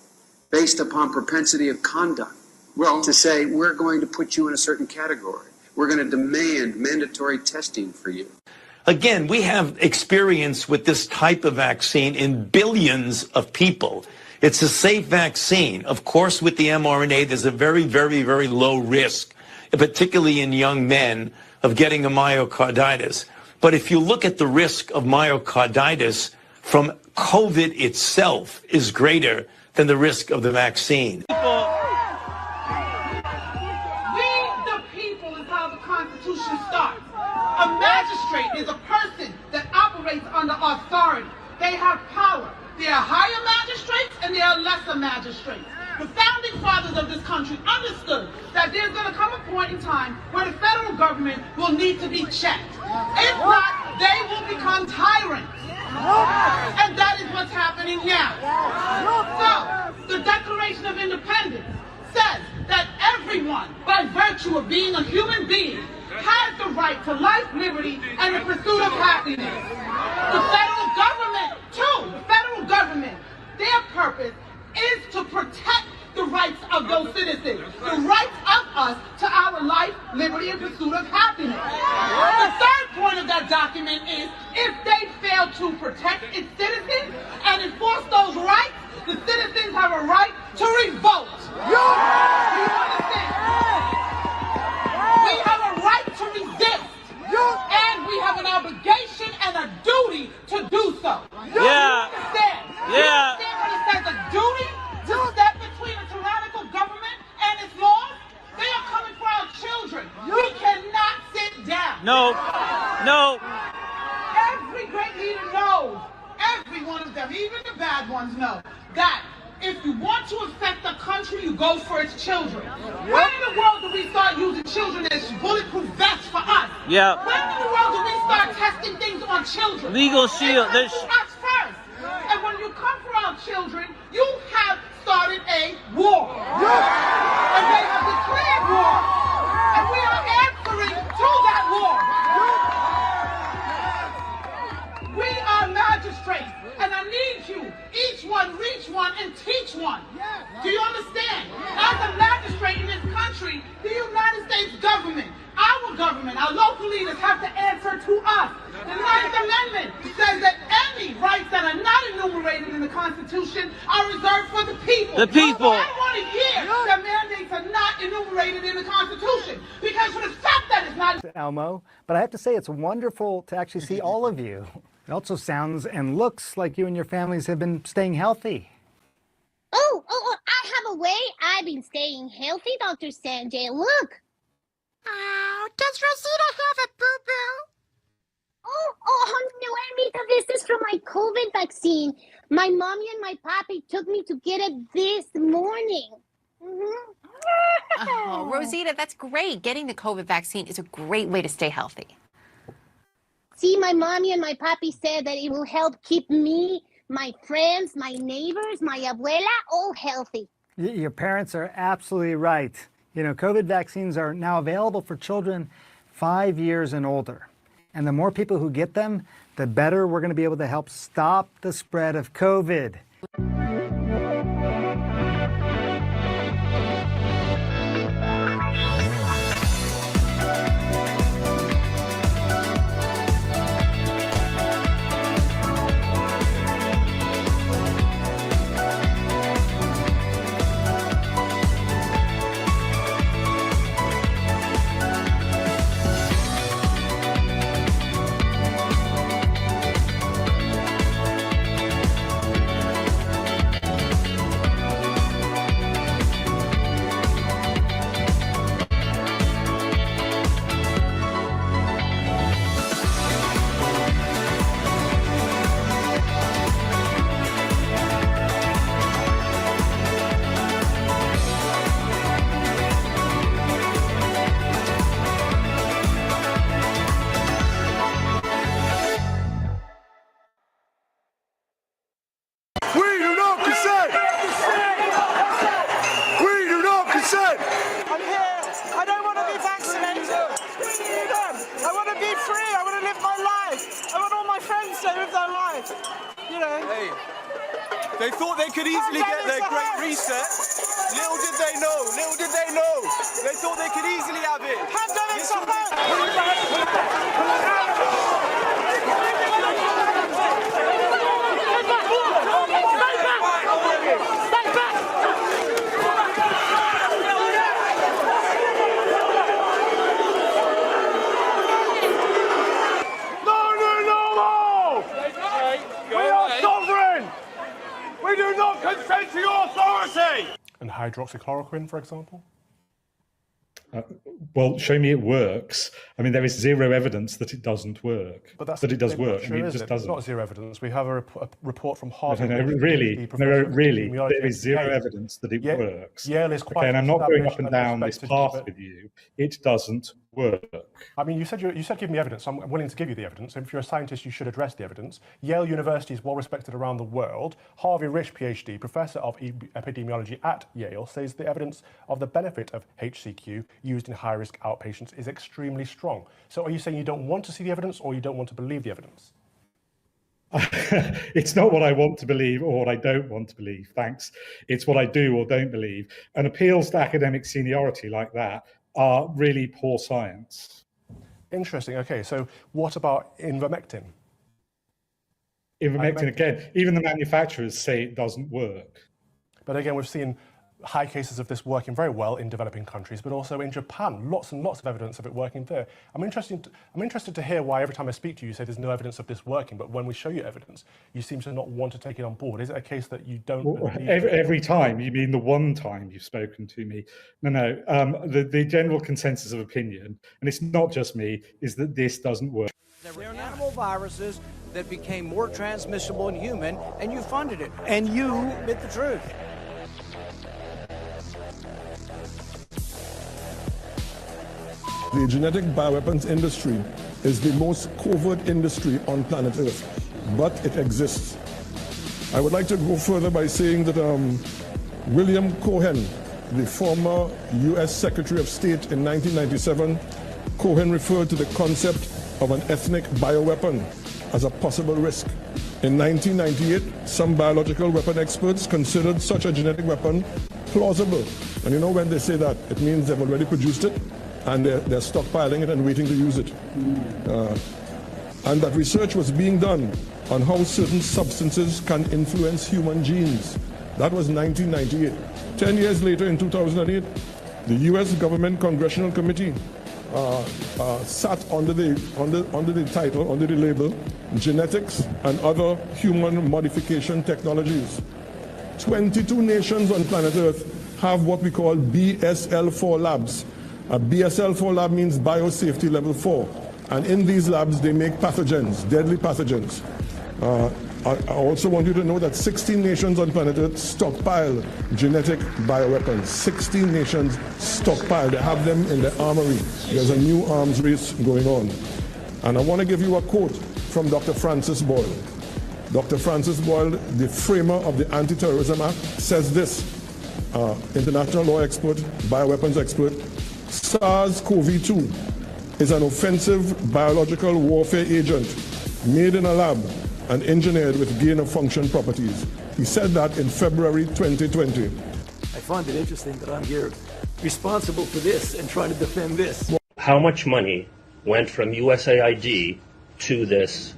based upon propensity of conduct. Well, to say, we're going to put you in a certain category. We're going to demand mandatory testing for you. Again, we have experience with this type of vaccine in billions of people. It's a safe vaccine. Of course, with the mRNA, there's a very, very, very low risk, particularly in young men, of getting a myocarditis. But if you look at the risk of myocarditis from COVID itself is greater than the risk of the vaccine. A magistrate is a person that operates under authority. They have power. There are higher magistrates and there are lesser magistrates. The founding fathers of this country understood that there's going to come a point in time where the federal government will need to be checked. If not, they will become tyrants. And that is what's happening now. So, the Declaration of Independence says that everyone, by virtue of being a human being, has the right to life, liberty, and the pursuit of happiness. The federal government, too, the federal government, their purpose is to protect the rights of those citizens, the rights of us to our life, liberty, and pursuit of happiness. The third point of that document is if they fail to protect its citizens and enforce those rights, the citizens have a right to revolt. Do you understand? We have a right to resist, and we have an obligation and a duty to do so. You understand? You understand when it says a duty to step between a tyrannical government and its laws? They are coming for our children. We cannot sit down. No. Every great leader knows, every one of them, even the bad ones know, that if you want to affect the country, you go for its children. When in the world do we start using children as bulletproof vests for us? Yeah. When in the world do we start testing things on children? Legal shield. They come for us first. And when you come for our children, you have started a war. And they have declared war. And we are answering to that war. We are magistrates. And I need you, each one reach one and teach one. Do you understand? As a magistrate in this country, the United States government, our local leaders have to answer to us. The Ninth Amendment says that any rights that are not enumerated in the Constitution are reserved for the people. The people. I want to hear that mandates are not enumerated in the Constitution, because for the fact that it's not. Elmo, but I have to say it's wonderful to actually see all of you. It also sounds and looks like you and your families have been staying healthy. Oh, I have a way I've been staying healthy, Dr. Sanjay. Look. Oh, does Rosita have a boo-boo? Oh, no, Anita, this is from my COVID vaccine. My mommy and my papi took me to get it this morning. Oh, Rosita, that's great. Getting the COVID vaccine is a great way to stay healthy. See, my mommy and my papi said that it will help keep me, my friends, my neighbors, my abuela, all healthy. Your parents are absolutely right. You know, COVID vaccines are now available for children 5 years and older. And the more people who get them, the better we're going to be able to help stop the spread of COVID. They thought they could easily get their great reset. Little did they know. They thought they could easily have it. Pandemics are We do not consent to your authority! And hydroxychloroquine, for example? Well, show me it works. I mean, there is zero evidence that it doesn't work. But that's that it does work. Sure, I mean, it just doesn't. It's not zero evidence. We have a report from Harvard. Really, there is zero evidence that it works. Yale is quite. Okay, and I'm not going up and down this path with you. It doesn't work. I mean, you said give me evidence. I'm willing to give you the evidence. If you're a scientist, you should address the evidence. Yale University is well respected around the world. Harvey Rich, PhD, professor of epidemiology at Yale, says the evidence of the benefit of HCQ used in high-risk outpatients is extremely strong. So are you saying you don't want to see the evidence, or you don't want to believe the evidence? It's not what I want to believe or what I don't want to believe, thanks. It's what I do or don't believe. And appeals to academic seniority like that are really poor science. Interesting. Okay, so what about ivermectin? Ivermectin, again, even the manufacturers say it doesn't work. But again, we've seen high cases of this working very well in developing countries, but also in Japan, lots and lots of evidence of it working there. I'm interested to hear why every time I speak to you, you say there's no evidence of this working, but when we show you evidence, you seem to not want to take it on board. Is it a case that you don't believe? Every time? You mean the one time you've spoken to me? No. The general consensus of opinion, and it's not just me, is that this doesn't work. There were animal viruses that became more transmissible in human, and you funded it, and you admit the truth. The genetic bioweapons industry is the most covert industry on planet Earth, but it exists. I would like to go further by saying that William Cohen, the former U.S. Secretary of State in 1997, Cohen referred to the concept of an ethnic bioweapon as a possible risk. In 1998, some biological weapon experts considered such a genetic weapon plausible. And you know when they say that, it means they've already produced it and they're stockpiling it and waiting to use it. And that research was being done on how certain substances can influence human genes. That was 1998. 10 years later, in 2008, the U.S. government Congressional Committee sat under the title, under the label, Genetics and Other Human Modification Technologies. 22 nations on planet Earth have what we call BSL-4 labs. A BSL-4 lab means Biosafety Level 4. And in these labs, they make pathogens, deadly pathogens. I also want you to know that 16 nations on planet Earth stockpile genetic bioweapons. 16 nations stockpile. They have them in their armory. There's a new arms race going on. And I want to give you a quote from Dr. Francis Boyle. Dr. Francis Boyle, the framer of the Anti-Terrorism Act, says this, international law expert, bioweapons expert, SARS-CoV-2 is an offensive biological warfare agent made in a lab and engineered with gain-of-function properties. He said that in February 2020. I find it interesting that I'm here responsible for this and trying to defend this. How much money went from USAID to this,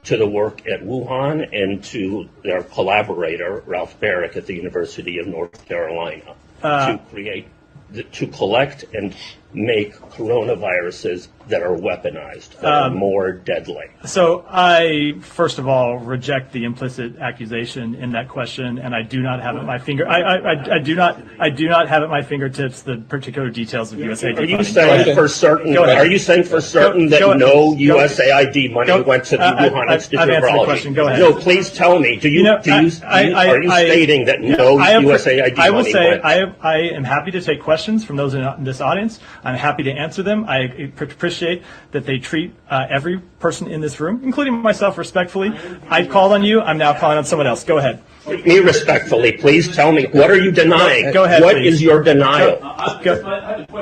to the work at Wuhan and to their collaborator, Ralph Barrick at the University of North Carolina, to collect and make coronaviruses that are weaponized, that are more deadly? So I, first of all, reject the implicit accusation in that question, and I do not have at my finger. I do not have at my fingertips the particular details of USAID. Are you saying for certain? Are you saying for certain that no USAID money went to the Wuhan Institute of Virology? Question. Go ahead. No, please tell me. Are you stating that no USAID money went? I am happy to take questions from those in this audience. I'm happy to answer them. I appreciate that they treat every person in this room, including myself, respectfully. I called on you. I'm now calling on someone else. Go ahead. Me respectfully, please tell me, what are you denying? Go ahead, What please. is your denial?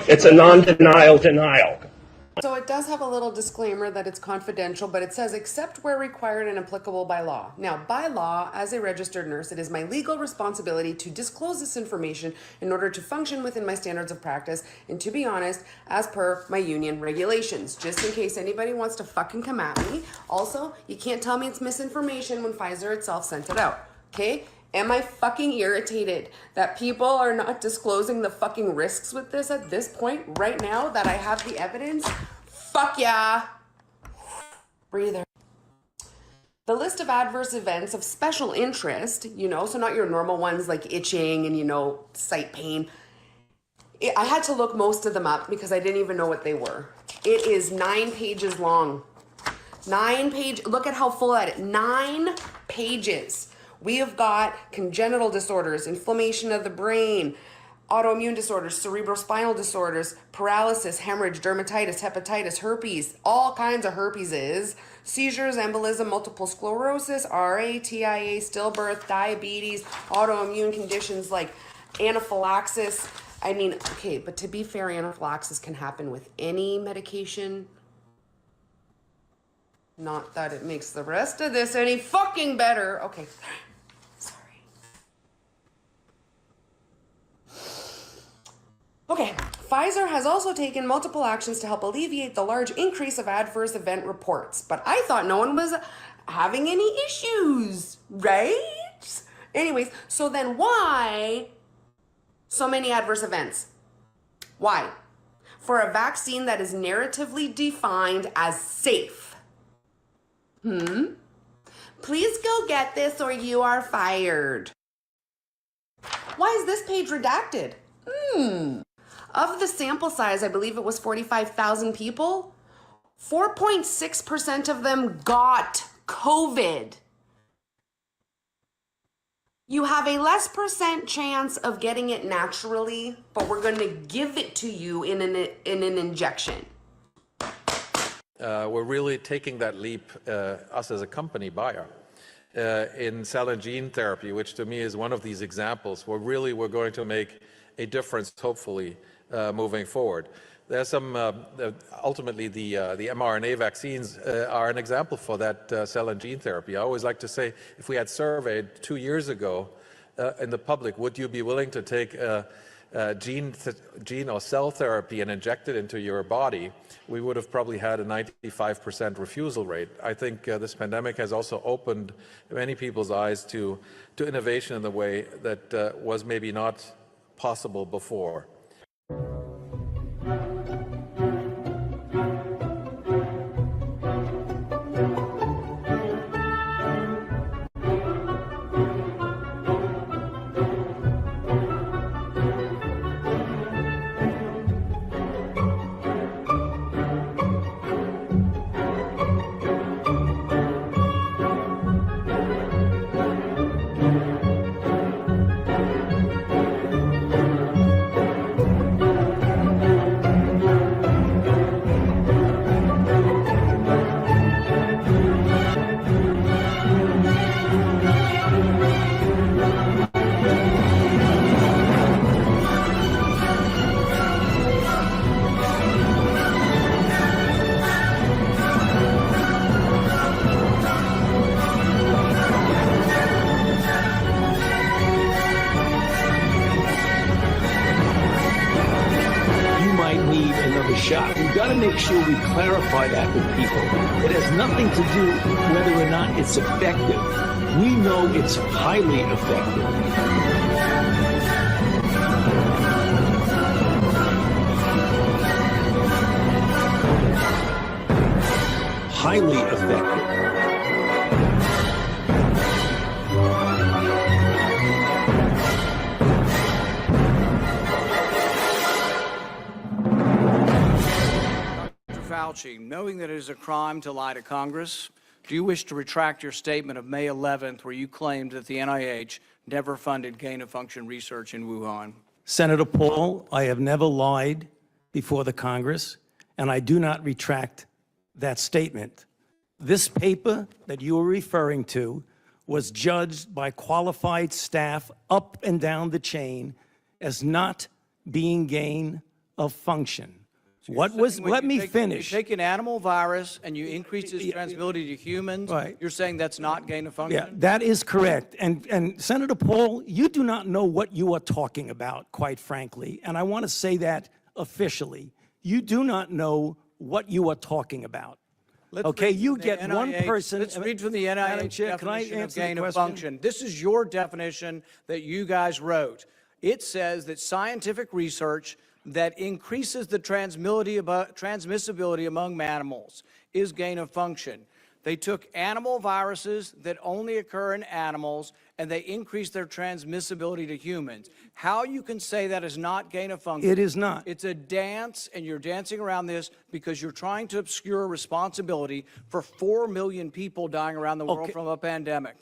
It's a non-denial denial. So it does have a little disclaimer that it's confidential, but it says, except where required and applicable by law. Now, by law, as a registered nurse, it is my legal responsibility to disclose this information in order to function within my standards of practice, and to be honest, as per my union regulations, just in case anybody wants to fucking come at me. Also, you can't tell me it's misinformation when Pfizer itself sent it out, okay? Am I fucking irritated that people are not disclosing the fucking risks with this at this point right now that I have the evidence? Fuck yeah. Breather. The list of adverse events of special interest, so not your normal ones like itching and, sight pain. I had to look most of them up because I didn't even know what they were. It is 9 pages long. 9 pages. Look at how full that is. 9 pages. We have got congenital disorders, inflammation of the brain, autoimmune disorders, cerebrospinal disorders, paralysis, hemorrhage, dermatitis, hepatitis, herpes, all kinds of herpeses, seizures, embolism, multiple sclerosis, RA, TIA, stillbirth, diabetes, autoimmune conditions like anaphylaxis. I mean, okay, but to be fair, anaphylaxis can happen with any medication. Not that it makes the rest of this any fucking better. Okay. Okay, Pfizer has also taken multiple actions to help alleviate the large increase of adverse event reports, but I thought no one was having any issues, right? Anyways, so then why so many adverse events? Why? For a vaccine that is narratively defined as safe. Please go get this or you are fired. Why is this page redacted? Of the sample size, I believe it was 45,000 people, 4.6% of them got COVID. You have a less % chance of getting it naturally, but we're going to give it to you in an injection. We're really taking that leap, us as a company, Bayer, in cell and gene therapy, which to me is one of these examples where really we're going to make a difference, hopefully, moving forward. There's some, ultimately the mRNA vaccines are an example for that cell and gene therapy. I always like to say, if we had surveyed 2 years ago in the public, would you be willing to take gene or cell therapy and inject it into your body, we would have probably had a 95% refusal rate. I think this pandemic has also opened many people's eyes to innovation in the way that was maybe not possible before. shot. We've got to make sure we clarify that with people. It has nothing to do whether or not it's effective. We know it's highly effective. Highly effective. Fauci, knowing that it is a crime to lie to Congress, do you wish to retract your statement of May 11th where you claimed that the NIH never funded gain-of-function research in Wuhan? Senator Paul, I have never lied before the Congress, and I do not retract that statement. This paper that you are referring to was judged by qualified staff up and down the chain as not being gain of function. Let me finish. You take an animal virus and you increase its transmissibility to humans, right. You're saying that's not gain of function? Yeah, that is correct. And Senator Paul, you do not know what you are talking about, quite frankly. And I want to say that officially. You do not know what you are talking about. Okay, you get NIH, one person. Let's read from the NIH Chair, definition of gain of function. This is your definition that you guys wrote. It says that scientific research that increases the transmissibility among mammals is gain of function. They took animal viruses that only occur in animals and they increased their transmissibility to humans. How you can say that is not gain of function? It is not. It's a dance, and you're dancing around this because you're trying to obscure responsibility for 4 million people dying around the world from a pandemic.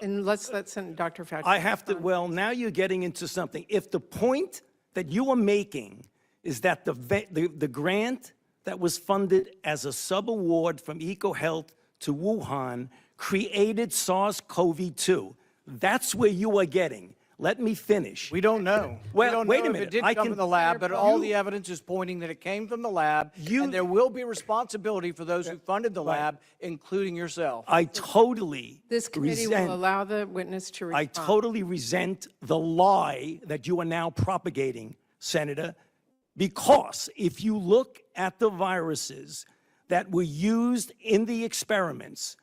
And let's let Dr. Fauci. I have to, well, now you're getting into something. If the point that you are making is that the grant that was funded as a sub-award from EcoHealth to Wuhan created SARS-CoV-2. That's where you are getting. Let me finish. We don't know. Well, we don't wait know a minute. If it did come from the lab, but all the evidence is pointing that it came from the lab, and there will be responsibility for those who funded the lab, including yourself. I totally This committee will allow the witness to respond. I totally resent the lie that you are now propagating, Senator, because if you look at the viruses that were used in the experiments,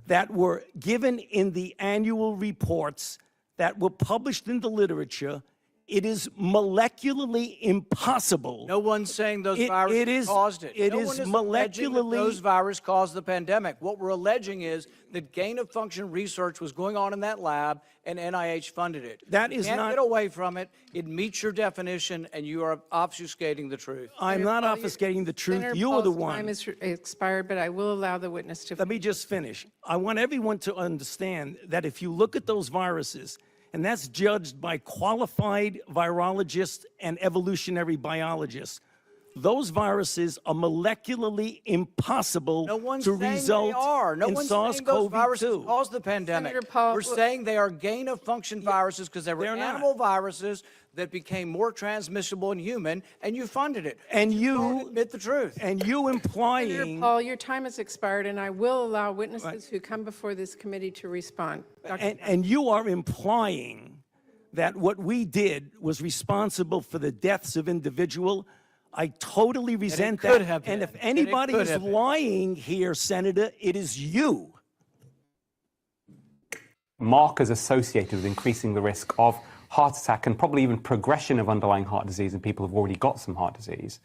that were given in the annual reports, that were published in the literature, it is molecularly impossible. No one's saying those viruses caused it. It no is one is molecularly. Those viruses caused the pandemic. What we're alleging is that gain-of-function research was going on in that lab, and NIH funded it. That is you can't not. Get away from it. It meets your definition, and you are obfuscating the truth. I'm not obfuscating the truth. Senator You are the Paul's one. time is expired, but I will allow the witness to. Let me just finish. I want everyone to understand that if you look at those viruses, and that's judged by qualified virologists and evolutionary biologists, those viruses are molecularly impossible No one's to saying result they are. No in one's saying those viruses SARS-CoV-2. caused the pandemic. Senator Paul, We're saying they are gain-of-function viruses because they were they're not. animal viruses that became more transmissible in human, and you funded it. And you don't admit the truth. And you Senator implying Paul, your time has expired, and I will allow witnesses who come before this committee to respond. and you are implying that what we did was responsible for the deaths of individual. I totally resent could that. have And been. if anybody could is have been. lying here, Senator, it is you. Markers associated with increasing the risk of heart attack and probably even progression of underlying heart disease in people who've already got some heart disease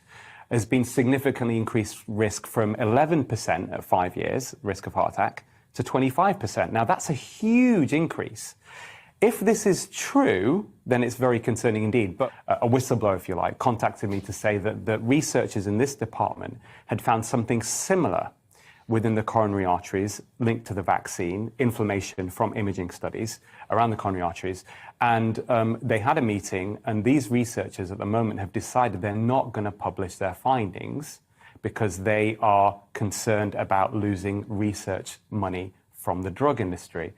has been significantly increased risk from 11% at 5 years, risk of heart attack, to 25%. Now, that's a huge increase. If this is true, then it's very concerning indeed. But a whistleblower, if you like, contacted me to say that researchers in this department had found something similar within the coronary arteries linked to the vaccine, inflammation from imaging studies around the coronary arteries. And they had a meeting, and these researchers at the moment have decided they're not going to publish their findings because they are concerned about losing research money from the drug industry.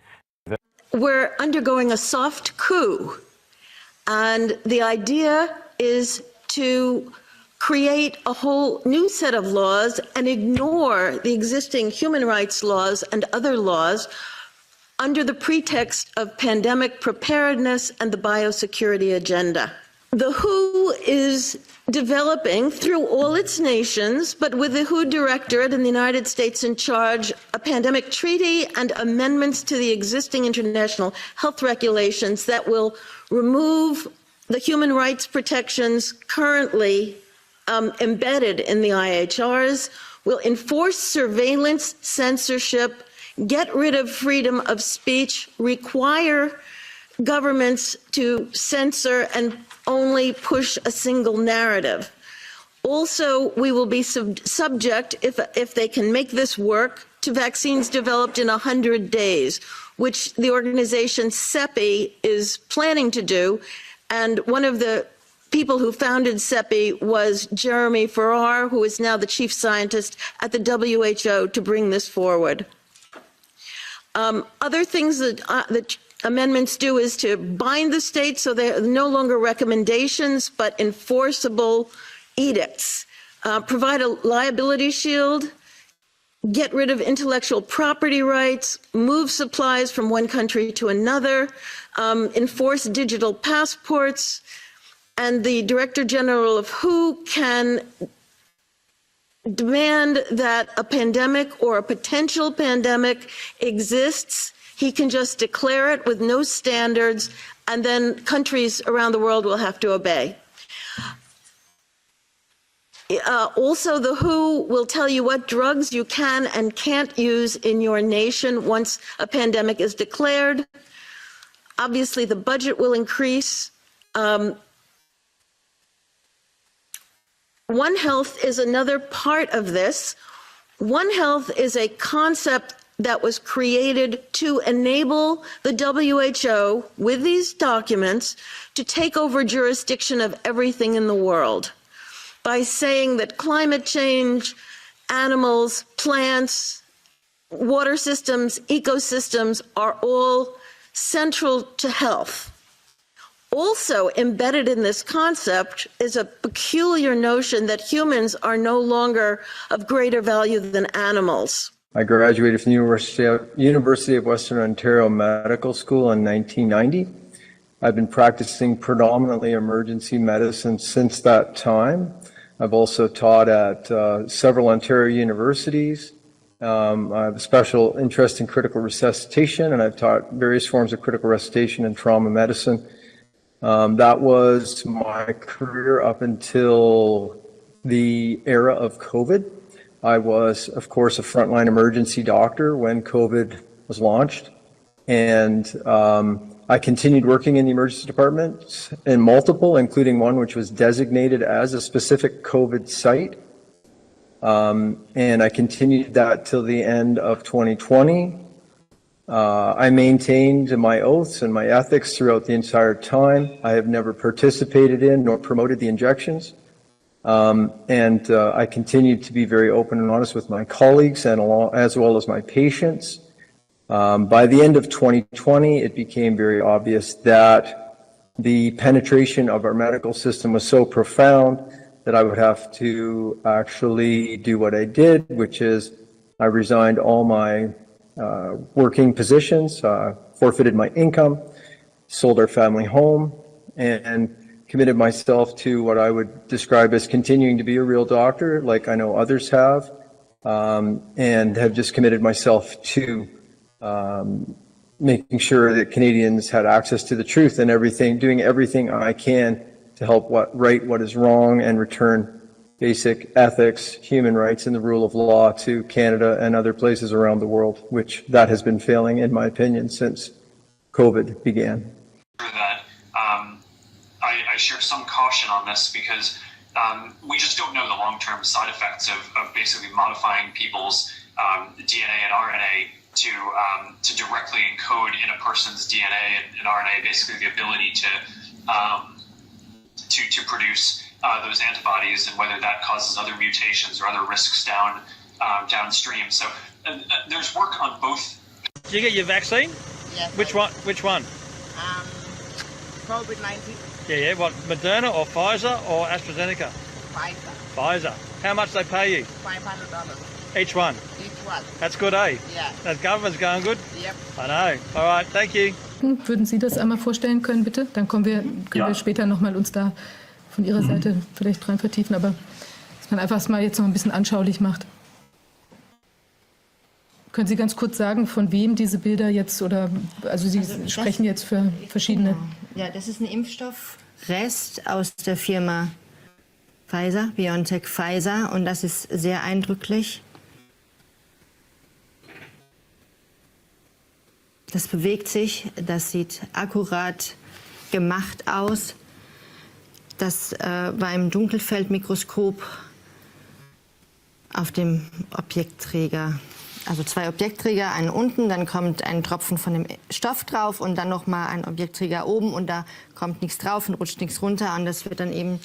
We're undergoing a soft coup, and the idea is to create a whole new set of laws and ignore the existing human rights laws and other laws under the pretext of pandemic preparedness and the biosecurity agenda. The WHO is developing through all its nations, but with the WHO Directorate in the United States in charge, a pandemic treaty and amendments to the existing international health regulations that will remove the human rights protections currently embedded in the IHRs, will enforce surveillance, censorship, get rid of freedom of speech, require governments to censor and only push a single narrative. Also, we will be subject, if they can make this work, to vaccines developed in 100 days, which the organization CEPI is planning to do. And one of the people who founded CEPI was Jeremy Farrar, who is now the chief scientist at the WHO to bring this forward. Other things that amendments do is to bind the states so they're no longer recommendations but enforceable edicts, provide a liability shield, get rid of intellectual property rights, move supplies from one country to another, enforce digital passports, and the Director General of WHO can demand that a pandemic or a potential pandemic exists. He can just declare it with no standards, and then countries around the world will have to obey. Also, the WHO will tell you what drugs you can and can't use in your nation once a pandemic is declared. Obviously, the budget will increase. One Health is another part of this. One Health is a concept that was created to enable the WHO, with these documents, to take over jurisdiction of everything in the world by saying that climate change, animals, plants, water systems, ecosystems are all central to health. Also embedded in this concept is a peculiar notion that humans are no longer of greater value than animals. I graduated from the University of Western Ontario Medical School in 1990. I've been practicing predominantly emergency medicine since that time. I've also taught at several Ontario universities. I have a special interest in critical resuscitation, and I've taught various forms of critical resuscitation and trauma medicine. That was my career up until the era of COVID. I was, of course, a frontline emergency doctor when COVID was launched, and I continued working in the emergency department in multiple, including one which was designated as a specific COVID site. And I continued that till the end of 2020. I maintained my oaths and my ethics throughout the entire time. I have never participated in nor promoted the injections. I continued to be very open and honest with my colleagues and as well as my patients. By the end of 2020, it became very obvious that the penetration of our medical system was so profound that I would have to actually do what I did, which is I resigned all my working positions, forfeited my income, sold our family home, and committed myself to what I would describe as continuing to be a real doctor, like I know others have, and have just committed myself to making sure that Canadians had access to the truth and everything, doing everything I can to help right what is wrong and return basic ethics, human rights, and the rule of law to Canada and other places around the world, which that has been failing, in my opinion, since COVID began. That I share some caution on this because we just don't know the long-term side effects of basically modifying people's DNA and RNA to directly encode in a person's DNA and RNA, basically the ability to produce those antibodies, and whether that causes other mutations or other risks downstream. So there's work on both. Did you get your vaccine? Yes. Which one? COVID-19. Yeah. What, Moderna or Pfizer or AstraZeneca? Pfizer. How much they pay you? $500. Each one? Each one. That's good, eh? Yeah. That government's going good? Yep. I know. All right, thank you. Würden Sie das einmal vorstellen können, bitte? Dann können wir später nochmal uns da von Ihrer Seite vielleicht rein vertiefen, aber dass man einfach es mal jetzt noch ein bisschen anschaulich macht. Können Sie ganz kurz sagen, von wem diese Bilder jetzt, oder also Sie sprechen jetzt für verschiedene... Genau. Ja, das ist ein Impfstoffrest aus der Firma Pfizer, BioNTech Pfizer, und das ist sehr eindrücklich. Das bewegt sich, das sieht akkurat gemacht aus. Das war im Dunkelfeldmikroskop auf dem Objektträger. Also 2 Objektträger, einen unten, dann kommt ein Tropfen von dem Stoff drauf und dann nochmal ein Objektträger oben und da kommt nichts drauf und rutscht nichts runter, und das wird dann eben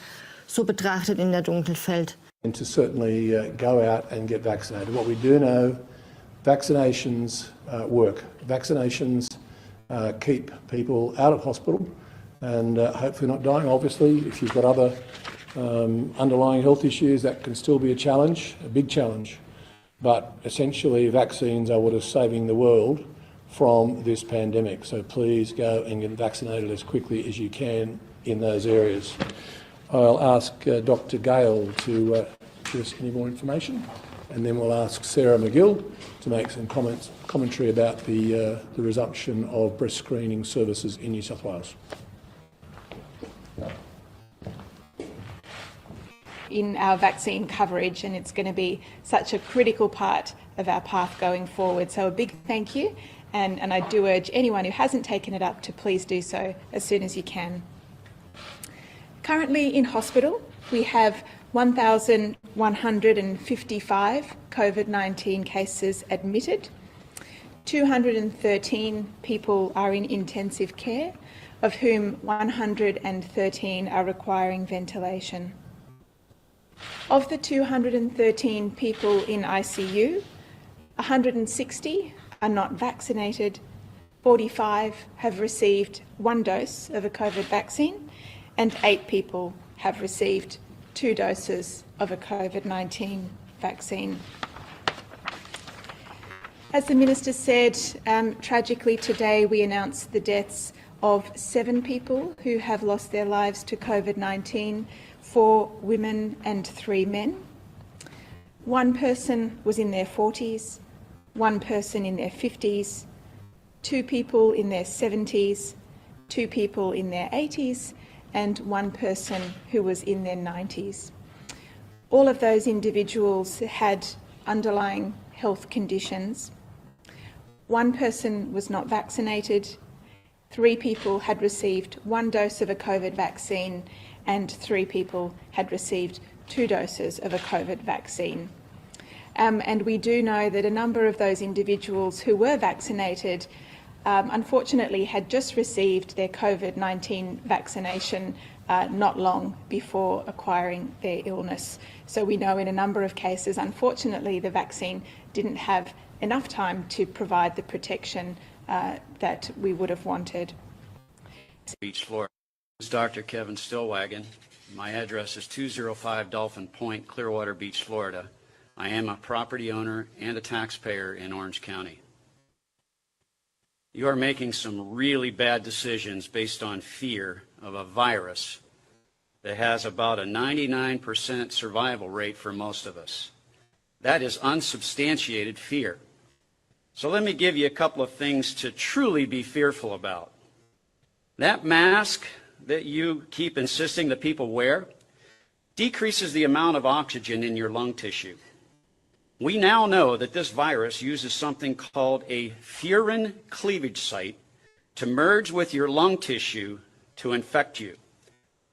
so betrachtet in der Dunkelfeld. And to certainly go out and get vaccinated. What we do know, vaccinations work. Vaccinations keep people out of hospital and hopefully not dying. Obviously, if you've got other underlying health issues, that can still be a challenge, a big challenge. But essentially, vaccines are what is saving the world from this pandemic. So please go and get vaccinated as quickly as you can in those areas. I'll ask Dr. Gale to give us any more information, and then we'll ask Sarah McGill to make some commentary about the resumption of breast screening services in New South Wales. In our vaccine coverage, and it's going to be such a critical part of our path going forward. So a big thank you, and I do urge anyone who hasn't taken it up to please do so as soon as you can. Currently in hospital, we have 1,155 COVID-19 cases admitted. 213 people are in intensive care, of whom 113 are requiring ventilation. Of the 213 people in ICU, 160 are not vaccinated, 45 have received 1 dose of a COVID vaccine, and 8 people have received 2 doses of a COVID-19 vaccine. As the Minister said, tragically today we announced the deaths of 7 people who have lost their lives to COVID-19, 4 women and 3 men. 1 person was in their 40s, 1 person in their 50s, 2 people in their 70s, 2 people in their 80s, and 1 person who was in their 90s. All of those individuals had underlying health conditions. 1 person was not vaccinated, 3 people had received 1 dose of a COVID vaccine, and 3 people had received 2 doses of a COVID vaccine. And we do know that a number of those individuals who were vaccinated unfortunately had just received their COVID-19 vaccination not long before acquiring their illness. So we know in a number of cases, unfortunately, the vaccine didn't have enough time to provide the protection that we would have wanted. Beach, Florida. This is Dr. Kevin Stillwagon. My address is 205 Dolphin Point, Clearwater Beach, Florida. I am a property owner and a taxpayer in Orange County. You are making some really bad decisions based on fear of a virus that has about a 99% survival rate for most of us. That is unsubstantiated fear. So let me give you a couple of things to truly be fearful about. That mask that you keep insisting that people wear decreases the amount of oxygen in your lung tissue. We now know that this virus uses something called a furin cleavage site to merge with your lung tissue to infect you.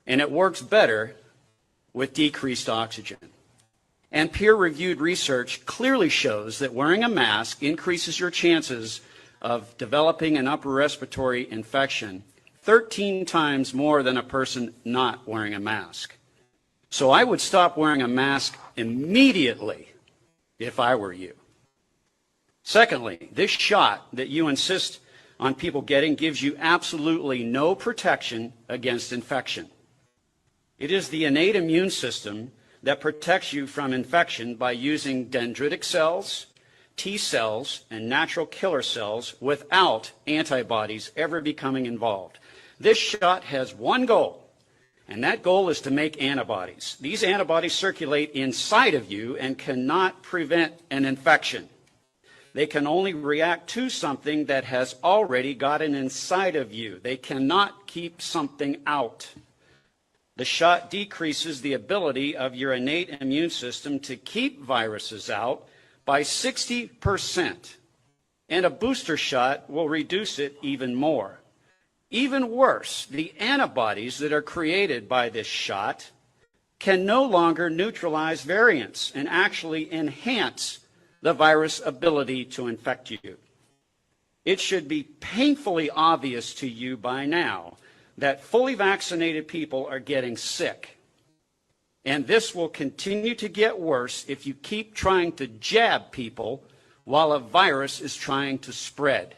And it works better with decreased oxygen. And peer-reviewed research clearly shows that wearing a mask increases your chances of developing an upper respiratory infection 13 times more than a person not wearing a mask. So I would stop wearing a mask immediately if I were you. Secondly, this shot that you insist on people getting gives you absolutely no protection against infection. It is the innate immune system that protects you from infection by using dendritic cells, T cells, and natural killer cells without antibodies ever becoming involved. This shot has one goal, and that goal is to make antibodies. These antibodies circulate inside of you and cannot prevent an infection. They can only react to something that has already gotten inside of you. They cannot keep something out. The shot decreases the ability of your innate immune system to keep viruses out by 60%, and a booster shot will reduce it even more. Even worse, the antibodies that are created by this shot can no longer neutralize variants and actually enhance the virus' ability to infect you. It should be painfully obvious to you by now that fully vaccinated people are getting sick. And this will continue to get worse if you keep trying to jab people while a virus is trying to spread.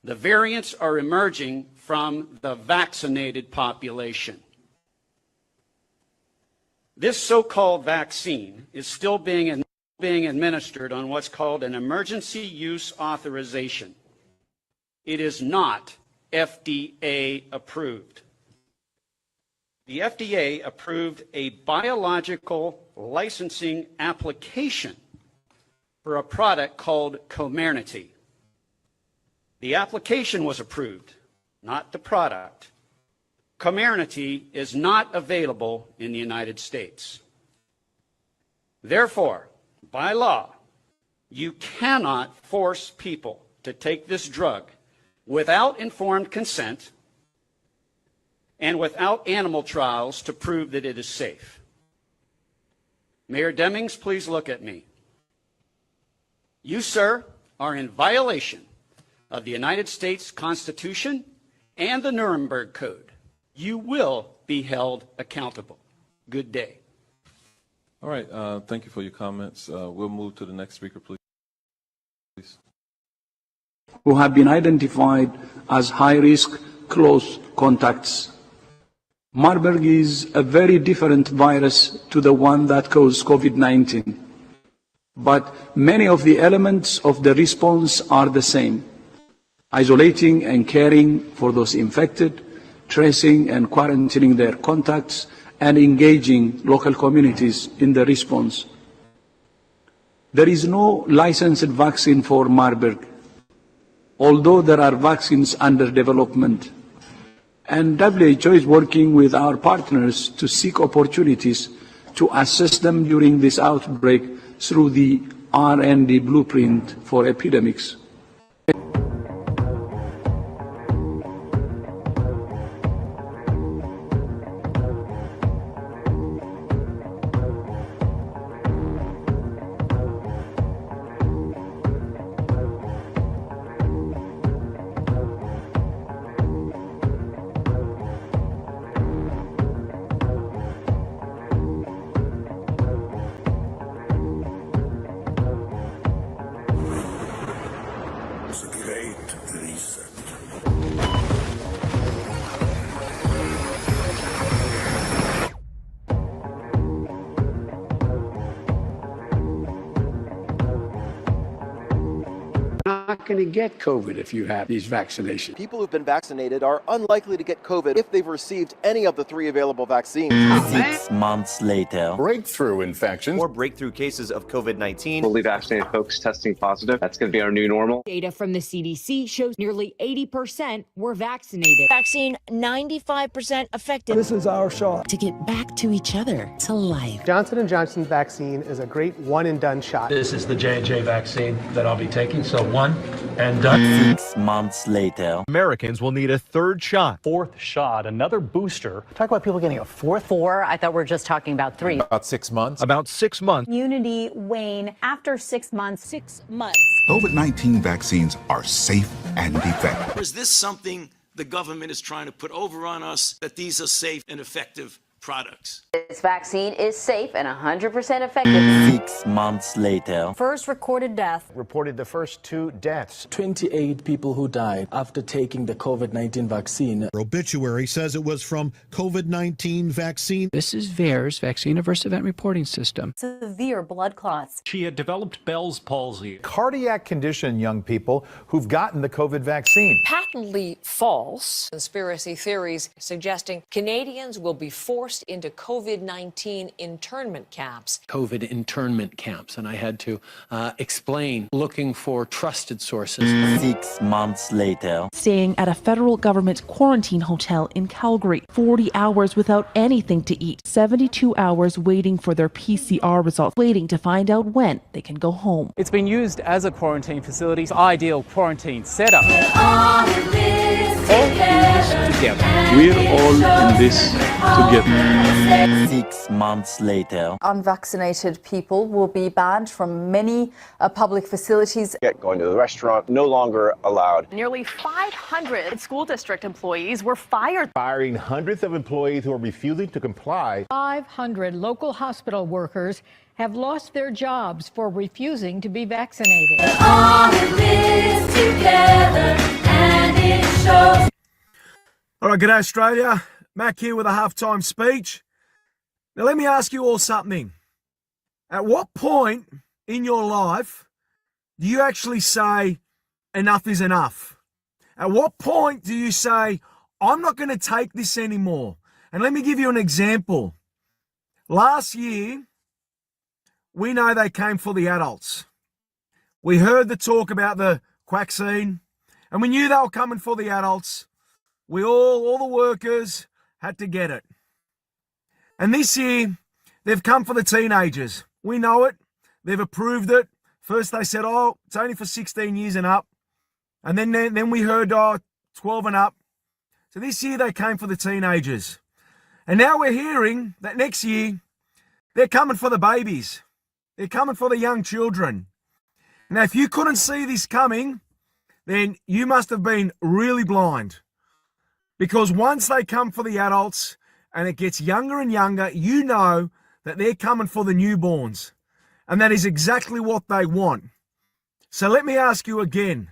The variants are emerging from the vaccinated population. This so-called vaccine is still being administered on what's called an emergency use authorization. It is not FDA approved. The FDA approved a biological licensing application for a product called Comirnaty. The application was approved, not the product. Comirnaty is not available in the United States. Therefore, by law, you cannot force people to take this drug without informed consent and without animal trials to prove that it is safe. Mayor Demings, please look at me. You, sir, are in violation of the United States Constitution and the Nuremberg Code. You will be held accountable. Good day. All right, thank you for your comments. We'll move to the next speaker, please. Who have been identified as high-risk close contacts. Marburg is a very different virus to the one that caused COVID-19, but many of the elements of the response are the same. Isolating and caring for those infected, tracing and quarantining their contacts, and engaging local communities in the response. There is no licensed vaccine for Marburg, although there are vaccines under development. And WHO is working with our partners to seek opportunities to assess them during this outbreak through the R&D blueprint for epidemics. going to get COVID if you have these vaccinations. People who've been vaccinated are unlikely to get COVID if they've received any of the 3 available vaccines. 6 months later. Breakthrough infections. Or breakthrough cases of COVID-19. Fully vaccinated folks testing positive. That's going to be our new normal. Data from the CDC shows nearly 80% were vaccinated. Vaccine 95% effective. This is our shot. To get back to each other, to life. Johnson & Johnson vaccine is a great one-and-done shot. This is the J&J vaccine that I'll be taking, so 1 and done. 6 months later. Americans will need a 3rd shot. 4th shot, another booster. Talk about people getting a 4th. 4. I thought we were just talking about 3. About 6 months. About 6 months. Immunity wane after 6 months. 6 months. COVID-19 vaccines are safe and effective. Is this something the government is trying to put over on us, that these are safe and effective products? This vaccine is safe and 100% effective. 6 months later. First recorded death. Reported the first 2 deaths. 28 people who died after taking the COVID-19 vaccine. Obituary says it was from COVID-19 vaccine. This is VAERS, Vaccine Adverse Event Reporting System. Severe blood clots. She had developed Bell's palsy. Cardiac condition, young people who've gotten the COVID vaccine. Patently false conspiracy theories suggesting Canadians will be forced into COVID-19 internment camps. COVID internment camps, and I had to explain, looking for trusted sources. 6 months later. Staying at a federal government quarantine hotel in Calgary, 40 hours without anything to eat, 72 hours waiting for their PCR results, waiting to find out when they can go home. It's been used as a quarantine facility, ideal quarantine setup. We're all in this together. 6 months later. Unvaccinated people will be banned from many public facilities. Going to the restaurant, no longer allowed. Nearly 500 school district employees were fired. Firing hundreds of employees who are refusing to comply. 500 local hospital workers have lost their jobs for refusing to be vaccinated. All of this together, and it shows. All right, g'day Australia. Mac here with a halftime speech. Now let me ask you all something. At what point in your life do you actually say enough is enough? At what point do you say, I'm not going to take this anymore? And let me give you an example. Last year, we know they came for the adults. We heard the talk about the quaxine, and we knew they were coming for the adults. We all the workers had to get it. And this year, they've come for the teenagers. We know it. They've approved it. First they said, oh, it's only for 16 years and up. And then we heard, 12 and up. So this year they came for the teenagers. And now we're hearing that next year, they're coming for the babies. They're coming for the young children. Now, if you couldn't see this coming, then you must have been really blind. Because once they come for the adults and it gets younger and younger, you know that they're coming for the newborns. And that is exactly what they want. So let me ask you again.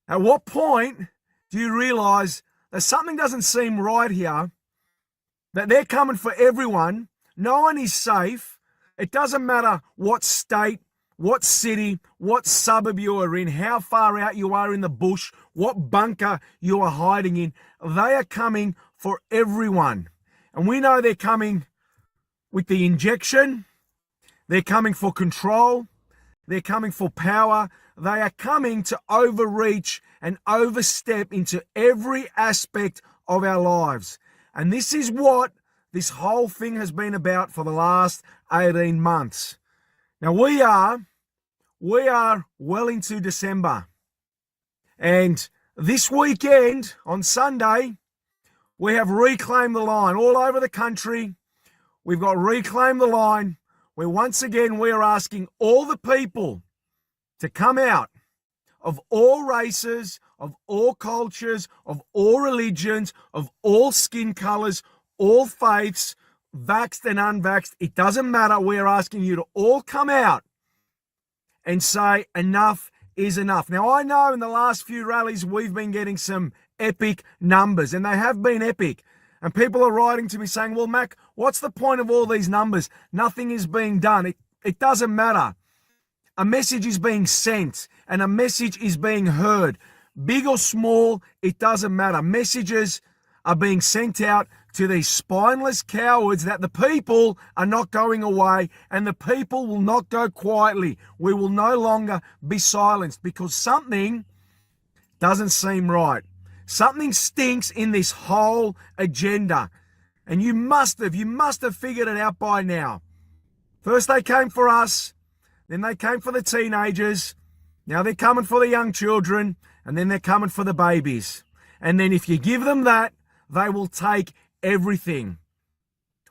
At what point do you realize that something doesn't seem right here? That they're coming for everyone. No one is safe. It doesn't matter what state, what city, what suburb you are in, how far out you are in the bush, what bunker you are hiding in. They are coming for everyone. And we know they're coming with the injection. They're coming for control. They're coming for power. They are coming to overreach and overstep into every aspect of our lives. And this is what this whole thing has been about for the last 18 months. Now we are well into December. And this weekend, on Sunday, we have Reclaim the Line all over the country. We've got Reclaim the Line, where once again we are asking all the people to come out of all races, of all cultures, of all religions, of all skin colors, all faiths, vaxxed and unvaxxed. It doesn't matter. We're asking you to all come out and say enough is enough. Now, I know in the last few rallies we've been getting some epic numbers, and they have been epic. And people are writing to me saying, well, Mac, what's the point of all these numbers? Nothing is being done. It doesn't matter. A message is being sent, and a message is being heard. Big or small, it doesn't matter. Messages are being sent out to these spineless cowards that the people are not going away, and the people will not go quietly. We will no longer be silenced because something doesn't seem right. Something stinks in this whole agenda. And you must have figured it out by now. First they came for us, then they came for the teenagers, now they're coming for the young children, and then they're coming for the babies. And then if you give them that, they will take everything.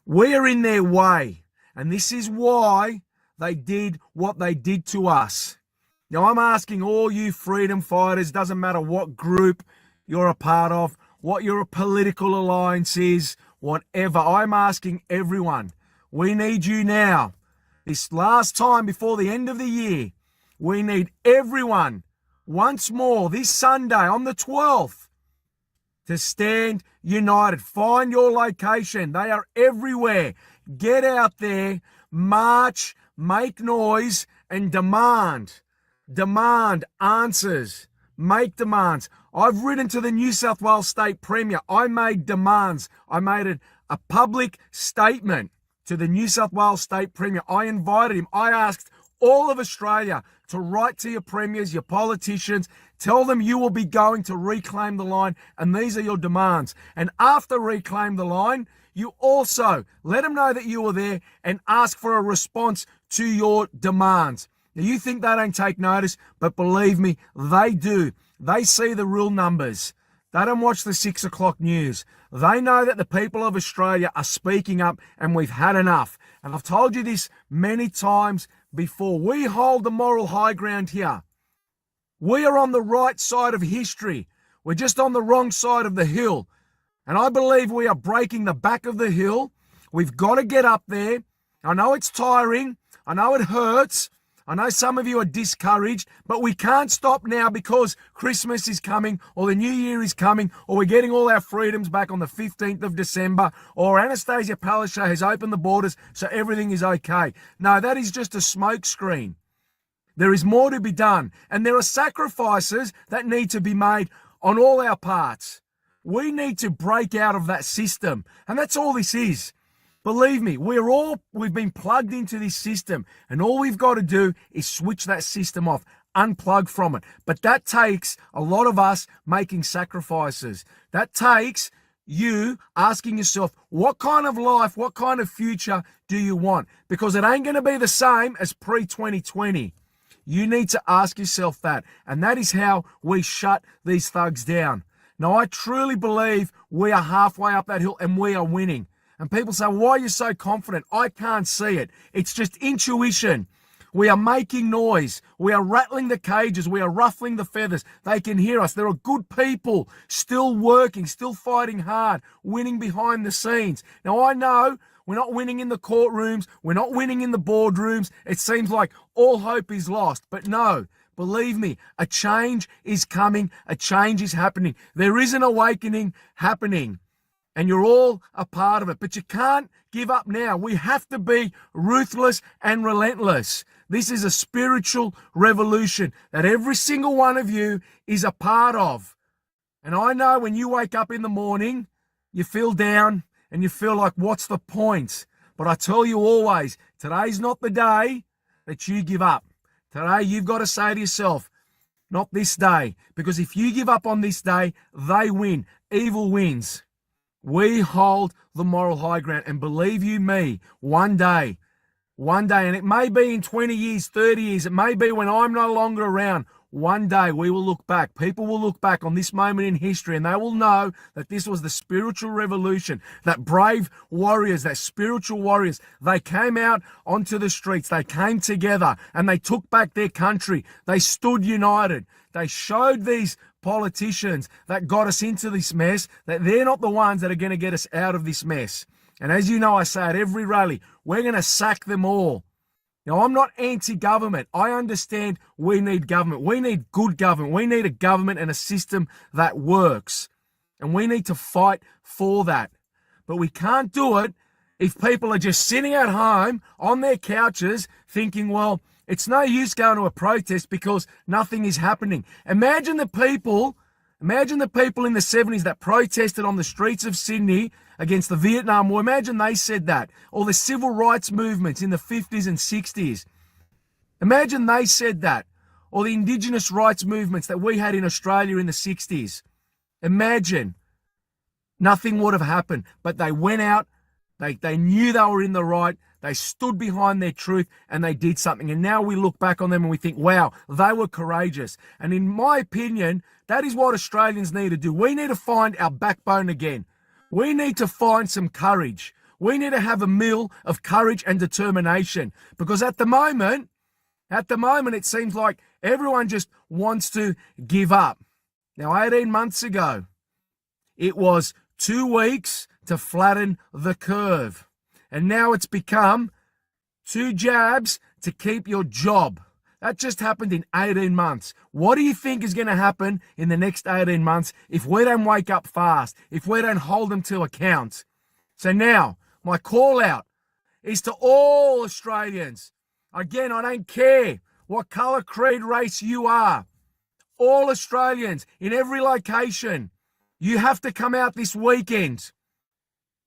We're in their way, and this is why they did what they did to us. Now I'm asking all you freedom fighters, doesn't matter what group you're a part of, what your political alliance is, whatever, I'm asking everyone, we need you now. This last time before the end of the year, we need everyone once more this Sunday on the 12th to stand united. Find your location. They are everywhere. Get out there, march, make noise, and demand. Demand answers. Make demands. I've written to the New South Wales State Premier. I made demands. I made a public statement to the New South Wales State Premier. I invited him. I asked all of Australia to write to your premiers, your politicians, tell them you will be going to Reclaim the Line, and these are your demands. And after Reclaim the Line, you also let them know that you were there and ask for a response to your demands. Now, you think they don't take notice, but believe me, they do. They see the real numbers. They don't watch the 6 o'clock news. They know that the people of Australia are speaking up, and we've had enough. And I've told you this many times before. We hold the moral high ground here. We are on the right side of history. We're just on the wrong side of the hill. And I believe we are breaking the back of the hill. We've got to get up there. I know it's tiring. I know it hurts. I know some of you are discouraged, but we can't stop now because Christmas is coming, or the New Year is coming, or we're getting all our freedoms back on the 15th of December, or Anastasia Palaszczuk has opened the borders so everything is okay. No, that is just a smokescreen. There is more to be done, and there are sacrifices that need to be made on all our parts. We need to break out of that system, and that's all this is. Believe me, we've been plugged into this system, and all we've got to do is switch that system off, unplug from it. But that takes a lot of us making sacrifices. That takes you asking yourself, what kind of life, what kind of future do you want? Because it ain't going to be the same as pre-2020. You need to ask yourself that, and that is how we shut these thugs down. Now, I truly believe we are halfway up that hill, and we are winning. And people say, why are you so confident? I can't see it. It's just intuition. We are making noise. We are rattling the cages. We are ruffling the feathers. They can hear us. There are good people still working, still fighting hard, winning behind the scenes. Now, I know we're not winning in the courtrooms. We're not winning in the boardrooms. It seems like all hope is lost. But no, believe me, a change is coming. A change is happening. There is an awakening happening. And you're all a part of it. But you can't give up now. We have to be ruthless and relentless. This is a spiritual revolution that every single one of you is a part of. And I know when you wake up in the morning, you feel down and you feel like, what's the point? But I tell you always, today's not the day that you give up. Today, you've got to say to yourself, not this day. Because if you give up on this day, they win. Evil wins. We hold the moral high ground, and believe you me, one day, and it may be in 20 years, 30 years, it may be when I'm no longer around, one day we will look back, people will look back on this moment in history, and they will know that this was the spiritual revolution, that brave warriors, that spiritual warriors, they came out onto the streets, they came together, and they took back their country, they stood united, they showed these politicians that got us into this mess, that they're not the ones that are going to get us out of this mess. And as you know, I say at every rally, we're going to sack them all. Now, I'm not anti-government. I understand we need government. We need good government. We need a government and a system that works. And we need to fight for that. But we can't do it if people are just sitting at home on their couches thinking, well, It's no use going to a protest because nothing is happening. Imagine the people in the 70s that protested on the streets of Sydney against the Vietnam War. Imagine they said that. Or the civil rights movements in the 50s and 60s. Imagine they said that. Or the indigenous rights movements that we had in Australia in the 60s. Imagine. Nothing would have happened. But they went out. They knew they were in the right. They stood behind their truth and they did something. And now we look back on them and we think, wow, they were courageous. And in my opinion, that is what Australians need to do. We need to find our backbone again. We need to find some courage. We need to have a meal of courage and determination. Because at the moment, it seems like everyone just wants to give up. Now, 18 months ago, it was 2 weeks to flatten the curve. And now it's become 2 jabs to keep your job. That just happened in 18 months. What do you think is going to happen in the next 18 months if we don't wake up fast, if we don't hold them to account? So now, my call out is to all Australians. Again, I don't care what colour, creed, race you are. All Australians in every location, you have to come out this weekend.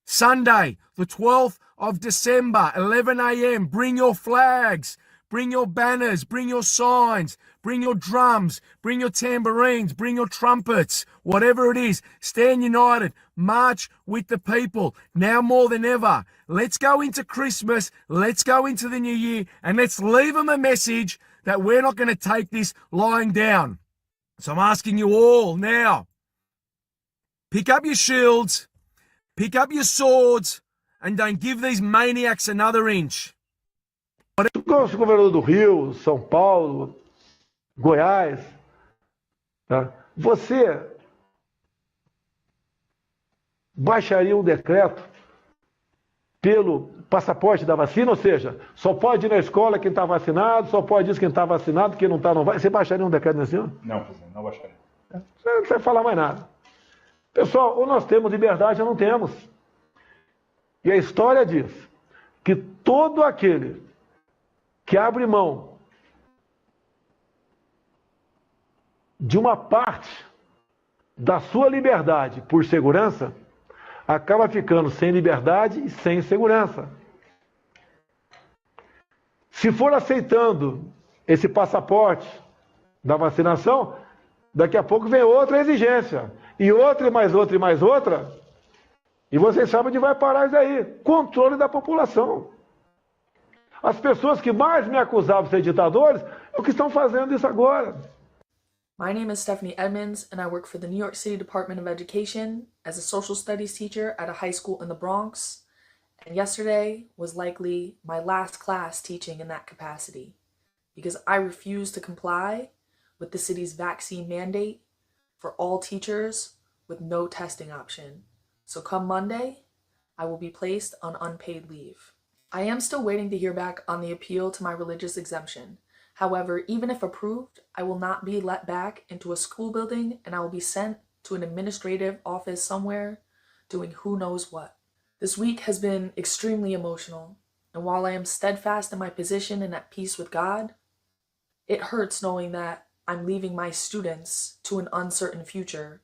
Sunday, the 12th of December, 11 a.m. Bring your flags, bring your banners, bring your signs, bring your drums, bring your tambourines, bring your trumpets, whatever it is. Stand united, march with the people, now more than ever. Let's go into Christmas, let's go into the new year, and let's leave them a message that we're not going to take this lying down. So I'm asking you all now, pick up your shields, pick up your swords, and don't give these maniacs another inch. O governador do Rio, São Paulo, Goiás, tá? Você baixaria um decreto pelo passaporte da vacina, ou seja, só pode ir na escola quem está vacinado, só pode ir quem está vacinado, quem não está não vai. Você baixaria um decreto nesse ano? Não, presidente, não baixaria. Você não precisa falar mais nada. Pessoal, ou nós temos liberdade ou não temos. E a história diz que todo aquele que abre mão de uma parte da sua liberdade por segurança, acaba ficando sem liberdade e sem segurança. Se for aceitando esse passaporte da vacinação, daqui a pouco vem outra exigência. E outra, e mais outra, e mais outra. E vocês sabem onde vai parar isso aí. Controle da população. As pessoas que mais me acusavam de ser ditadores, é o que estão fazendo isso agora. My name is Stephanie Edmonds, and I work for the New York City Department of Education as a social studies teacher at a high school in the Bronx. And yesterday was likely my last class teaching in that capacity, because I refused to comply with the city's vaccine mandate for all teachers with no testing option. So come Monday, I will be placed on unpaid leave. I am still waiting to hear back on the appeal to my religious exemption. However, even if approved, I will not be let back into a school building and I will be sent to an administrative office somewhere doing who knows what. This week has been extremely emotional, and while I am steadfast in my position and at peace with God, it hurts knowing that I'm leaving my students to an uncertain future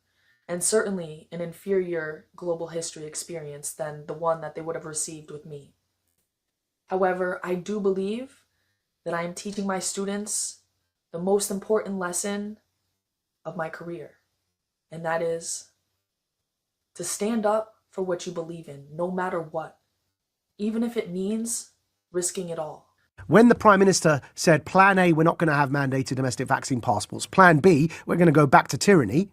and certainly an inferior global history experience than the one that they would have received with me. However, I do believe that I am teaching my students the most important lesson of my career, and that is to stand up for what you believe in, no matter what, even if it means risking it all. When the Prime Minister said, Plan A, we're not going to have mandated domestic vaccine passports. Plan B, we're going to go back to tyranny.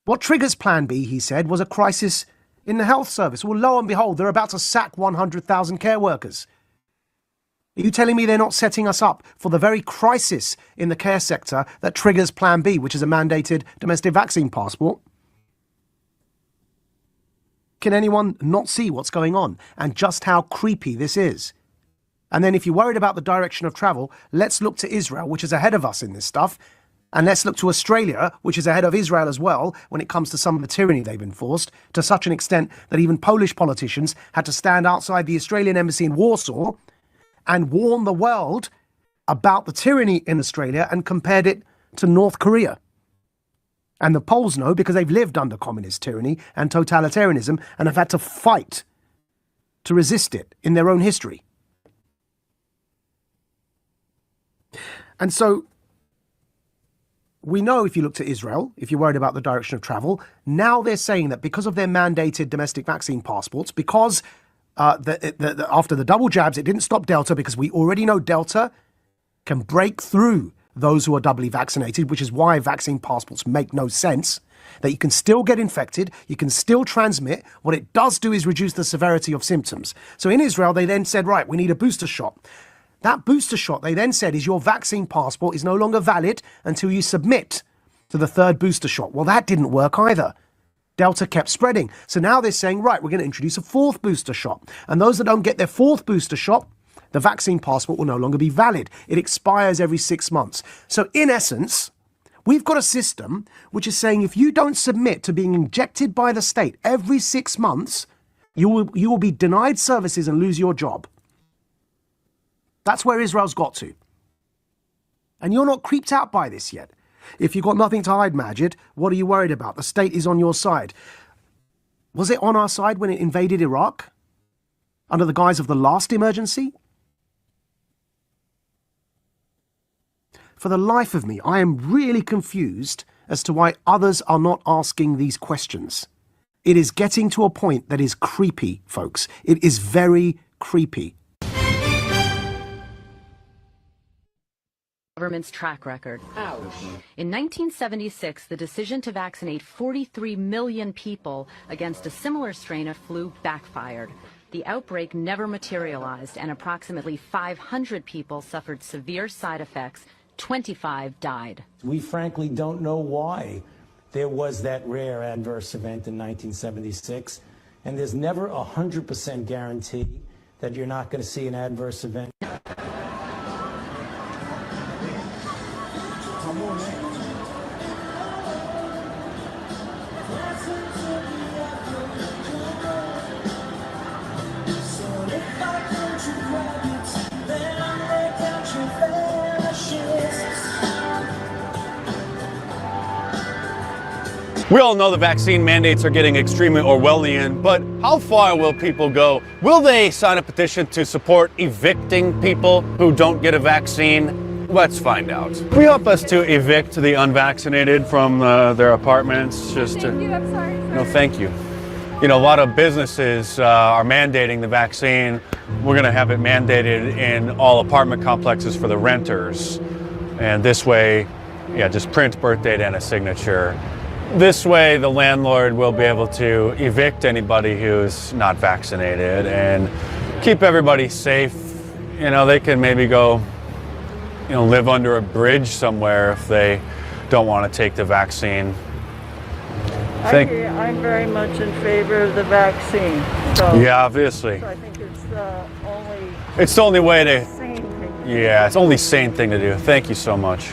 What triggers Plan B, he said, was a crisis in the health service. Well, lo and behold, they're about to sack 100,000 care workers. Are you telling me they're not setting us up for the very crisis in the care sector that triggers Plan B, which is a mandated domestic vaccine passport? Can anyone not see what's going on and just how creepy this is? And then if you're worried about the direction of travel, let's look to Israel, which is ahead of us in this stuff. And let's look to Australia, which is ahead of Israel as well when it comes to some of the tyranny they've enforced, to such an extent that even Polish politicians had to stand outside the Australian embassy in Warsaw and warn the world about the tyranny in Australia and compared it to North Korea. And the Poles know because they've lived under communist tyranny and totalitarianism and have had to fight to resist it in their own history. And so we know, if you look to Israel, if you're worried about the direction of travel, now they're saying that because of their mandated domestic vaccine passports, because after the double jabs, it didn't stop Delta, because we already know Delta can break through those who are doubly vaccinated, which is why vaccine passports make no sense, that you can still get infected, you can still transmit. What it does do is reduce the severity of symptoms. So in Israel, they then said, right, we need a booster shot. That booster shot, they then said, is your vaccine passport is no longer valid until you submit to the third booster shot. Well, that didn't work either. Delta kept spreading. So now they're saying, right, we're going to introduce a fourth booster shot. And those that don't get their fourth booster shot, the vaccine passport will no longer be valid. It expires every 6 months. So in essence, we've got a system which is saying if you don't submit to being injected by the state every 6 months, you will be denied services and lose your job. That's where Israel's got to. And you're not creeped out by this yet. If you've got nothing to hide, Majid, what are you worried about? The state is on your side. Was it on our side when it invaded Iraq? Under the guise of the last emergency? For the life of me, I am really confused as to why others are not asking these questions. It is getting to a point that is creepy, folks. It is very creepy. Government's track record. Ouch. In 1976, the decision to vaccinate 43 million people against a similar strain of flu backfired. The outbreak never materialized, and approximately 500 people suffered severe side effects. 25 died. We frankly don't know why there was that rare adverse event in 1976, and there's never a 100% guarantee that you're not going to see an adverse event. We all know the vaccine mandates are getting extremely Orwellian, but how far will people go? Will they sign a petition to support evicting people who don't get a vaccine? Let's find out. We help us to evict the unvaccinated from their apartments. Just thank you. I'm sorry. No, thank you. You know, a lot of businesses are mandating the vaccine. We're going to have it mandated in all apartment complexes for the renters. And this way, yeah, just print birth date and a signature. This way, the landlord will be able to evict anybody who's not vaccinated and keep everybody safe. You know, they can maybe go, you know, live under a bridge somewhere if they don't want to take the vaccine. I'm very much in favor of the vaccine. So, yeah, obviously. So I think it's the only. It's the only way to. Sane thing. Yeah, it's the only sane thing to do. Thank you so much.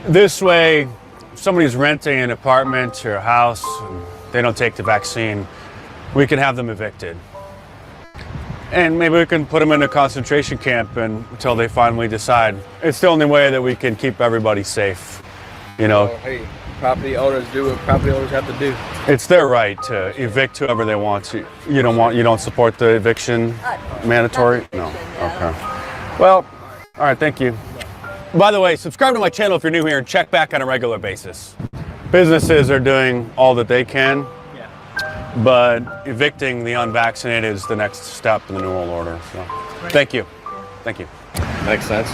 This way, if somebody's renting an apartment or a house, and they don't take the vaccine, we can have them evicted. And maybe we can put them in a concentration camp until they finally decide. It's the only way that we can keep everybody safe. You know. So, hey, property owners do what property owners have to do. It's their right to evict whoever they want to. You don't support the eviction mandatory? No. Okay. Well, all right, thank you. By the way, subscribe to my channel if you're new here and check back on a regular basis. Businesses are doing all that they can, but evicting the unvaccinated is the next step in the New World Order. So, thank you. Thank you. Makes sense.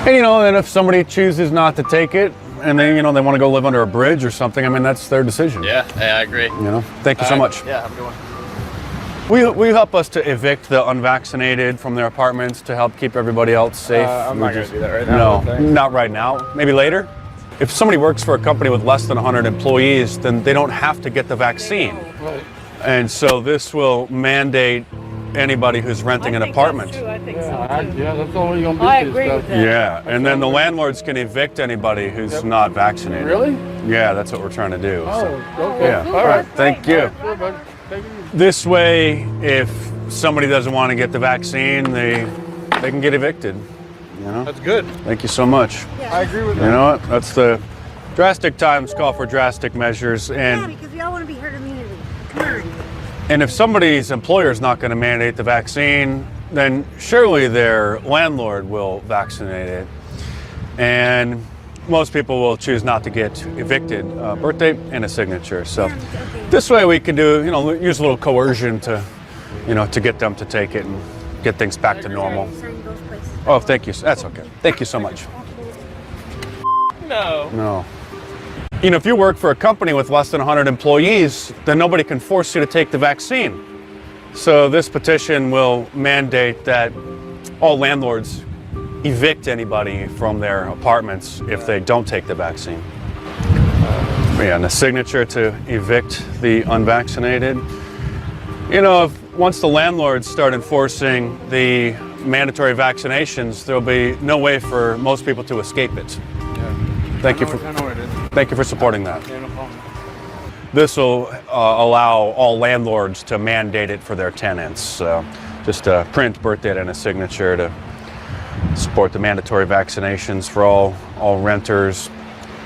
And you know, and if somebody chooses not to take it, and they, you know, they want to go live under a bridge or something, I mean, that's their decision. Yeah, I agree. You know, thank you so much. Yeah, have a good one. We help us to evict the unvaccinated from their apartments to help keep everybody else safe. I'm not going to do that right now. No, not right now. Maybe later. If somebody works for a company with less than 100 employees, then they don't have to get the vaccine. Right. And so this will mandate anybody who's renting an apartment. I think so. Yeah, that's all you're going to do. I agree with that. Yeah, and then the landlords can evict anybody who's not vaccinated. Really? Yeah, that's what we're trying to do. Oh, so. okay. Yeah. All right. Thank you. Thank you. This way, if somebody doesn't want to get the vaccine, they can get evicted. You know? That's good. Thank you so much. I agree with that. You know what? That's the drastic times call for drastic measures, and because we all want to be herd immunity. Come on. and if somebody's employer is not going to mandate the vaccine, then surely their landlord will vaccinate it. And most people will choose not to get evicted. Birth date and a signature. So this way we can do, use a little coercion to, to get them to take it and get things back to normal. Oh, thank you. That's okay. Thank you so much. No. If you work for a company with less than 100 employees, then nobody can force you to take the vaccine. So this petition will mandate that all landlords evict anybody from their apartments if they don't take the vaccine. And a signature to evict the unvaccinated. Once the landlords start enforcing the mandatory vaccinations, there'll be no way for most people to escape it. Thank you for supporting that. Yeah, no problem. This will allow all landlords to mandate it for their tenants. So just a print, birth date, and a signature to support the mandatory vaccinations for all renters,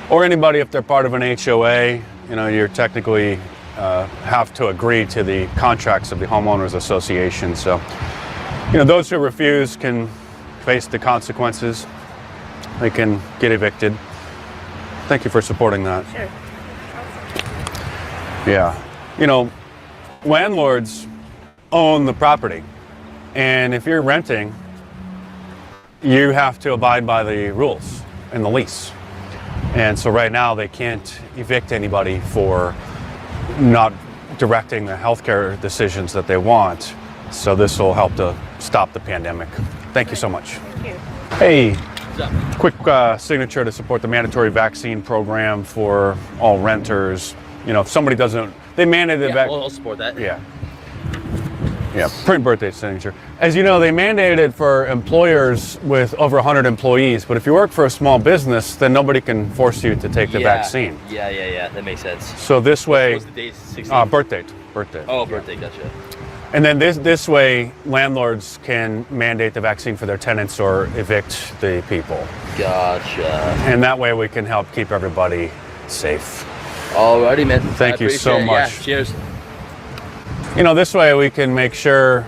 or anybody if they're part of an HOA. You're technically have to agree to the contracts of the homeowners association. So, those who refuse can face the consequences. They can get evicted. Thank you for supporting that. Sure. Yeah. Landlords own the property. And if you're renting, you have to abide by the rules in the lease. And so right now they can't evict anybody for not directing the healthcare decisions that they want. So this will help to stop the pandemic. Thank you so much. Thank you. Hey, quick signature to support the mandatory vaccine program for all renters. If somebody doesn't, they mandated Yeah, I'll support that. Yeah, print birthday signature. As you know, they mandated it for employers with over 100 employees, but if you work for a small business, then nobody can force you to take the vaccine. Yeah, that makes sense. So this way, What's the date? 16th? birth date. Oh, birthday, gotcha. And then this way, landlords can mandate the vaccine for their tenants or evict the people. Gotcha. And that way we can help keep everybody safe. Alrighty, man. Thank you so much. Yeah, cheers. This way we can make sure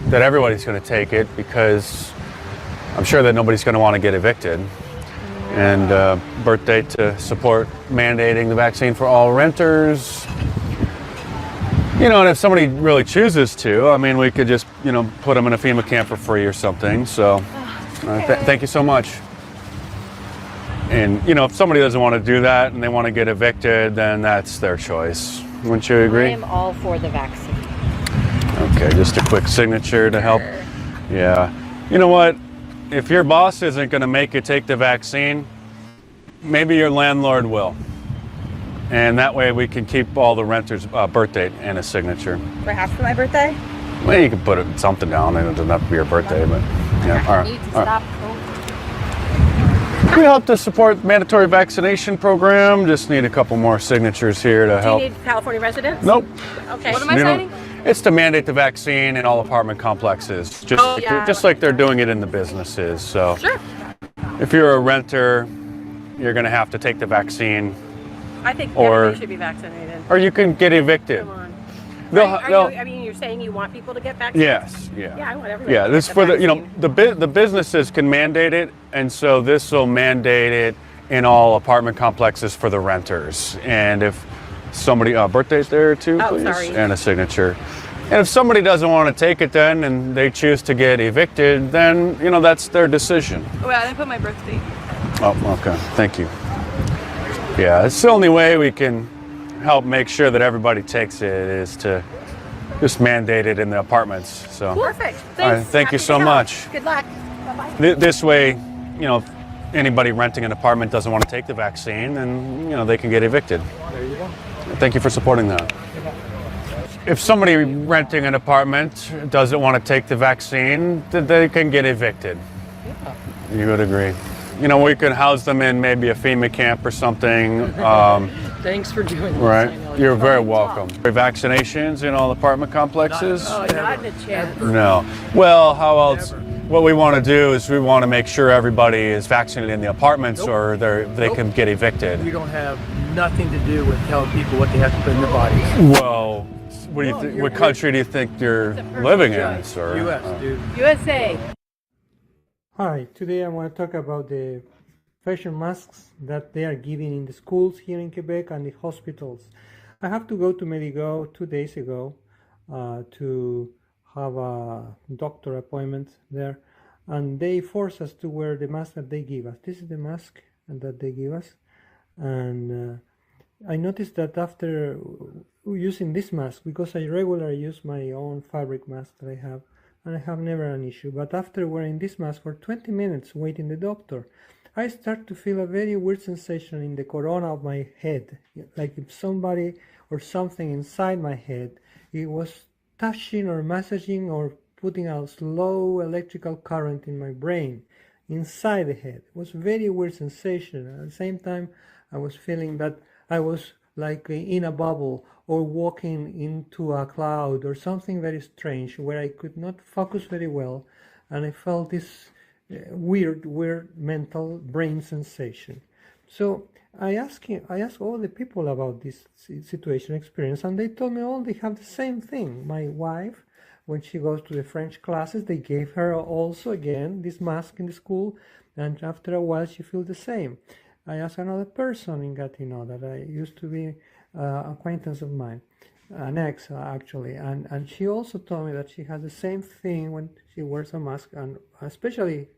that everybody's going to take it, because I'm sure that nobody's going to want to get evicted. And birth date to support mandating the vaccine for all renters. And if somebody really chooses to, we could just, put them in a FEMA camp for free or something. So thank you so much. And, if somebody doesn't want to do that and they want to get evicted, then that's their choice. Wouldn't you agree? I am all for the vaccine. Okay, just a quick signature to help. Yeah. You know what? If your boss isn't going to make you take the vaccine, maybe your landlord will. And that way we can keep all the renters' birth date and a signature. Perhaps for my birthday? Well, you can put something down. It doesn't have to be your birthday, but yeah. All right. Need to stop. We help to support mandatory vaccination program. Just need a couple more signatures here to help. Do you need California residents? Nope. Okay. What am I signing? It's to mandate the vaccine in all apartment complexes, just like they're doing it in the businesses. So Sure. if you're a renter, you're going to have to take the vaccine. I think Or- everybody should be vaccinated. Or you can get evicted. Come on. They'll- You're saying you want people to get vaccinated? Yes, yeah. Yeah, I want everybody Yeah, to this get for the vaccine. the businesses can mandate it, and so this will mandate it in all apartment complexes for the renters. And if somebody birth date there too, Oh, please, sorry. and a signature. And if somebody doesn't want to take it then and they choose to get evicted, then that's their decision. Well, I didn't put my birth date. Oh, okay. Thank you. Yeah, it's the only way we can help make sure that everybody takes it is to just mandate it in the apartments. So Perfect. All right, Thanks. thank you Happy so to help. much. Good luck. Bye-bye. This way, if anybody renting an apartment doesn't want to take the vaccine, then they can get evicted. There you go. Thank you for supporting that. If somebody renting an apartment doesn't want to take the vaccine, then they can get evicted. Yeah. You would agree. We could house them in maybe a FEMA camp or something. Thanks for doing this. Right. I know. You're very welcome. Vaccinations in all apartment complexes? Not in a chance. No. Well, how else? what we want to do is we want to make sure everybody is vaccinated in the apartments or they can get evicted. We don't have nothing to do with telling people what they have to put in their bodies. Well, what do you think? What country do you think you're living in, sir? U.S., dude. USA. Hi, today I want to talk about the facial masks that they are giving in the schools here in Quebec and the hospitals. I have to go to Medigo 2 days ago to have a doctor appointment there, and they force us to wear the mask that they give us. This is the mask that they give us, and I noticed that after using this mask, because I regularly use my own fabric mask that I have, and I have never an issue, but after wearing this mask for 20 minutes waiting the doctor, I start to feel a very weird sensation in the corona of my head, like if somebody or something inside my head, it was touching or massaging or putting a slow electrical current in my brain inside the head. It was a very weird sensation. At the same time, I was feeling that I was like in a bubble or walking into a cloud or something very strange where I could not focus very well, and I felt this weird mental brain sensation. So I asked all the people about this situation experience, and they told me all they have the same thing. My wife, when she goes to the French classes, they gave her also again this mask in the school, and after a while she feels the same. I asked another person in Gatineau that I used to be acquaintance of mine, an ex actually, and she also told me that she has the same thing when she wears a mask, and especially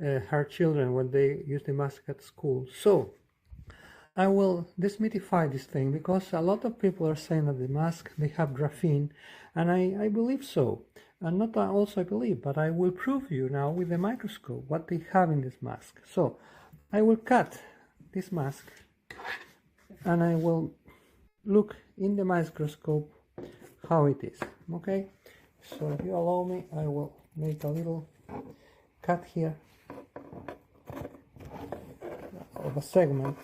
her children when they use the mask at school. So I will demystify this thing, because a lot of people are saying that the mask, they have graphene, and I believe so. And not also I believe, but I will prove you now with the microscope what they have in this mask. So I will cut this mask and I will look in the microscope how it is. Okay, so if you allow me, I will make a little cut here of a segment.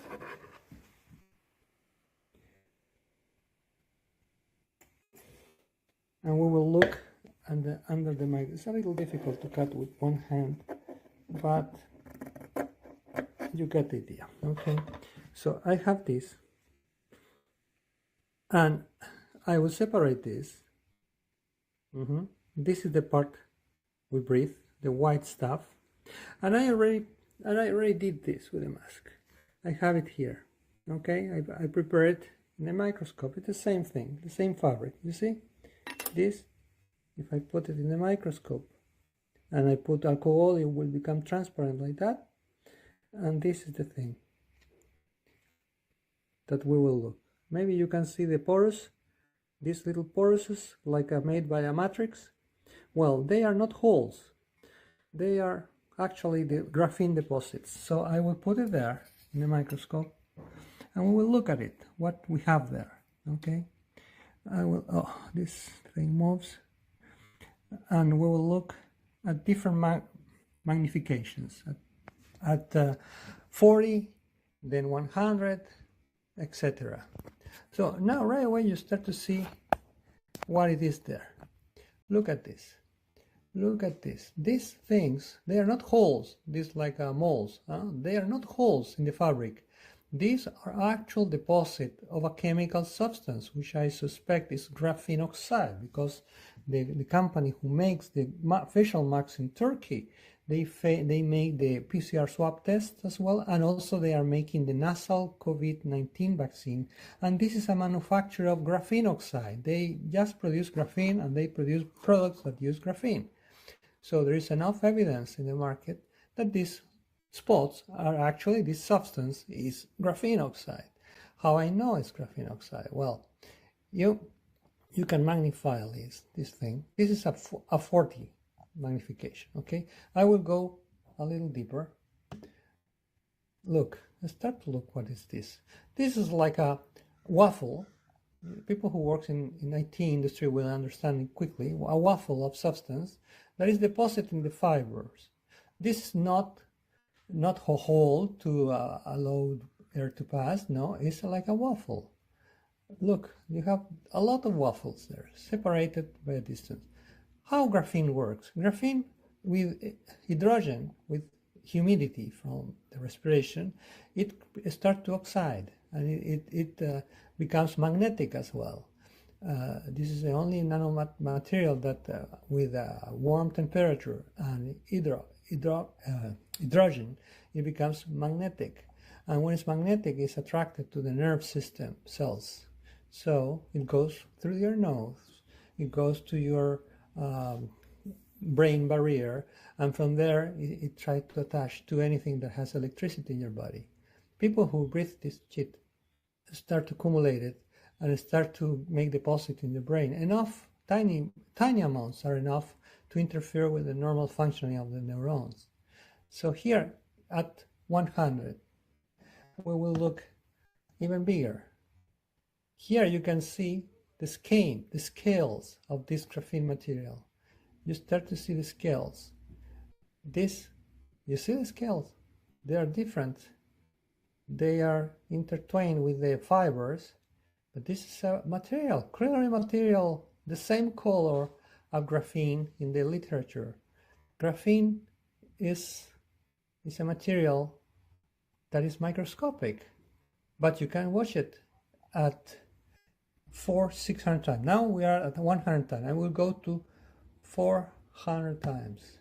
And we will look under the mic. It's a little difficult to cut with one hand, but you get the idea. Okay, so I have this, and I will separate this. This is the part we breathe, the white stuff, and I already did this with a mask. I have it here. Okay, I prepare it in a microscope. It's the same thing, the same fabric. You see this? If I put it in the microscope and I put alcohol, it will become transparent like that. And this is the thing that we will look. Maybe you can see the porous, these little porous's like made by a matrix. Well, they are not holes. They are actually the graphene deposits. So I will put it there in the microscope and we will look at it, what we have there. Okay, I will, this thing moves, and we will look at different magnifications at 40, then 100, etc. So now right away you start to see what it is there. Look at this. Look at this. These things, they are not holes. These like moles. They are not holes in the fabric. These are actual deposit of a chemical substance, which I suspect is graphene oxide, because the company who makes the facial masks in Turkey, they make the PCR swab test as well, and also they are making the nasal COVID-19 vaccine, and this is a manufacturer of graphene oxide. They just produce graphene and they produce products that use graphene. So there is enough evidence in the market that these spots are actually, this substance is graphene oxide. How I know it's graphene oxide? Well, you can magnify this thing. This is a 40 magnification. Okay, I will go a little deeper. Look, let's start to look. What is this? This is like a waffle. People who work in IT industry will understand it quickly. A waffle of substance that is deposited in the fibers. This is not a hole to allow air to pass. No, it's like a waffle. Look, you have a lot of waffles there, separated by a distance. How graphene works? Graphene with hydrogen, with humidity from the respiration, it starts to oxide, and it becomes magnetic as well. This is the only nanomaterial that with a warm temperature and hydrogen, it becomes magnetic. And when it's magnetic, it's attracted to the nerve system cells. So it goes through your nose, it goes to your brain barrier, and from there it tries to attach to anything that has electricity in your body. People who breathe this shit start to accumulate it and start to make deposits in the brain. Enough, tiny amounts are enough to interfere with the normal functioning of the neurons. So here at 100, we will look even bigger. Here you can see the scales of this graphene material. You start to see the scales. You see the scales? They are different. They are intertwined with the fibers, but this is a material, clearly material, the same color of graphene in the literature. Graphene is a material that is microscopic, but you can watch it at 600 times. Now we are at 100 times. I will go to 400 times.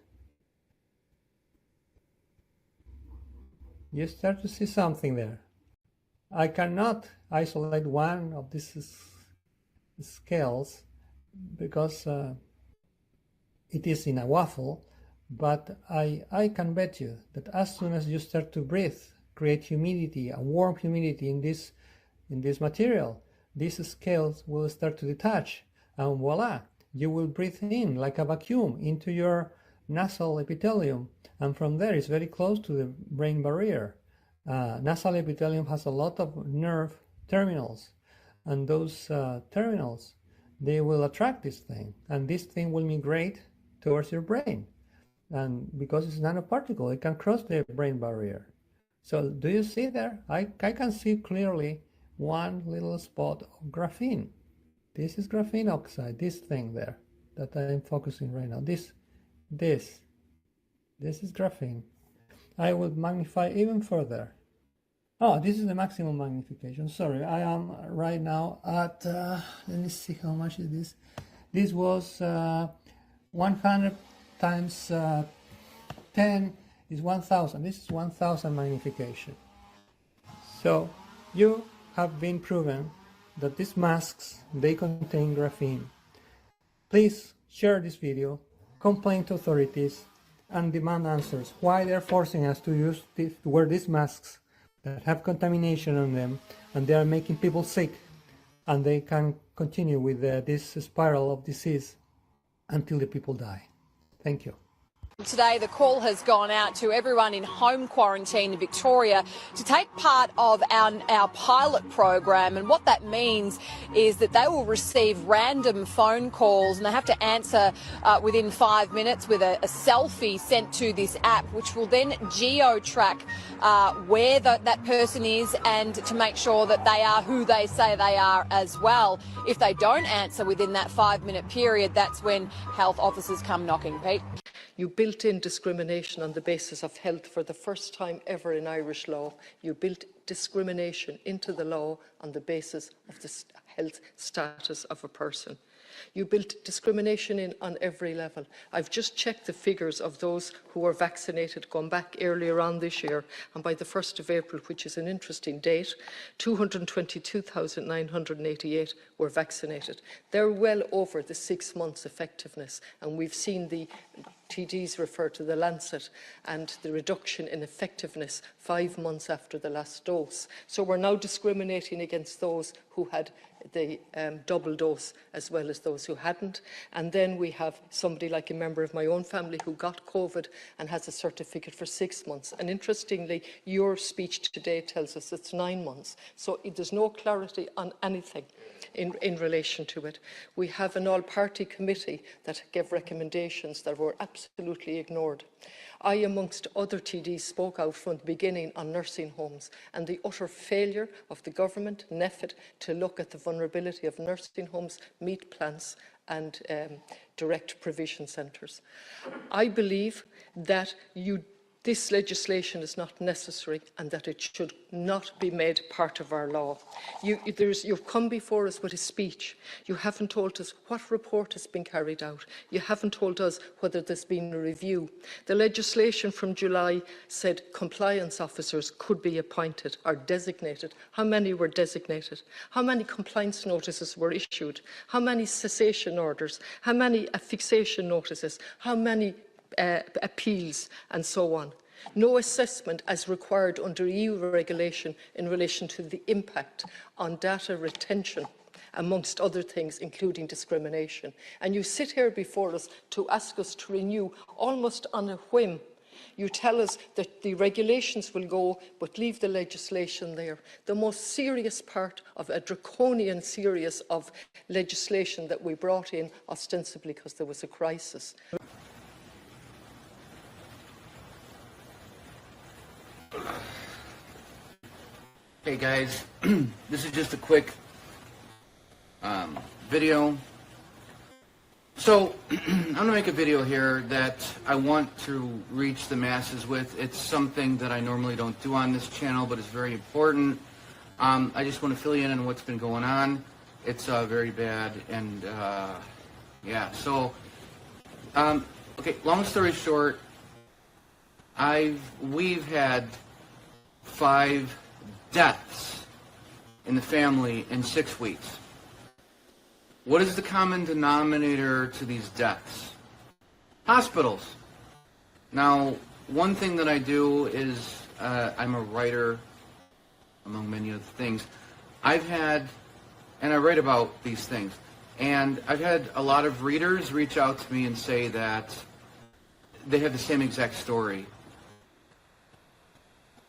You start to see something there. I cannot isolate one of these scales because it is in a waffle, but I can bet you that as soon as you start to breathe, create humidity, a warm humidity in this material, these scales will start to detach, and voila, you will breathe in like a vacuum into your nasal epithelium, and from there it's very close to the brain barrier. Nasal epithelium has a lot of nerve terminals, and those terminals, they will attract this thing, and this thing will migrate towards your brain, and because it's nanoparticle, it can cross the brain barrier. So do you see there? I can see clearly one little spot of graphene. This is graphene oxide, this thing there that I am focusing right now. This is graphene. I will magnify even further. Oh, this is the maximum magnification. Sorry, I am right now at, let me see how much is this. This was 100 times 10 is 1000. This is 1000 magnification. So you have been proven that these masks, they contain graphene. Please share this video, complain to authorities, and demand answers why they're forcing us to wear these masks that have contamination on them, and they are making people sick, and they can continue with this spiral of disease until the people die. Thank you. Today, the call has gone out to everyone in home quarantine in Victoria to take part of our pilot program. And what that means is that they will receive random phone calls and they have to answer within 5 minutes with a selfie sent to this app, which will then geo-track where that person is and to make sure that they are who they say they are as well. If they don't answer within that 5-minute period, that's when health officers come knocking. Pete? You built in discrimination on the basis of health for the first time ever in Irish law. You built discrimination into the law on the basis of the health status of a person. You built discrimination in on every level. I've just checked the figures of those who were vaccinated going back earlier on this year, and by the 1st of April, which is an interesting date, 222,988 were vaccinated. They're well over the 6 months effectiveness, and we've seen the TDs refer to the Lancet and the reduction in effectiveness 5 months after the last dose. So we're now discriminating against those who had the double dose as well as those who hadn't. And then we have somebody like a member of my own family who got COVID and has a certificate for 6 months. And interestingly, your speech today tells us it's 9 months. So there's no clarity on anything in relation to it. We have an all-party committee that gave recommendations that were absolutely ignored. I, amongst other TDs, spoke out from the beginning on nursing homes and the utter failure of the government, NPHET, to look at the vulnerability of nursing homes, meat plants and direct provision centres. I believe that this legislation is not necessary and that it should not be made part of our law. You've come before us with a speech. You haven't told us what report has been carried out. You haven't told us whether there's been a review. The legislation from July said compliance officers could be appointed or designated. How many were designated? How many compliance notices were issued? How many cessation orders? How many fixation notices? How many appeals and so on? No assessment as required under EU regulation in relation to the impact on data retention, amongst other things, including discrimination. And you sit here before us to ask us to renew almost on a whim. You tell us that the regulations will go, but leave the legislation there. The most serious part of a draconian series of legislation that we brought in ostensibly because there was a crisis. Hey guys, this is just a quick video. So, I'm going to make a video here that I want to reach the masses with. It's something that I normally don't do on this channel, but it's very important. I just want to fill you in on what's been going on. It's very bad, and yeah, so, okay, long story short, we've had 5 deaths in the family in 6 weeks. What is the common denominator to these deaths? Hospitals. Now, one thing that I do is I'm a writer, among many other things. I write about these things, and I've had a lot of readers reach out to me and say that they have the same exact story.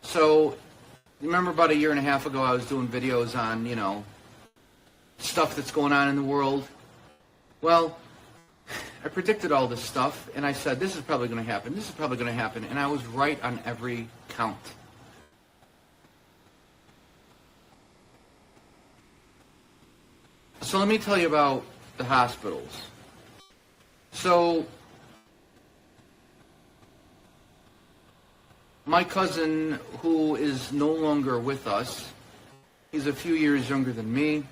So, remember about a year and a half ago I was doing videos on, you know, stuff that's going on in the world? Well, I predicted all this stuff, and I said, this is probably going to happen, this is probably going to happen, and I was right on every count. So let me tell you about the hospitals. So, my cousin, who is no longer with us, he's a few years younger than me.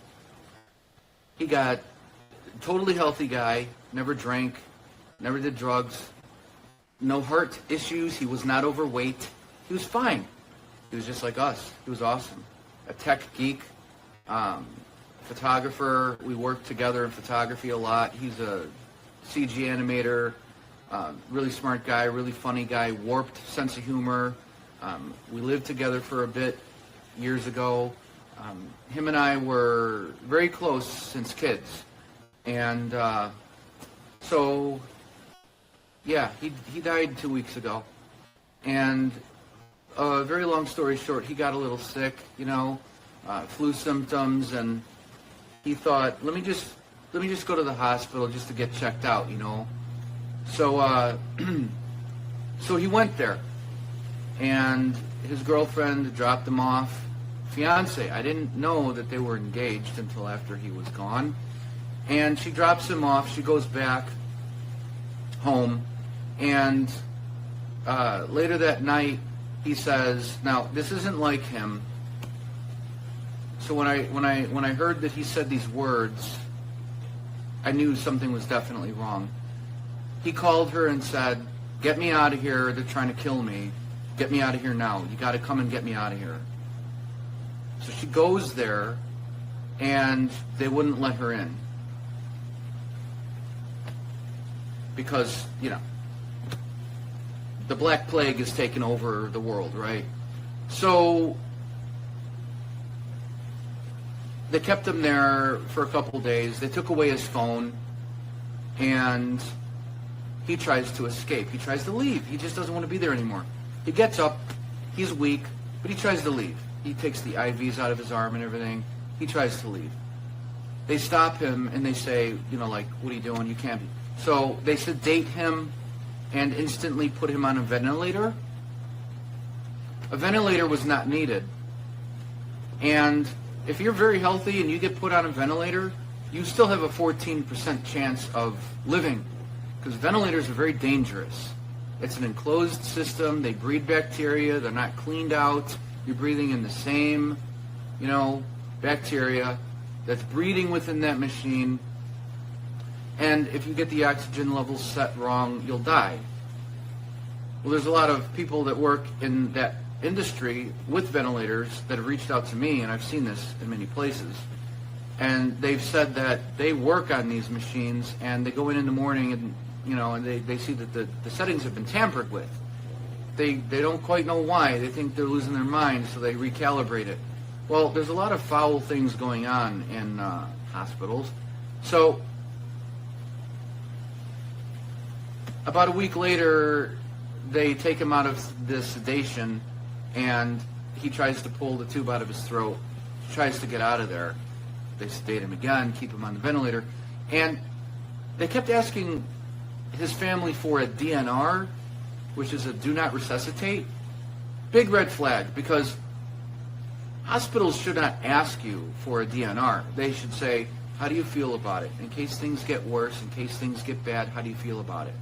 He got a totally healthy guy, never drank, never did drugs, no heart issues, he was not overweight, he was fine. He was just like us, he was awesome. A tech geek, photographer, we worked together in photography a lot. He's a CG animator, really smart guy, really funny guy, warped sense of humor. We lived together for a bit years ago. Him and I were very close since kids. And so, yeah, he died 2 weeks ago. And very long story short, he got a little sick, you know, flu symptoms, and he thought, let me just go to the hospital just to get checked out, you know. So, so he went there, and his girlfriend dropped him off. Fiance, I didn't know that they were engaged until after he was gone. And she drops him off, she goes back home, and later that night he says, now this isn't like him. So when I heard that he said these words, I knew something was definitely wrong. He called her and said, get me out of here, they're trying to kill me. Get me out of here now. You got to come and get me out of here. So she goes there, and they wouldn't let her in. Because, you know, the Black Plague has taken over the world, right? So they kept him there for a couple days. They took away his phone, and he tries to escape. He tries to leave. He just doesn't want to be there anymore. He gets up. He's weak, but he tries to leave. He takes the IVs out of his arm and everything. He tries to leave. They stop him, and they say, you know, like, what are you doing? You can't be. So they sedate him and instantly put him on a ventilator. A ventilator was not needed. And if you're very healthy and you get put on a ventilator, you still have a 14% chance of living, because ventilators are very dangerous. It's an enclosed system. They breed bacteria. They're not cleaned out. You're breathing in the same, bacteria that's breeding within that machine. And if you get the oxygen levels set wrong, you'll die. Well, there's a lot of people that work in that industry with ventilators that have reached out to me, and I've seen this in many places. And they've said that they work on these machines, and they go in the morning and and they see that the settings have been tampered with. They don't quite know why. They think they're losing their mind, so they recalibrate it. Well, there's a lot of foul things going on in hospitals. So about a week later, they take him out of this sedation, and he tries to pull the tube out of his throat, tries to get out of there. They sedate him again, keep him on the ventilator, and they kept asking his family for a DNR, which is a do not resuscitate. Big red flag, because hospitals should not ask you for a DNR. They should say, how do you feel about it? In case things get worse, in case things get bad, how do you feel about it?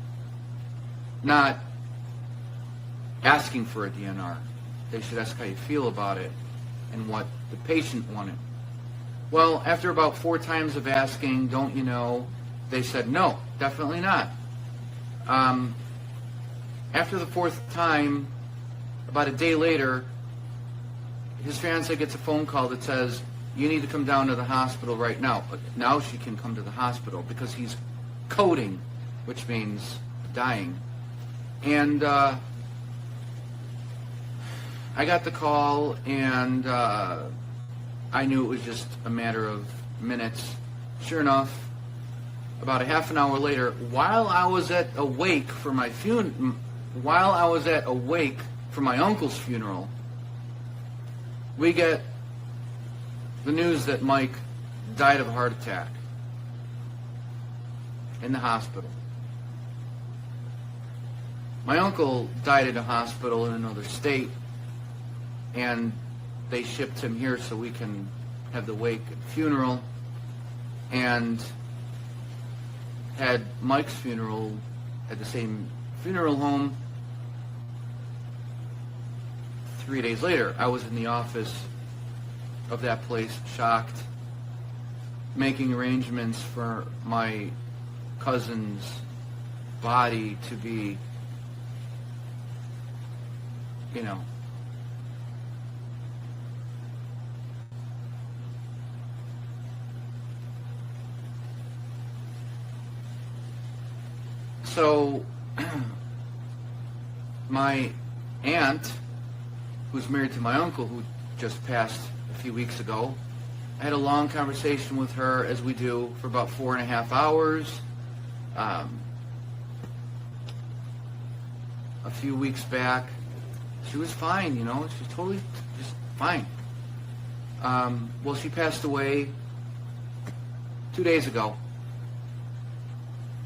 Not asking for a DNR. They should ask how you feel about it and what the patient wanted. Well, after about 4 times of asking, don't you know, they said, no, definitely not. After the 4th time, about a day later, his fiance gets a phone call that says, you need to come down to the hospital right now. But now she can come to the hospital because he's coding, which means dying. And I got the call, and I knew it was just a matter of minutes. Sure enough, about a half an hour later, while I was at a wake for my uncle's funeral, we get the news that Mike died of a heart attack in the hospital. My uncle died in a hospital in another state, and they shipped him here so we can have the wake and funeral, and had Mike's funeral at the same funeral home. 3 days later, I was in the office of that place, shocked, making arrangements for my cousin's body to be, So, my aunt, who's married to my uncle, who just passed a few weeks ago, I had a long conversation with her, as we do, for about 4.5 hours. A few weeks back, she was fine, she was totally just fine. Well, she passed away 2 days ago.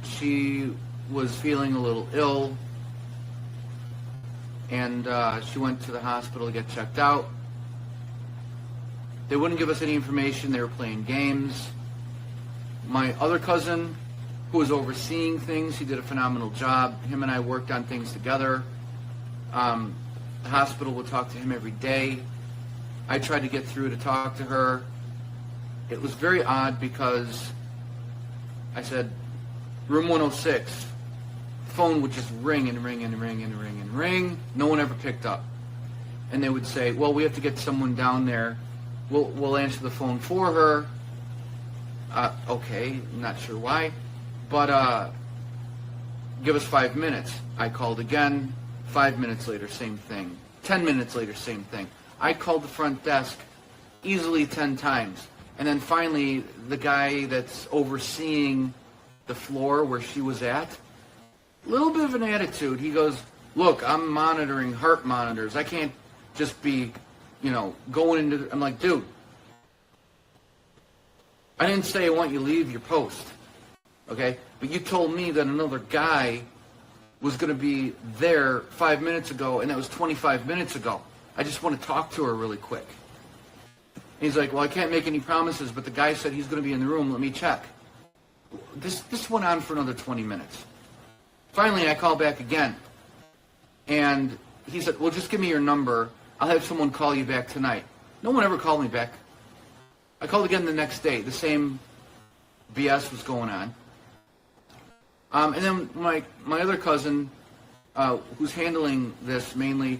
She was feeling a little ill, and she went to the hospital to get checked out. They wouldn't give us any information. They were playing games. My other cousin, who was overseeing things, he did a phenomenal job. Him and I worked on things together. The hospital would talk to him every day. I tried to get through to talk to her. It was very odd because I said, room 106. The phone would just ring and ring and ring and ring and ring. No one ever picked up. And they would say, well, we have to get someone down there. We'll answer the phone for her. Okay, not sure why. But give us 5 minutes. I called again. 5 minutes later, same thing. 10 minutes later, same thing. I called the front desk easily 10 times. And then finally, the guy that's overseeing the floor where she was at, a little bit of an attitude. He goes, look, I'm monitoring heart monitors. I can't just be, going into... I'm like, dude, I didn't say I want you to leave your post, okay? But you told me that another guy was going to be there 5 minutes ago, and that was 25 minutes ago. I just want to talk to her really quick. he's like, well, I can't make any promises, but the guy said he's going to be in the room. Let me check. This went on for another 20 minutes. Finally, I called back again. And he said, well, just give me your number. I'll have someone call you back tonight. No one ever called me back. I called again the next day. The same BS was going on. And then my other cousin, who's handling this mainly,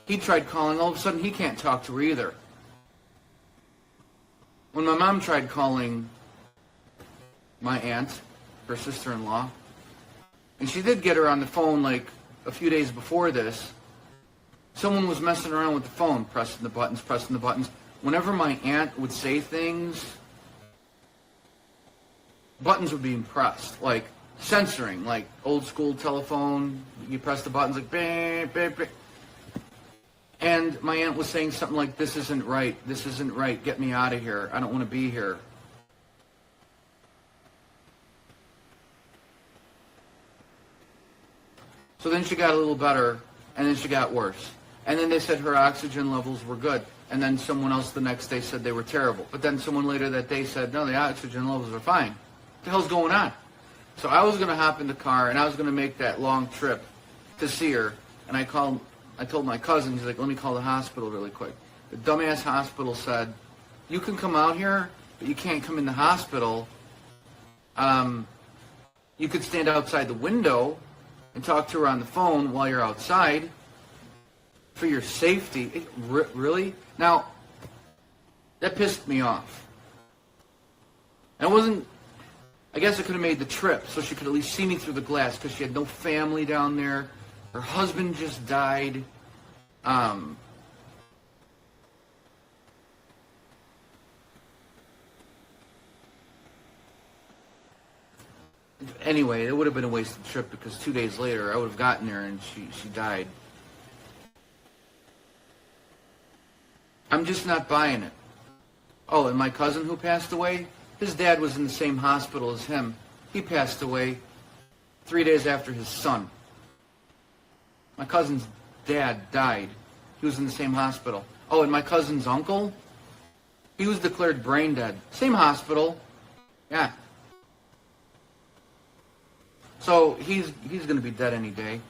he tried calling. All of a sudden, he can't talk to her either. When my mom tried calling my aunt, her sister-in-law, and she did get her on the phone like a few days before this, someone was messing around with the phone, pressing the buttons. Whenever my aunt would say things, buttons were being pressed, like censoring, like old school telephone. You press the buttons like bang, bang, bang. And my aunt was saying something like, this isn't right, get me out of here, I don't want to be here. So then she got a little better, and then she got worse. And then they said her oxygen levels were good. And then someone else the next day said they were terrible. But then someone later that day said, no, the oxygen levels are fine. What the hell's going on? So I was going to hop in the car, and I was going to make that long trip to see her. And I told my cousin, he's like, let me call the hospital really quick. The dumbass hospital said, you can come out here, but you can't come in the hospital. You could stand outside the window and talk to her on the phone while you're outside for your safety. Really? Now, that pissed me off. I guess I could have made the trip so she could at least see me through the glass because she had no family down there. Her husband just died. Anyway, it would have been a wasted trip because 2 days later I would have gotten there and she died. I'm just not buying it. Oh, and my cousin who passed away, his dad was in the same hospital as him. He passed away 3 days after his son. My cousin's dad died. He was in the same hospital. Oh, and my cousin's uncle, he was declared brain dead. Same hospital. Yeah. So he's going to be dead any day.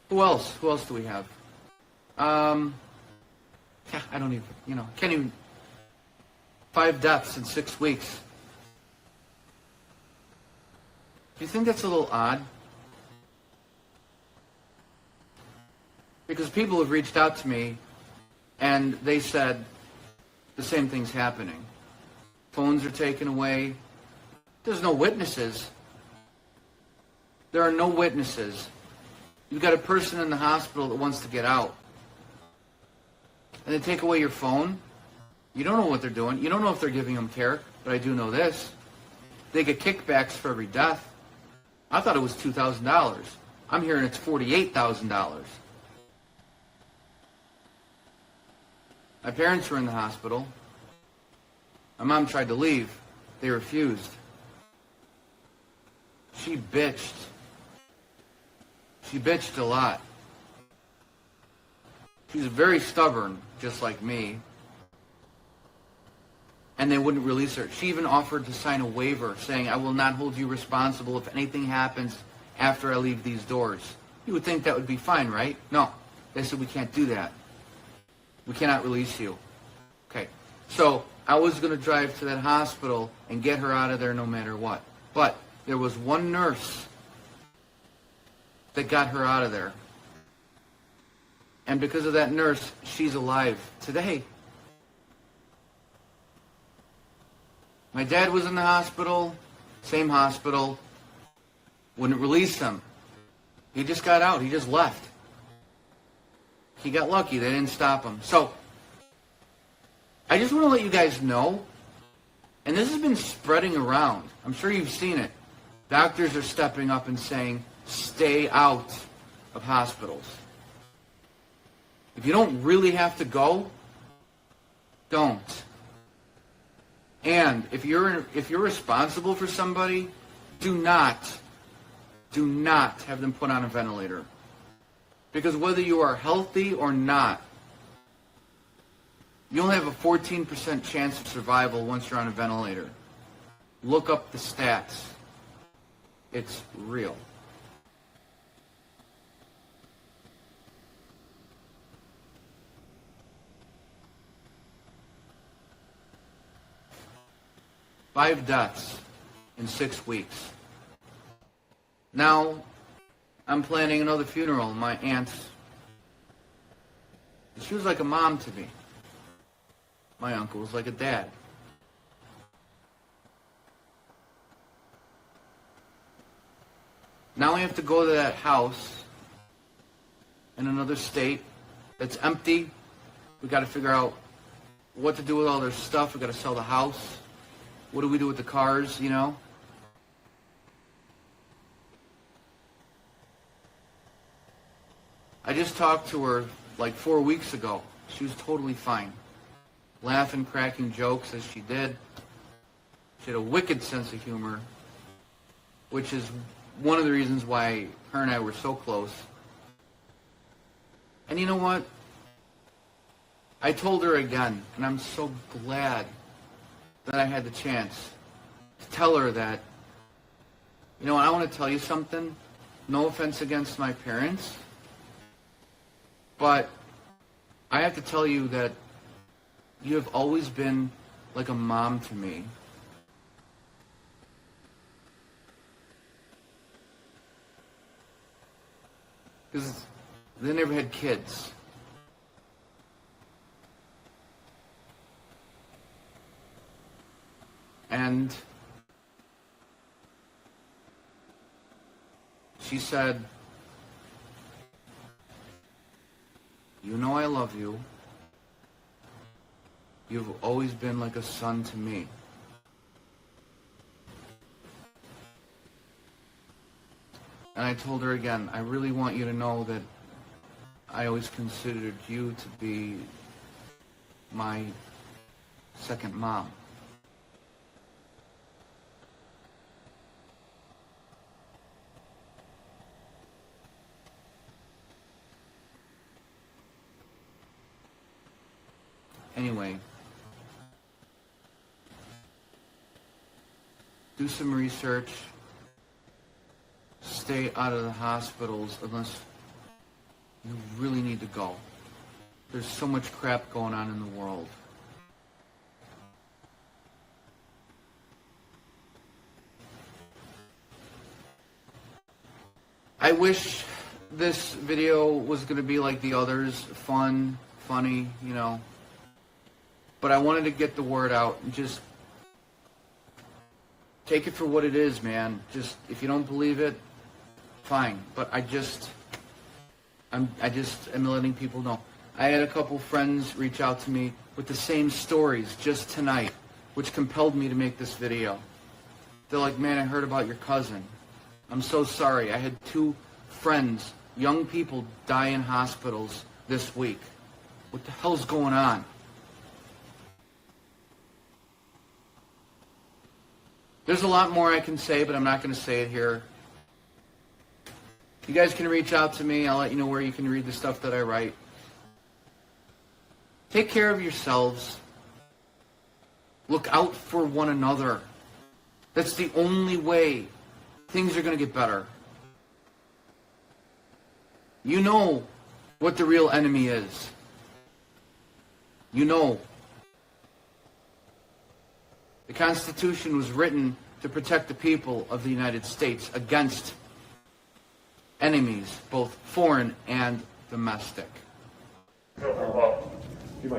Who else? Who else do we have? I don't even, can't even. 5 deaths in 6 weeks. Do you think that's a little odd? Because people have reached out to me and they said the same thing's happening. Phones are taken away. There's no witnesses. There are no witnesses. You've got a person in the hospital that wants to get out. And they take away your phone. You don't know what they're doing. You don't know if they're giving them care, but I do know this. They get kickbacks for every death. I thought it was $2,000. I'm hearing it's $48,000. My parents were in the hospital. My mom tried to leave. They refused. She bitched. She bitched a lot. She's very stubborn, just like me. And they wouldn't release her. She even offered to sign a waiver saying, I will not hold you responsible if anything happens after I leave these doors. You would think that would be fine, right? No. They said, we can't do that. We cannot release you. Okay. So I was going to drive to that hospital and get her out of there no matter what. But there was one nurse that got her out of there. And because of that nurse, she's alive today. My dad was in the hospital, same hospital, wouldn't release him. He just got out. He just left. He got lucky. They didn't stop him. So, I just want to let you guys know, and this has been spreading around. I'm sure you've seen it. Doctors are stepping up and saying, stay out of hospitals. If you don't really have to go, don't. And if you're responsible for somebody, do not have them put on a ventilator. Because whether you are healthy or not, You only have a 14% chance of survival once you're on a ventilator. Look up the stats. It's real. Five deaths in 6 weeks. Now, I'm planning another funeral. My aunt's. She was like a mom to me. My uncle was like a dad. Now we have to go to that house in another state that's empty. We got to figure out what to do with all their stuff. We got to sell the house. What do we do with the cars, you know? I just talked to her like 4 weeks ago. She was totally fine. Laughing, cracking jokes as she did. She had a wicked sense of humor, which is one of the reasons why her and I were so close. And you know what? I told her again, and I'm so glad that I had the chance to tell her that, you know, I want to tell you something. No offense against my parents, but I have to tell you that you have always been like a mom to me. Because they never had kids. And she said, you know I love you. You've always been like a son to me. And I told her again, I really want you to know that I always considered you to be my second mom. Anyway, do some research. Stay out of the hospitals unless you really need to go. There's so much crap going on in the world. I wish this video was going to be like the others, fun, funny, you know. But I wanted to get the word out and just take it for what it is, man. Just, if you don't believe it, fine. But I just am letting people know. I had a couple friends reach out to me with the same stories just tonight, which compelled me to make this video. They're like, man, I heard about your cousin. I'm so sorry. I had 2 friends, young people, die in hospitals this week. What the hell's going on? There's a lot more I can say, but I'm not going to say it here. You guys can reach out to me. I'll let you know where you can read the stuff that I write. Take care of yourselves. Look out for one another. That's the only way things are going to get better. You know what the real enemy is. You know. The Constitution was written to protect the people of the United States against enemies, both foreign and domestic.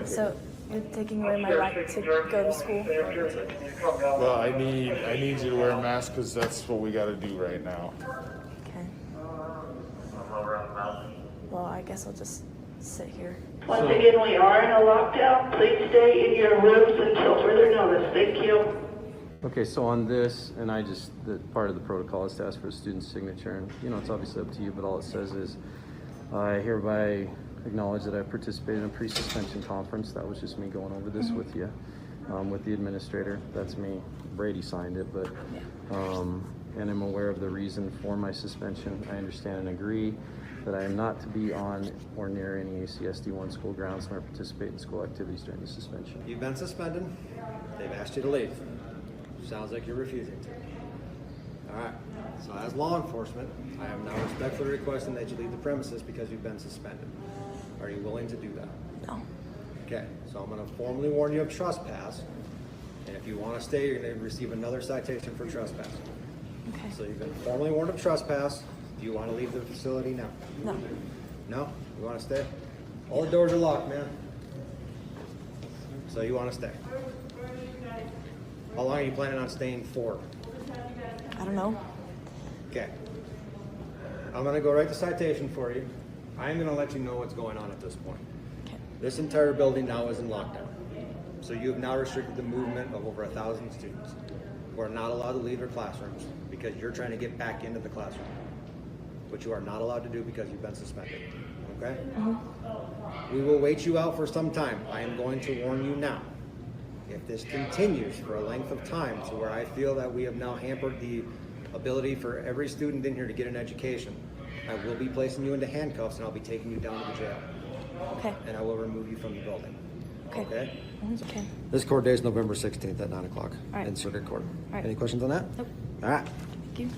So you're taking away my right to go to school? Well, I need you to wear a mask because that's what we got to do right now. Okay. Well, I guess I'll just sit here. Once again, we are in a lockdown. Please stay in your rooms until further notice. Thank you. Okay, so on this, and the part of the protocol is to ask for a student's signature, and you know, it's obviously up to you, but all it says is, I hereby acknowledge that I participated in a pre-suspension conference. That was just me going over this with you, with the administrator. That's me. Brady signed it, but and am aware of the reason for my suspension. I understand and agree that I am not to be on or near any ACSD1 school grounds nor participate in school activities during the suspension. You've been suspended. They've asked you to leave. Sounds like you're refusing to. All right. So as law enforcement, I am now respectfully requesting that you leave the premises because you've been suspended. Are you willing to do that? No. Okay. So I'm going to formally warn you of trespass. And if you want to stay, you're going to receive another citation for trespass. Okay. So you've been formally warned of trespass. Do you want to leave the facility now? No. No? You want to stay? All the doors are locked, man. So you want to stay? How long are you planning on staying for? I don't know. Okay. I'm going to go write the citation for you. I'm going to let you know what's going on at this point. Okay. This entire building now is in lockdown. So you have now restricted the movement of over 1,000 students who are not allowed to leave their classrooms because you're trying to get back into the classroom, which you are not allowed to do because you've been suspended. Okay? We will wait you out for some time. I am going to warn you now. If this continues for a length of time to where I feel that we have now hampered the ability for every student in here to get an education, I will be placing you into handcuffs and I'll be taking you down to the jail. Okay. And I will remove you from the building. Okay. Okay? Okay. This court day is November 16th at 9 o'clock right. in Circuit Court. All right. Any questions on that? Nope. All right. Thank you.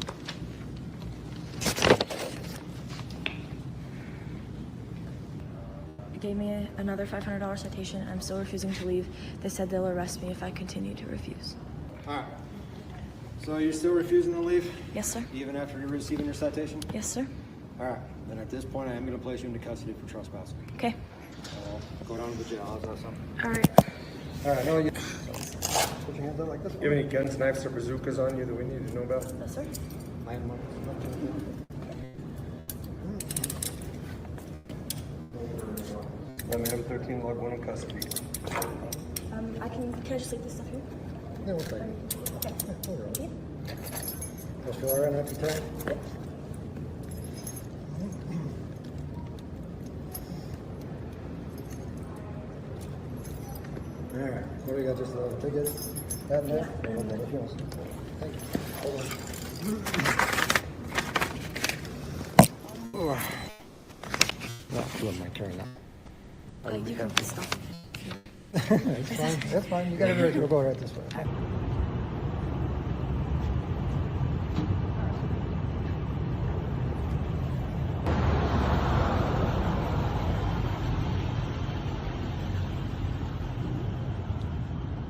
Gave me another $500 citation. I'm still refusing to leave. They said they'll arrest me if I continue to refuse. All right. So you're still refusing to leave? Yes, sir. Even after you're receiving your citation? Yes, sir. All right. Then at this point, I am going to place you into custody for trespassing. Okay. Go down to the jail. How's that sound? All right. All right. No, you put your hands up like this. You have any guns, knives, or bazookas on you that we need to know about? No, sir. Let me have 13 log 1 in custody. Can I just leave this stuff here? Yeah, we'll take it. Okay. Thank you. That's all right after time? Yep. All right. Here we got just a little ticket. That in there? Yeah. Anything else? Thank you. Hold on. Not doing my turn now. You can stop. That's fine. That's fine. You got it right. We'll go right this way.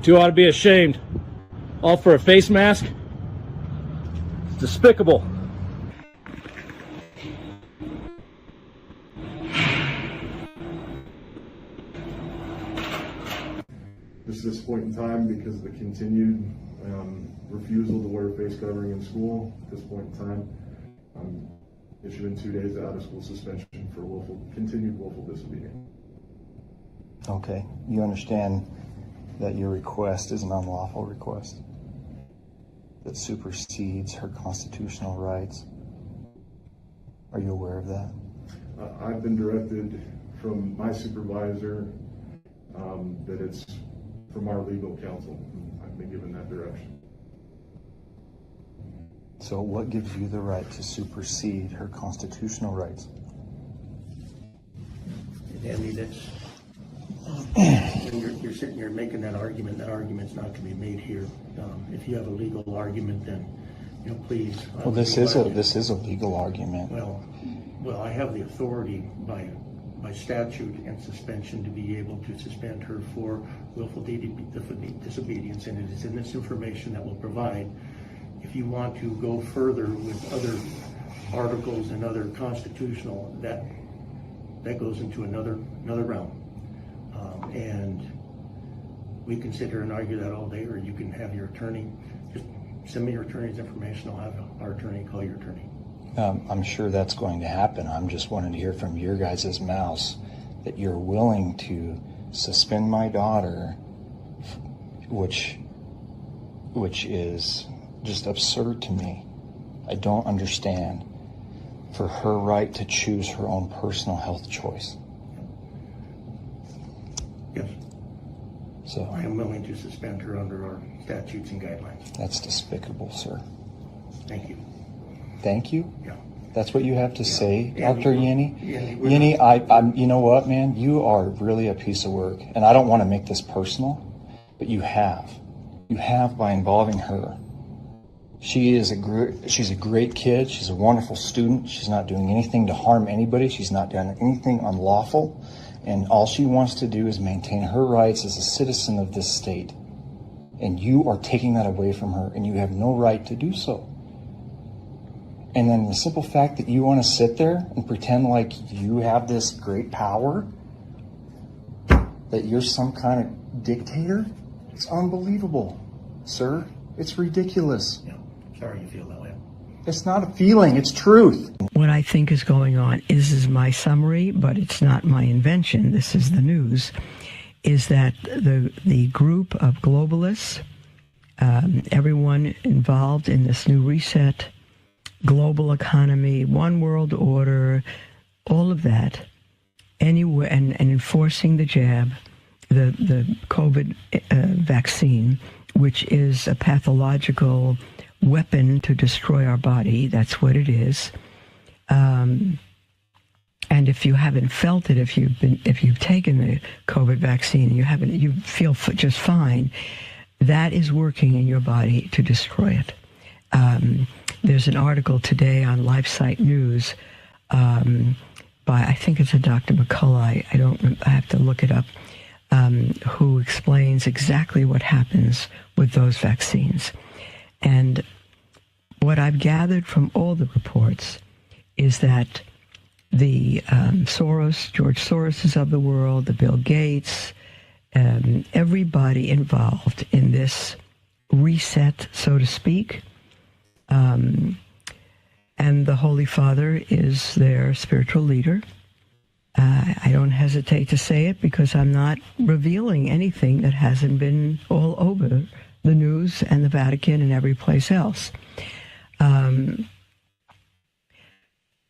You ought to be ashamed. All for a face mask? It's despicable. This is this point in time because of the continued refusal to wear a face covering in school. At this point in time, I'm issuing 2 days out of school suspension for continued willful disobedience. Okay, you understand that your request is an unlawful request that supersedes her constitutional rights. Are you aware of that? I've been directed from my supervisor that it's from our legal counsel. I've been given that direction. So what gives you the right to supersede her constitutional rights? Andy, that's you're sitting here making that argument. That argument's not going to be made here. If you have a legal argument, then please. Well, this is a legal argument. Well, I have the authority by statute and suspension to be able to suspend her for willful disobedience, and it is in this information that will provide. If you want to go further with other articles and other constitutional, that goes into another realm. And we can sit here and argue that all day, or you can have your attorney, just send me your attorney's information. I'll have our attorney call your attorney. I'm sure that's going to happen. I'm just wanting to hear from your guys' mouths that you're willing to suspend my daughter, which is just absurd to me. I don't understand. For her right to choose her own personal health choice. Yes. So I am willing to suspend her under our statutes and guidelines. That's despicable, sir. Thank you. Thank you? Yeah. That's what you have to say, Yeah, Dr. Yenny? Yenny, Yenny, I'm, you know what, man? You are really a piece of work. And I don't want to make this personal, but you have. You have by involving her. She's a great kid. She's a wonderful student. She's not doing anything to harm anybody. She's not doing anything unlawful. And all she wants to do is maintain her rights as a citizen of this state. And you are taking that away from her, and you have no right to do so. And then the simple fact that you want to sit there and pretend like you have this great power, that you're some kind of dictator, it's unbelievable, sir. It's ridiculous. Yeah. Sorry you feel that way. It's not a feeling, it's truth. What I think is going on is my summary, but it's not my invention. This is the news. Is that the group of globalists, everyone involved in this new reset, global economy, one world order, all of that, anywhere, and enforcing the jab, the COVID vaccine, which is a pathological weapon to destroy our body. That's what it is. And if you haven't felt it, if you've taken the COVID vaccine and you feel just fine, that is working in your body to destroy it. There's an article today on LifeSite News by, I think it's a Dr. McCullough, I have to look it up, who explains exactly what happens with those vaccines. And what I've gathered from all the reports is that the George Soroses of the world, the Bill Gates, everybody involved in this reset, so to speak, and the Holy Father is their spiritual leader. I don't hesitate to say it because I'm not revealing anything that hasn't been all over the news and the Vatican and every place else.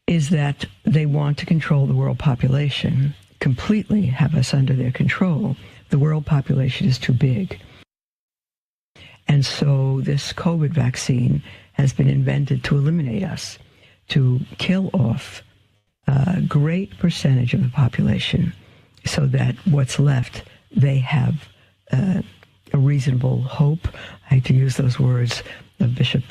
Is that they want to control the world population, completely have us under their control. The world population is too big. And so this COVID vaccine has been invented to eliminate us, to kill off a great percentage of the population so that what's left, they have a reasonable hope. I hate to use those words of Bishop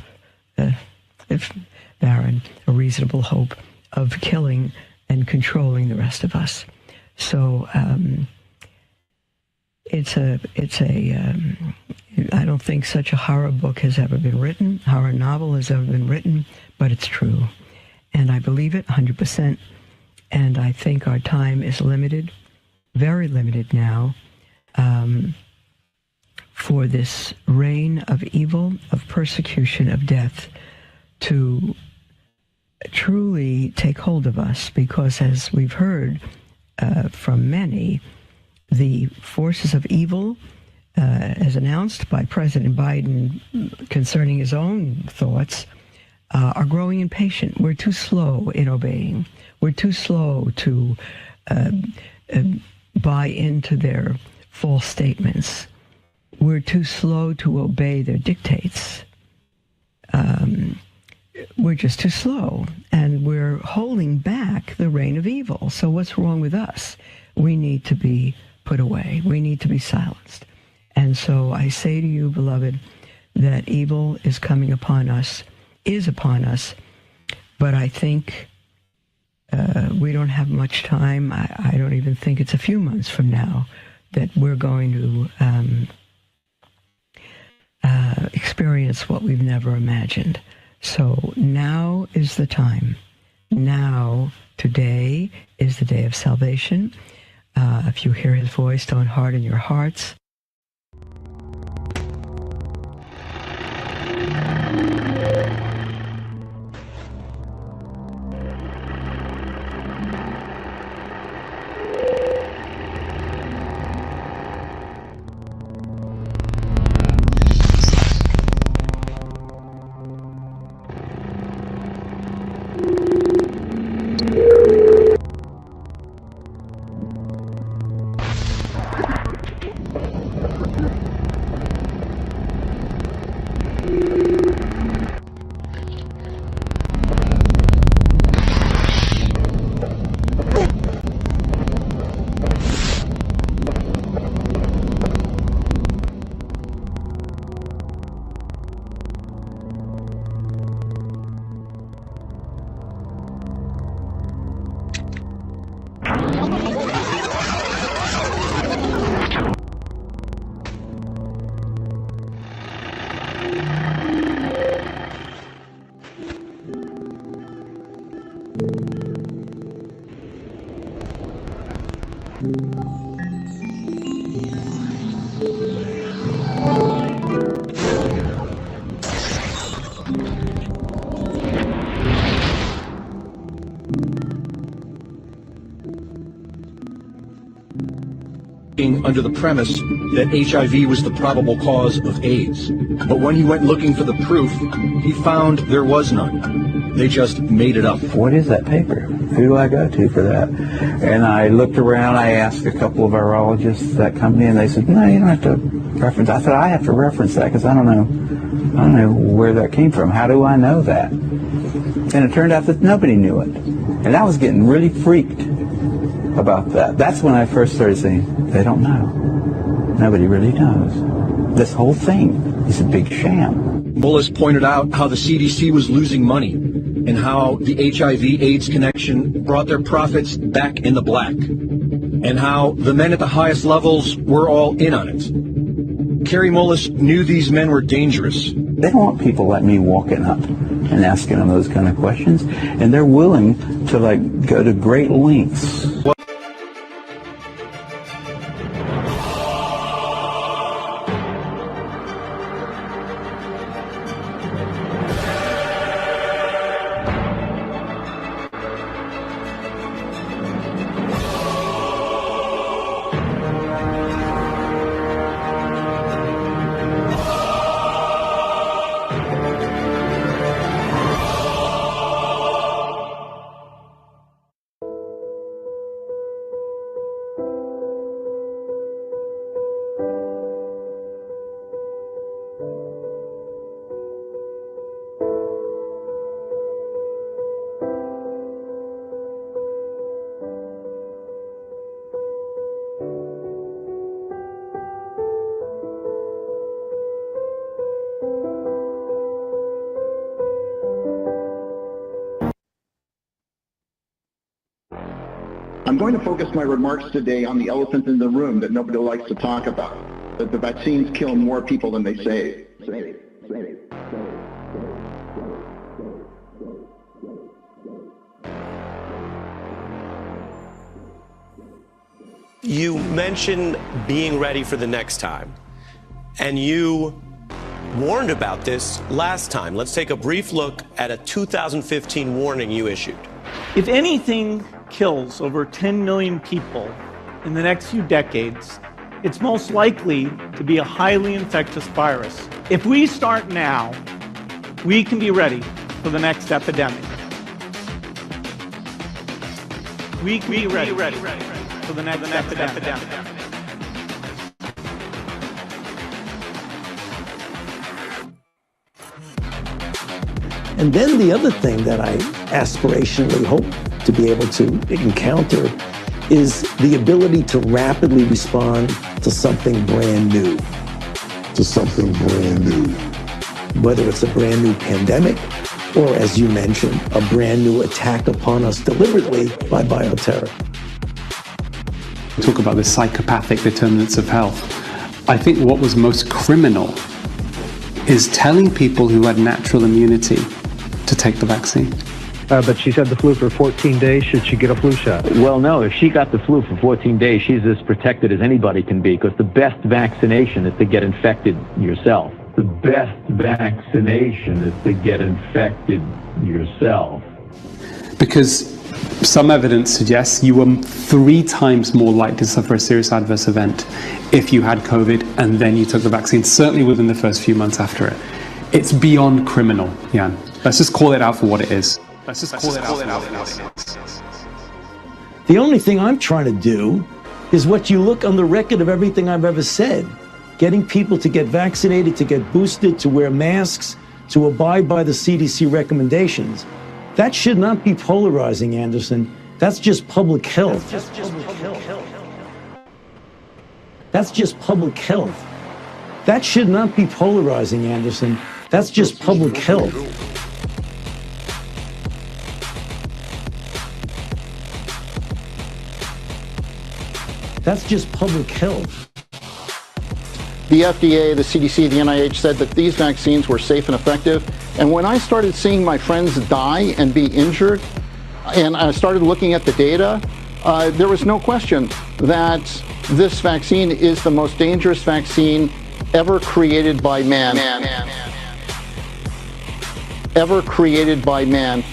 Barron, a reasonable hope of killing and controlling the rest of us. So I don't think such a horror book has ever been written, horror novel has ever been written, but it's true. And I believe it 100%. And I think our time is limited, very limited now, for this reign of evil, of persecution, of death to truly take hold of us, because as we've heard from many, the forces of evil, as announced by President Biden concerning his own thoughts, are growing impatient. We're too slow in obeying. We're too slow to buy into their false statements. We're too slow to obey their dictates. We're just too slow, and we're holding back the reign of evil. So what's wrong with us? We need to be put away. We need to be silenced. And so I say to you, beloved, that evil is coming upon us, is upon us, but I think we don't have much time. I don't even think it's a few months from now that we're going to experience what we've never imagined. So now is the time. Now, today is the day of salvation. If you hear his voice, don't harden your hearts. Under the premise that HIV was the probable cause of AIDS. But when he went looking for the proof, he found there was none. They just made it up. What is that paper? Who do I go to for that? And I looked around, I asked a couple of virologists that company, and they said, no, you don't have to reference. I said, I have to reference that because I don't know where that came from. How do I know that? And it turned out that nobody knew it. And I was getting really freaked about that. That's when I first started saying, they don't know. Nobody really knows. This whole thing is a big sham. Mullis pointed out how the CDC was losing money and how the HIV/AIDS connection brought their profits back in the black, and how the men at the highest levels were all in on it. Kerry Mullis knew these men were dangerous. They don't want people like me walking up and asking them those kind of questions, and they're willing to go to great lengths. I'm going to focus my remarks today on the elephant in the room that nobody likes to talk about, that the vaccines kill more people than they save. You mentioned being ready for the next time, and you warned about this last time. Let's take a brief look at a 2015 warning you issued. If anything kills over 10 million people in the next few decades, it's most likely to be a highly infectious virus. If we start now, we can be ready for the next epidemic. We can be ready for the next epidemic. And then the other thing that I aspirationally hope to be able to encounter is the ability to rapidly respond to something brand new. Whether it's a brand new pandemic or, as you mentioned, a brand new attack upon us deliberately by bioterror. Talk about the psychopathic determinants of health. I think what was most criminal is telling people who had natural immunity to take the vaccine. But she's had the flu for 14 days. Should she get a flu shot? Well, no. If she got the flu for 14 days, she's as protected as anybody can be, because the best vaccination is to get infected yourself. The best vaccination is to get infected yourself. Because some evidence suggests you were 3 times more likely to suffer a serious adverse event if you had COVID and then you took the vaccine, certainly within the first few months after it. It's beyond criminal, Jan. Let's just call it out for what it is. The only thing I'm trying to do is what you look on the record of everything I've ever said. Getting people to get vaccinated, to get boosted, to wear masks, to abide by the CDC recommendations. That should not be polarizing, Anderson. That's just public health. That's just public health. That should not be polarizing, Anderson. That's just public health. That's just public health. The FDA, the CDC, the NIH said that these vaccines were safe and effective. And when I started seeing my friends die and be injured, and I started looking at the data, there was no question that this vaccine is the most dangerous vaccine ever created by man. Ever created by man.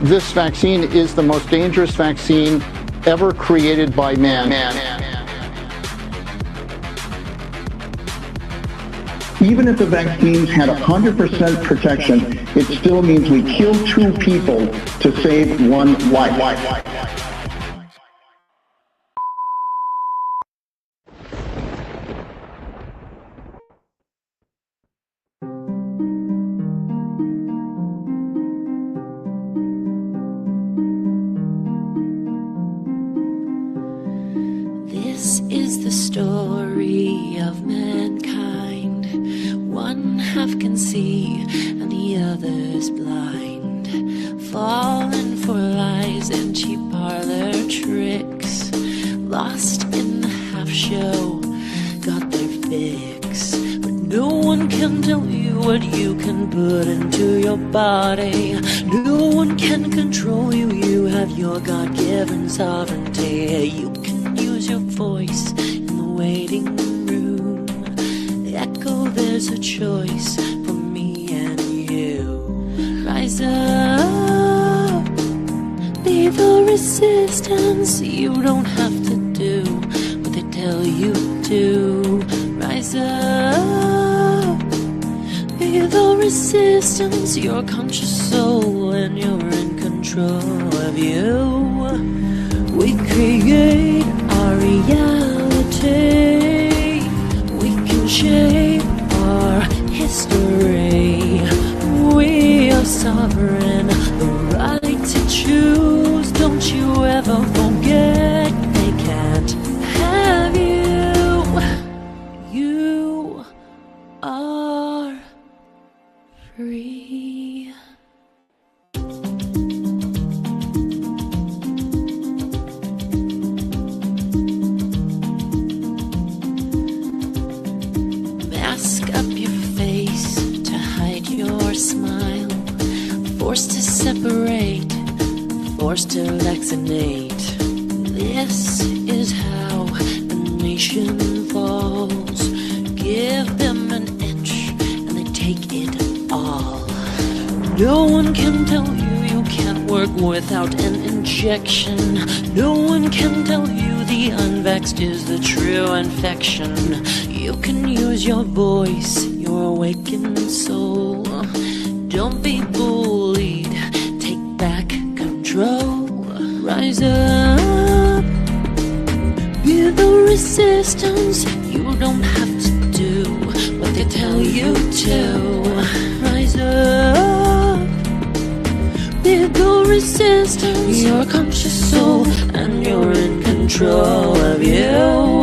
This vaccine is the most dangerous vaccine ever created by man. Even if the vaccines had 100% protection, it still means we kill 2 people to save 1 life. This is the story of mankind. One half can see and the other's blind, falling for lies and cheap parlor tricks. Lost in the half show, got their fix. But no one can tell you what you can put into your body. No one can control you, you have your God-given sovereignty. You can use your voice in the waiting room. Echo, there's a choice for me and you. Rise up, be the resistance. You don't have to do what they tell you to. Rise up, be the resistance. Your conscious soul and you're in control of you. We create our reality. We can shape our history. We are sovereign, the right to choose. Don't you ever forget, they can't have you. You are free. Mask up your face to hide your smile. Forced to separate, forced to vaccinate. This is how a nation falls. Give them an inch and they take it all. No one can tell you you can't work without an injection. No one can tell you the unvaxxed is the true infection. You can use your voice, your awakened soul. Don't be bullied, take back control. Rise up, be the resistance. You don't have to do what they tell you to. Rise up, be the resistance. Your conscious soul and you're in control of you.